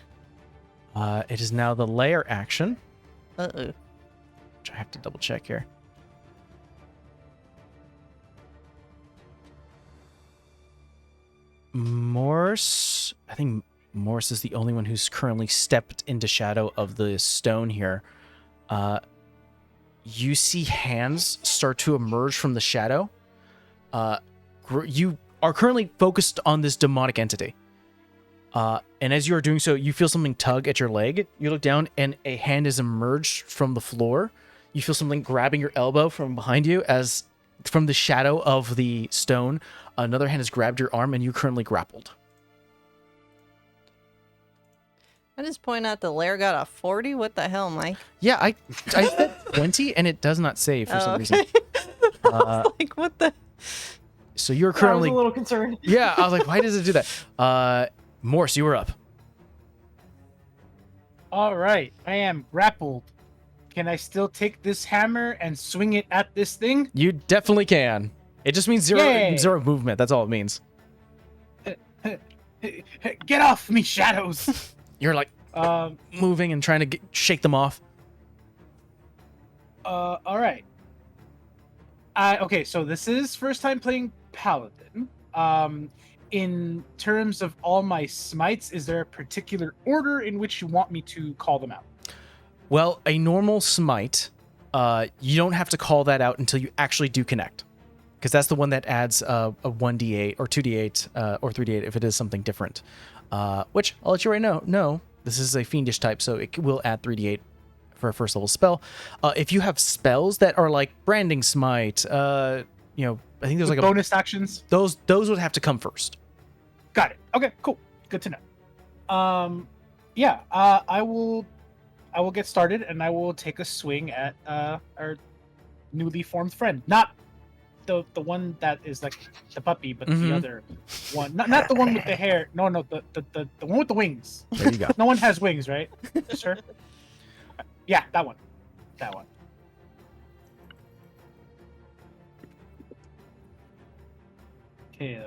It is now the lair action, Uh-oh. which I have to double check here. Morse, I think Morse is the only one who's currently stepped into shadow of the stone here. You see hands start to emerge from the shadow. You are currently focused on this demonic entity. And as you are doing so, you feel something tug at your leg. You look down and a hand has emerged from the floor. You feel something grabbing your elbow from behind you as from the shadow of the stone, another hand has grabbed your arm and you currently grappled. I just point out the lair got a 40. What the hell, Mike? Yeah, I said 20 and it does not save for some reason. I was like, what the? So you're I was currently a little concerned. Yeah, I was like, why does it do that? Morse, you were up. All right, I am grappled. Can I still take this hammer and swing it at this thing? You definitely can. It just means Yay! zero movement. That's all it means. Get off me, shadows! You're like moving and trying to shake them off. All right. Okay, so this is first time playing Paladin. In terms of all my smites, is there a particular order in which you want me to call them out? Well, a normal smite, you don't have to call that out until you actually do connect. Because that's the one that adds a 1d8 or 2d8 or 3d8 if it is something different. Which I'll let you right know. No, this is a fiendish type, so it will add 3d8 for a first level spell. If you have spells that are like branding smite, I think there's like bonus actions. Those would have to come first. Got it. Okay, cool. Good to know. I will get started and I will take a swing at our newly formed friend. Not the one that is like the puppy, but the other one. Not the one with the hair. No, the one with the wings. There you go. No one has wings, right? Sure. Yeah, that one. That one. Okay,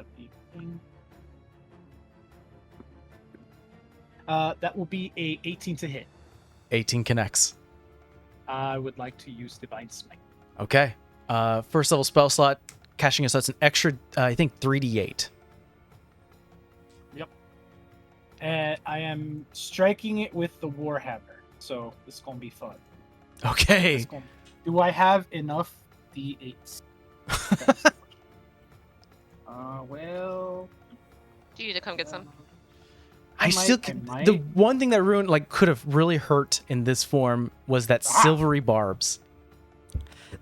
that will be a 18 to hit. 18 connects. I would like to use Divine Smite. Okay. First level spell slot, cashing us. That's an extra, I think, 3d8. Yep. And I am striking it with the Warhammer, so this is gonna be fun. Okay. Do I have enough d8s? Well. Do you need to come get some? The one thing that could have really hurt in this form was that silvery barbs.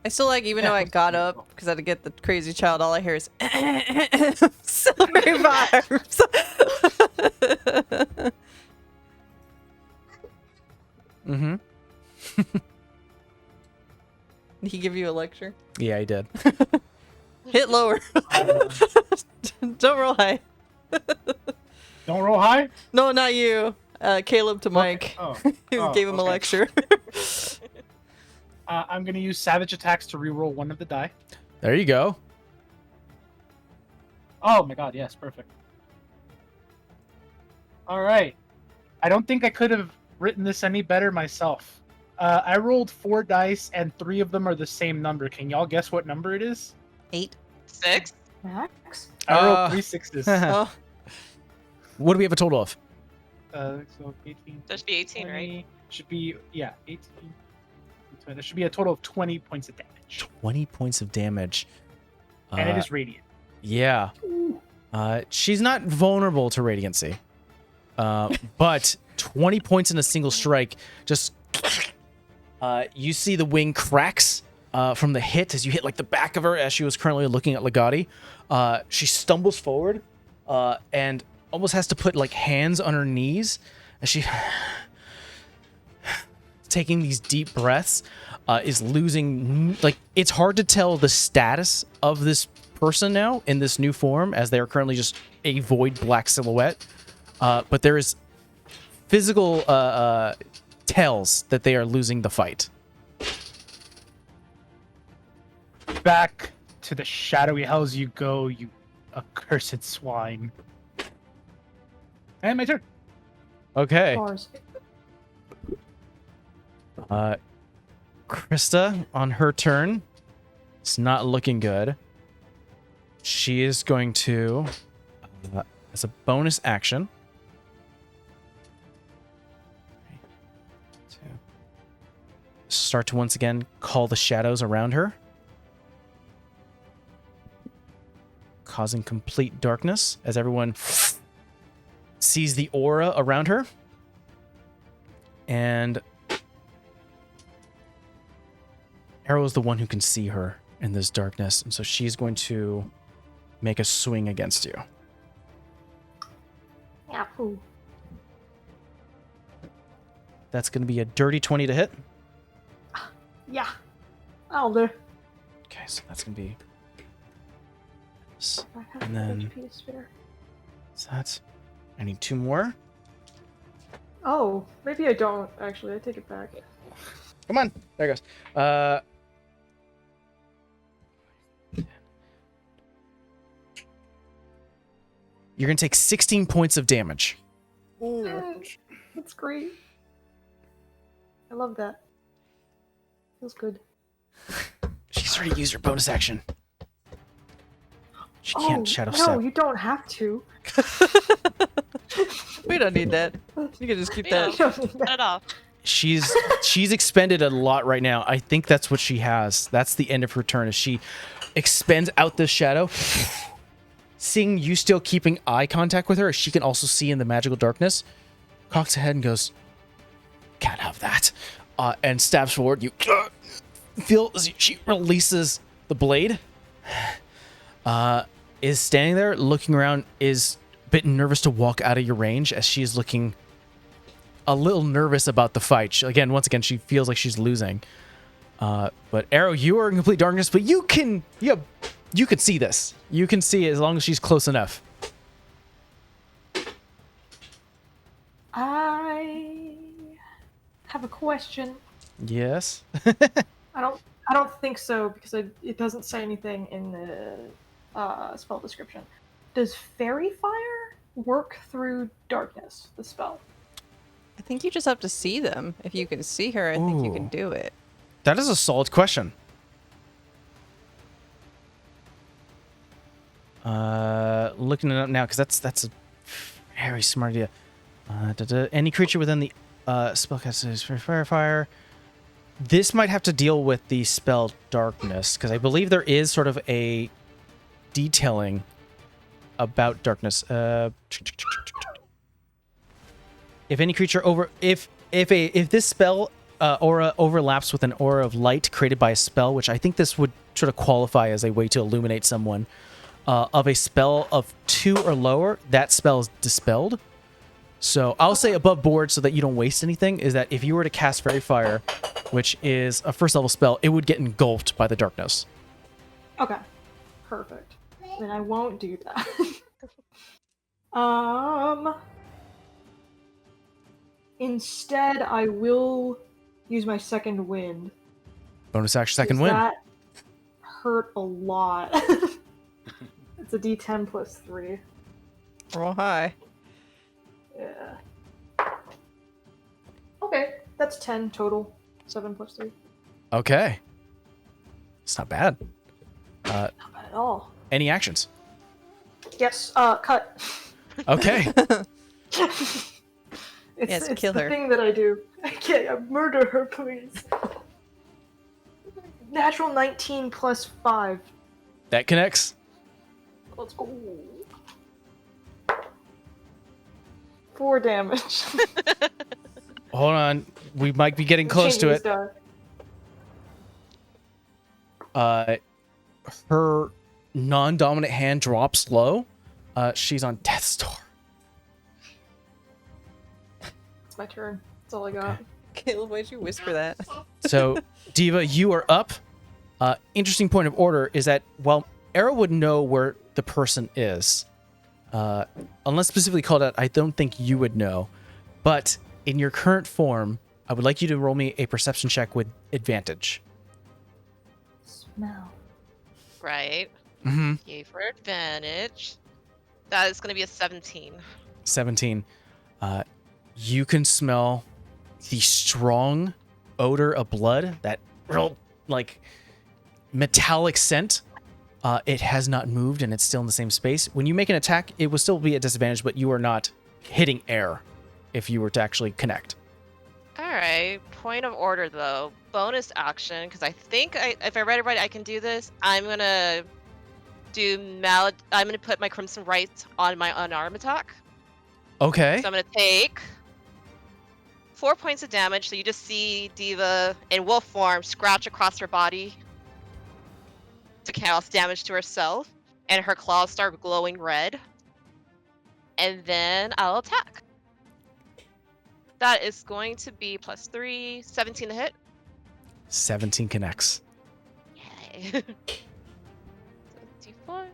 I still even though I got up because I had to get the crazy child, all I hear is silvery barbs. Mm-hmm. Did he give you a lecture? Yeah, I did. Hit lower. Don't roll high. Don't roll high? No, not you. Caleb to Mike. Okay. Who gave him a lecture. I'm going to use Savage Attacks to reroll one of the die. There you go. Oh my god, yes, perfect. Alright. I don't think I could have written this any better myself. I rolled 4 dice and 3 of them are the same number. Can y'all guess what number it is? 8. 6. Max? I rolled 3 6s. Oh. What do we have a total of? So 18. That should be 18, 20, right? Should be, 18. There should be a total of 20 points of damage. 20 points of damage. And it is radiant. Yeah. She's not vulnerable to radiancy. But 20 points in a single strike. Just you see the wing cracks from the hit as you hit like the back of her as she was currently looking at Legati. She stumbles forward and almost has to put like hands on her knees as she taking these deep breaths, is losing, like, it's hard to tell the status of this person now in this new form as they are currently just a void black silhouette. But there is physical tells that they are losing the fight. Back to the shadowy hells you go, you accursed swine. And my turn. Okay. Bars. Krista, on her turn, it's not looking good. She is going to, as a bonus action, start to once again call the shadows around her, causing complete darkness as everyone sees the aura around her. And Arrow is the one who can see her in this darkness, and so she's going to make a swing against you. Yahoo. That's going to be a dirty 20 to hit. Yeah. I'll do. Okay, so that's going to be... I have And then- HP to spare. So that's... I need 2 more. Oh, maybe I don't, actually. I take it back. Come on. There it goes. You're going to take 16 points of damage. That's great. I love that. Feels good. She's already used her bonus action. She can't shadow no, step. you don't have to. We don't need that. You can just keep Yeah. that. You don't need Cut that. it off. she's expended a lot right now. I think that's what she has. That's the end of her turn as she expends out this shadow. Seeing you still keeping eye contact with her, she can also see in the magical darkness. Cocks ahead and goes, "Can't have that," and stabs forward. You feel as she releases the blade. Is standing there, looking around, is a bit nervous to walk out of your range as she's looking a little nervous about the fight. Once again, she feels like she's losing. But Arrow, you are in complete darkness, but you can see this. You can see it as long as she's close enough. I have a question. Yes. I don't think so because it doesn't say anything in the spell description. Does Fairy Fire work through darkness? The spell. I think you just have to see them. If you can see her, I think you can Ooh. do it. That is a solid question. Looking it up now because that's a very smart idea. Any creature within the spellcaster is for fire. This might have to deal with the spell darkness because I believe there is sort of a detailing about darkness. If any creature if this spell aura overlaps with an aura of light created by a spell, which I think this would sort of qualify as a way to illuminate someone, of a spell of 2 or lower, that spell is dispelled. So I'll say above board so that you don't waste anything, is that if you were to cast Fairy Fire, which is a first level spell, it would get engulfed by the darkness. Okay. Perfect. Then I won't do that. Instead, I will use my second wind. Bonus action, second 'Cause win. That hurt a lot. It's a D10 plus 3. Roll high. Yeah. Okay, that's 10 total. 7 plus 3. Okay. It's not bad. Not bad at all. Any actions? Yes, cut. Okay. It's kill the her. thing that I do. I can't murder her, please. Natural 19 plus 5. That connects. Let's go. 4 damage. Hold on. We might be getting close to it. Her non-dominant hand drops low. She's on death's door. It's my turn. That's all I got. Caleb, why'd you whisper that? So, Diva, you are up. Interesting point of order is that, well, Arrow would know where the person is. Unless specifically called out, I don't think you would know. But in your current form, I would like you to roll me a perception check with advantage. Smell. Right. Mm-hmm. Gave her advantage. That is going to be a 17. 17. You can smell the strong odor of blood, that real, like, metallic scent. It has not moved and it's still in the same space. When you make an attack, it will still be at disadvantage, but you are not hitting air if you were to actually connect. All right. Point of order, though. Bonus action, because I think if I read it right, I can do this. I'm gonna put my Crimson Right on my unarmed attack. Okay. So I'm gonna take 4 points of damage. So you just see Diva in wolf form scratch across her body to cause damage to herself, and her claws start glowing red. And then I'll attack. That is going to be plus 3, 17 to hit. 17 connects. Yay. So D4.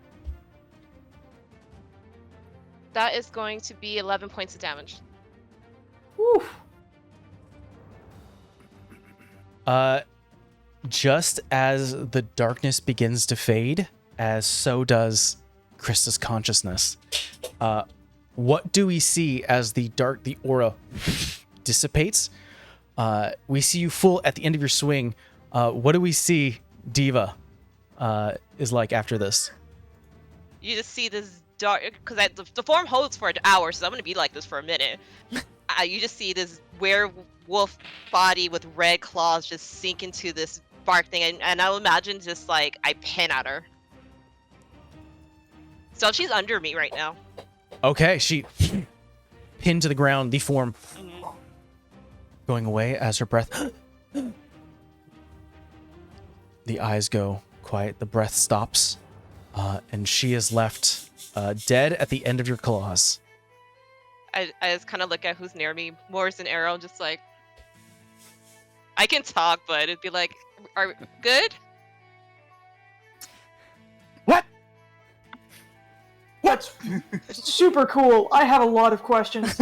That is going to be 11 points of damage. Woo. Just as the darkness begins to fade, as so does Krista's consciousness. What do we see as the aura dissipates? We see you full at the end of your swing. What do we see Diva is like after this? You just see this dark, because the form holds for an hour, so I'm going to be like this for a minute. you just see this werewolf body with red claws just sink into this bark thing, and I would imagine just like I pin at her. So she's under me right now. Okay, she pinned to the ground, the form going away as her breath. The eyes go quiet, the breath stops, and she is left dead at the end of your claws. I just kind of look at who's near me, Morris and Arrow, just like, I can talk, but it'd be like, are we good? What? That's super cool. I have a lot of questions.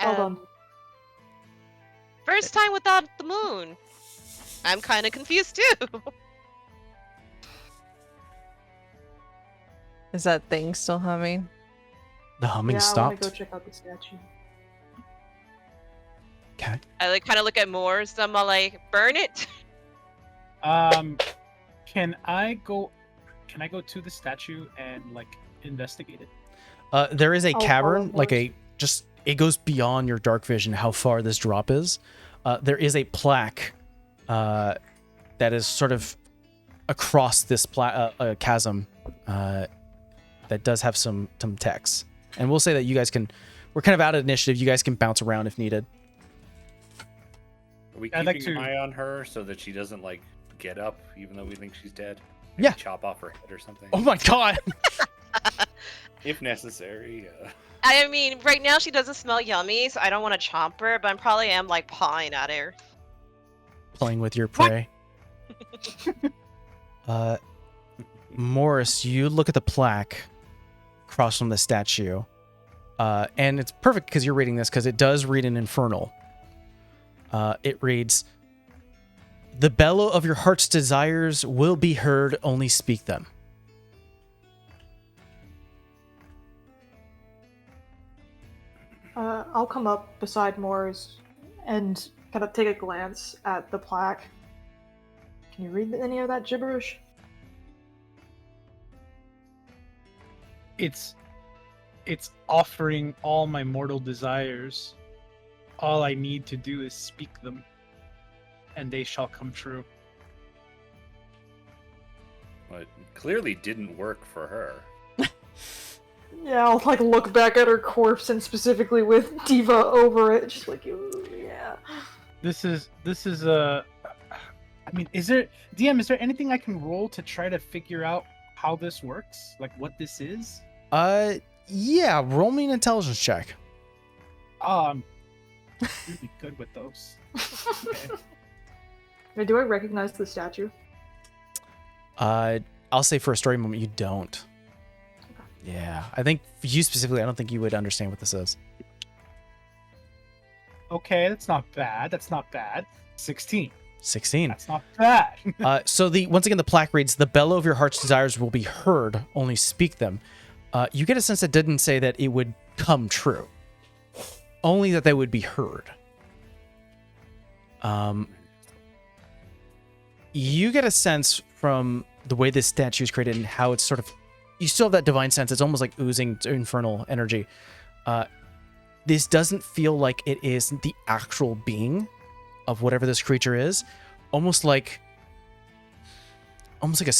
Well done. First time without the moon. I'm kind of confused too. Is that thing still humming? The humming I stopped. want to go check out the statue. Okay. I like kind of look at Morris. I'm all like, burn it. Can I go to the statue and like investigate it? There is a I'll cavern, follow like Morris. it goes beyond your dark vision how far this drop is. There is a plaque that is sort of across this chasm that does have some text. And we'll say that you guys we're kind of out of initiative. You guys can bounce around if needed. Are we I'd keeping like an eye on her so that she doesn't like get up even though we think she's dead? Yeah. Chop off her head or something. Oh my god! If necessary. I mean, right now she doesn't smell yummy, so I don't want to chomp her, but I probably am like pawing at her. Playing with your prey. Morris, you look at the plaque across from the statue, and it's perfect because you're reading this, because it does read in Infernal. It reads, "The bellow of your heart's desires will be heard, only speak them." I'll come up beside Morris and kind of take a glance at the plaque. Can you read any of that gibberish? It's offering all my mortal desires. All I need to do is speak them, and they shall come true. Well, it clearly didn't work for her. Yeah, I'll like look back at her corpse and specifically with Diva over it, just like, ooh, yeah. This is a. I mean, is there anything I can roll to try to figure out how this works? Like what this is? Yeah, roll me an intelligence check. I'm really good with those. Okay. Do I recognize the statue? I'll say for a story moment, you don't. Yeah, I think for you specifically, I don't think you would understand what this is. Okay, that's not bad. 16. 16. That's not bad. So once again, the plaque reads, "The bellow of your heart's desires will be heard, only speak them." You get a sense it didn't say that it would come true, only that they would be heard. You get a sense from the way this statue is created and how it's sort of, you still have that divine sense. It's almost like oozing infernal energy. This doesn't feel like it is the actual being of whatever this creature is. Almost like a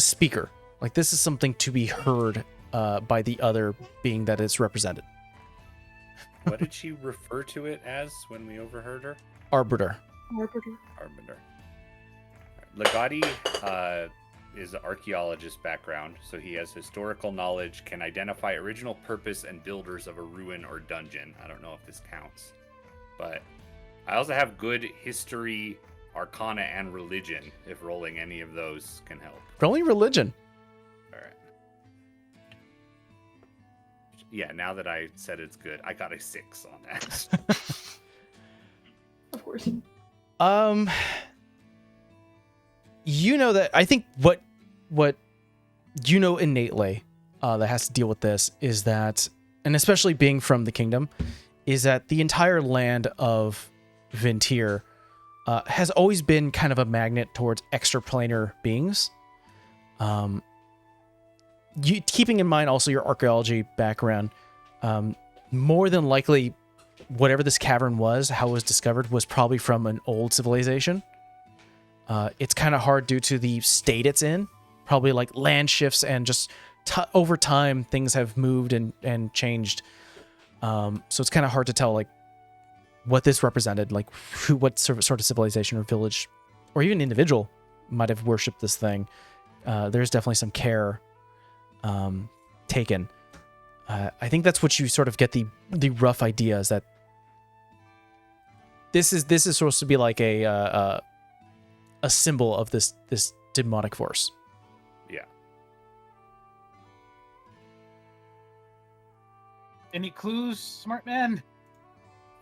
speaker. Like this is something to be heard by the other being that is represented. What did she refer to it as when we overheard her? Arbiter. Arbiter. Legati is an archaeologist background, so he has historical knowledge, can identify original purpose and builders of a ruin or dungeon. I don't know if this counts. But I also have good history, arcana, and religion, if rolling any of those can help. Rolling religion. All right. Yeah, now that I said it's good, I got a 6 on that. Of course. You know that, I think what you know innately that has to deal with this is that, and especially being from the kingdom, is that the entire land of VinTear has always been kind of a magnet towards extraplanar beings. keeping in mind also your archaeology background, more than likely, whatever this cavern was, how it was discovered, was probably from an old civilization. It's kind of hard due to the state it's in. Probably like land shifts and just over time things have moved and changed. So it's kind of hard to tell like what this represented, like what sort of civilization or village or even individual might have worshipped this thing. There's definitely some care taken. I think that's what you sort of get the rough idea is that this is supposed to be like a symbol of this demonic force. Yeah. Any clues, smart man?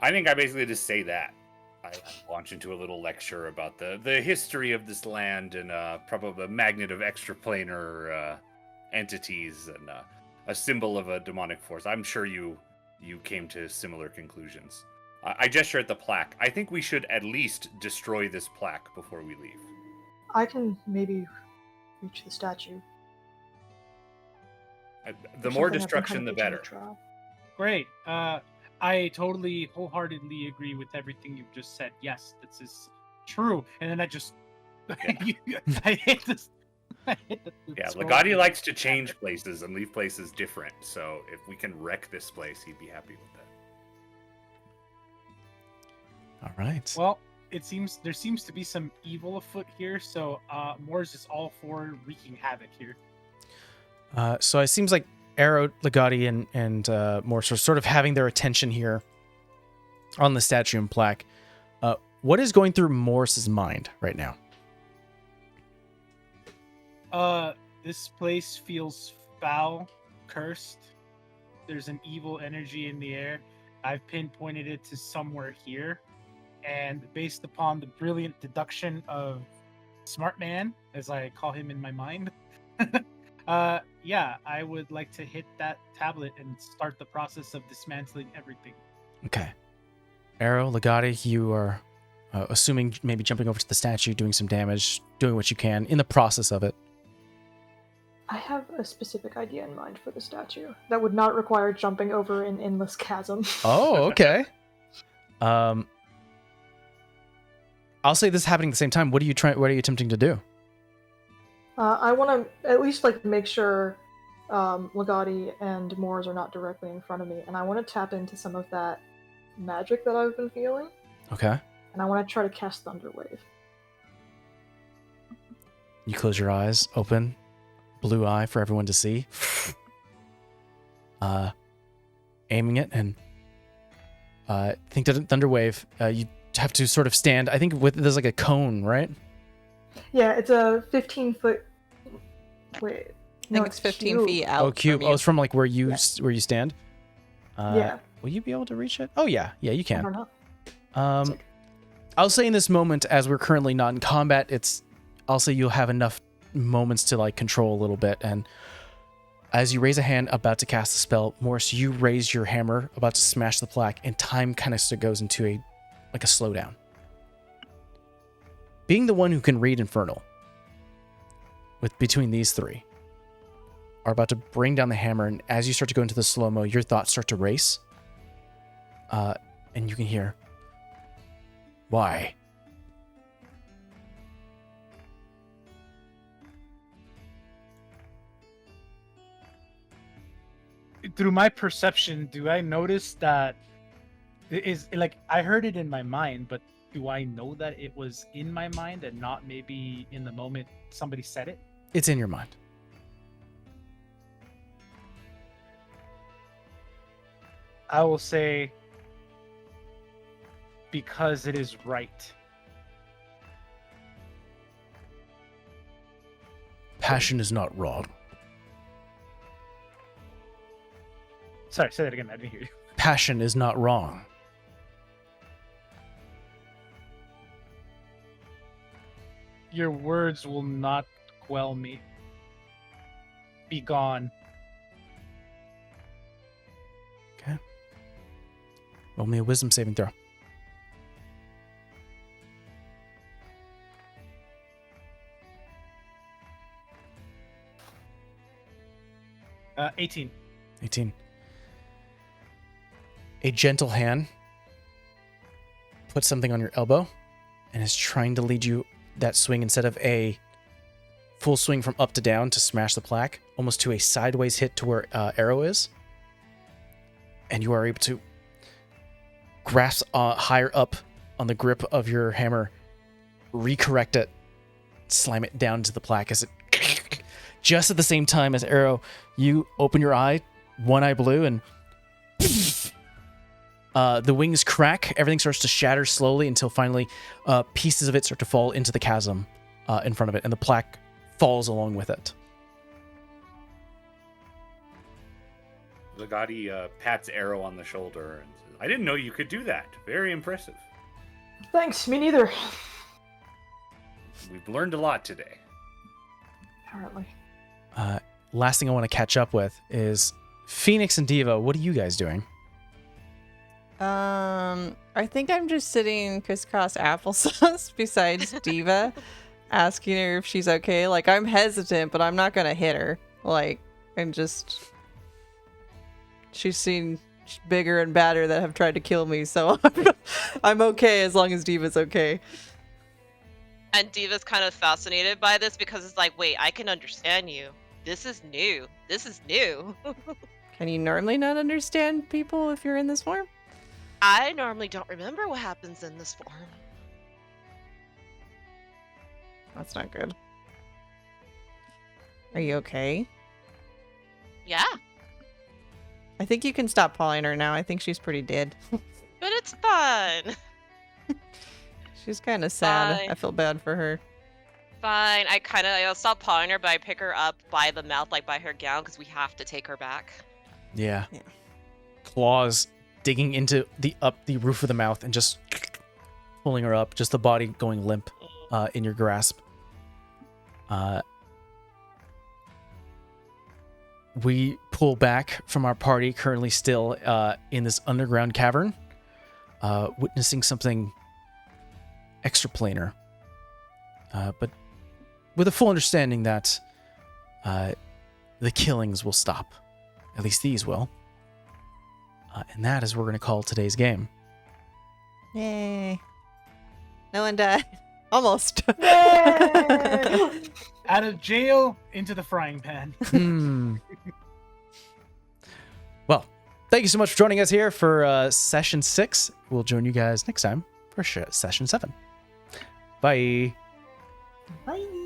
I think I basically just say that. I launch into a little lecture about the history of this land and probably a magnet of extraplanar entities and a symbol of a demonic force. I'm sure you came to similar conclusions. I gesture at the plaque. I think we should at least destroy this plaque before we leave. I can maybe reach the statue. The more destruction, the better. Great. I totally wholeheartedly agree with everything you've just said. Yes, this is true. And then I just I hit this. Yeah, Legati likes to change places and leave places different. So if we can wreck this place, he'd be happy with that. All right. Well, there seems to be some evil afoot here, so Moors is all for wreaking havoc here. So it seems like Arrow, Legati, and Morse are sort of having their attention here on the statue and plaque. What is going through Morse's mind right now? This place feels foul, cursed. There's an evil energy in the air. I've pinpointed it to somewhere here. And based upon the brilliant deduction of Smart Man, as I call him in my mind, yeah, I would like to hit that tablet and start the process of dismantling everything. Okay. Arrow, Legati, you are assuming maybe jumping over to the statue, doing some damage, doing what you can in the process of it. I have a specific idea in mind for the statue that would not require jumping over an endless chasm. Oh, okay. I'll say this happening at the same time. What are you attempting to do? I want to at least like make sure Legati and Moors are not directly in front of me, and I want to tap into some of that magic that I've been feeling. Okay. And I want to try to cast Thunderwave. You close your eyes, open, blue eye for everyone to see. Aiming it and think that Thunderwave. You have to sort of stand. I think there's like a cone, right? Yeah, it's a 15-foot. Wait, I think it's 15 feet out. Oh, cube. From you. Oh, it's from like where you stand. Yeah. Will you be able to reach it? Oh yeah, you I can. don't know. I'll say in this moment, as we're currently not in combat, I'll say you'll have enough moments to like control a little bit, and as you raise a hand about to cast a spell, Morris, you raise your hammer about to smash the plaque, and time kind of goes into a slowdown. Being the one who can read Infernal, between these three, are about to bring down the hammer, and as you start to go into the slow-mo, your thoughts start to race, and you can hear, "Why?" Through my perception, do I notice that it is like I heard it in my mind, but do I know that it was in my mind and not maybe in the moment somebody said it? It's in your mind. I will say because it is right. Passion is not wrong. Sorry, say that again. I didn't hear you. Passion is not wrong. Your words will not quell me. Be gone. Okay. Roll me a wisdom saving throw. 18. 18. A gentle hand puts something on your elbow and is trying to lead you that swing instead of a full swing from up to down to smash the plaque, almost to a sideways hit to where arrow is. And you are able to grasp higher up on the grip of your hammer, recorrect it, slam it down to the plaque as it just at the same time as arrow, you open your eye, one eye blue, and the wings crack. Everything starts to shatter slowly until finally pieces of it start to fall into the chasm in front of it, and the plaque falls along with it. Zagati pats Arrow on the shoulder and says, I didn't know you could do that. Very impressive. Thanks, me neither. We've learned a lot today. Apparently. Last thing I want to catch up with is Phoenix and Diva. What are you guys doing? I think I'm just sitting crisscross applesauce besides Diva, asking her if she's okay. Like, I'm hesitant, but I'm not gonna hit her. Like, and just... She's seen bigger and badder that have tried to kill me, so I'm okay as long as Diva's okay. And Diva's kind of fascinated by this because it's like, wait, I can understand you. This is new. This is new. Can you normally not understand people if you're in this form? I normally don't remember what happens in this form. That's not good. Are you okay? Yeah, I think you can stop calling her now. I think she's pretty dead. but it's fun. She's kind of sad. Bye. I feel bad for her. Fine. I'll stop pawing her, but I pick her up by the mouth, like by her gown, because we have to take her back. Yeah. Yeah. Claws digging into the roof of the mouth and just pulling her up, just the body going limp in your grasp. We pull back from our party, currently still in this underground cavern, witnessing something extraplanar, but with a full understanding that the killings will stop. At least these will. And that is what we're going to call today's game. Yay. No one died. Almost. Yay! Out of jail into the frying pan. Well, thank you so much for joining us here for session 6. We'll join you guys next time for session 7. Bye. Bye.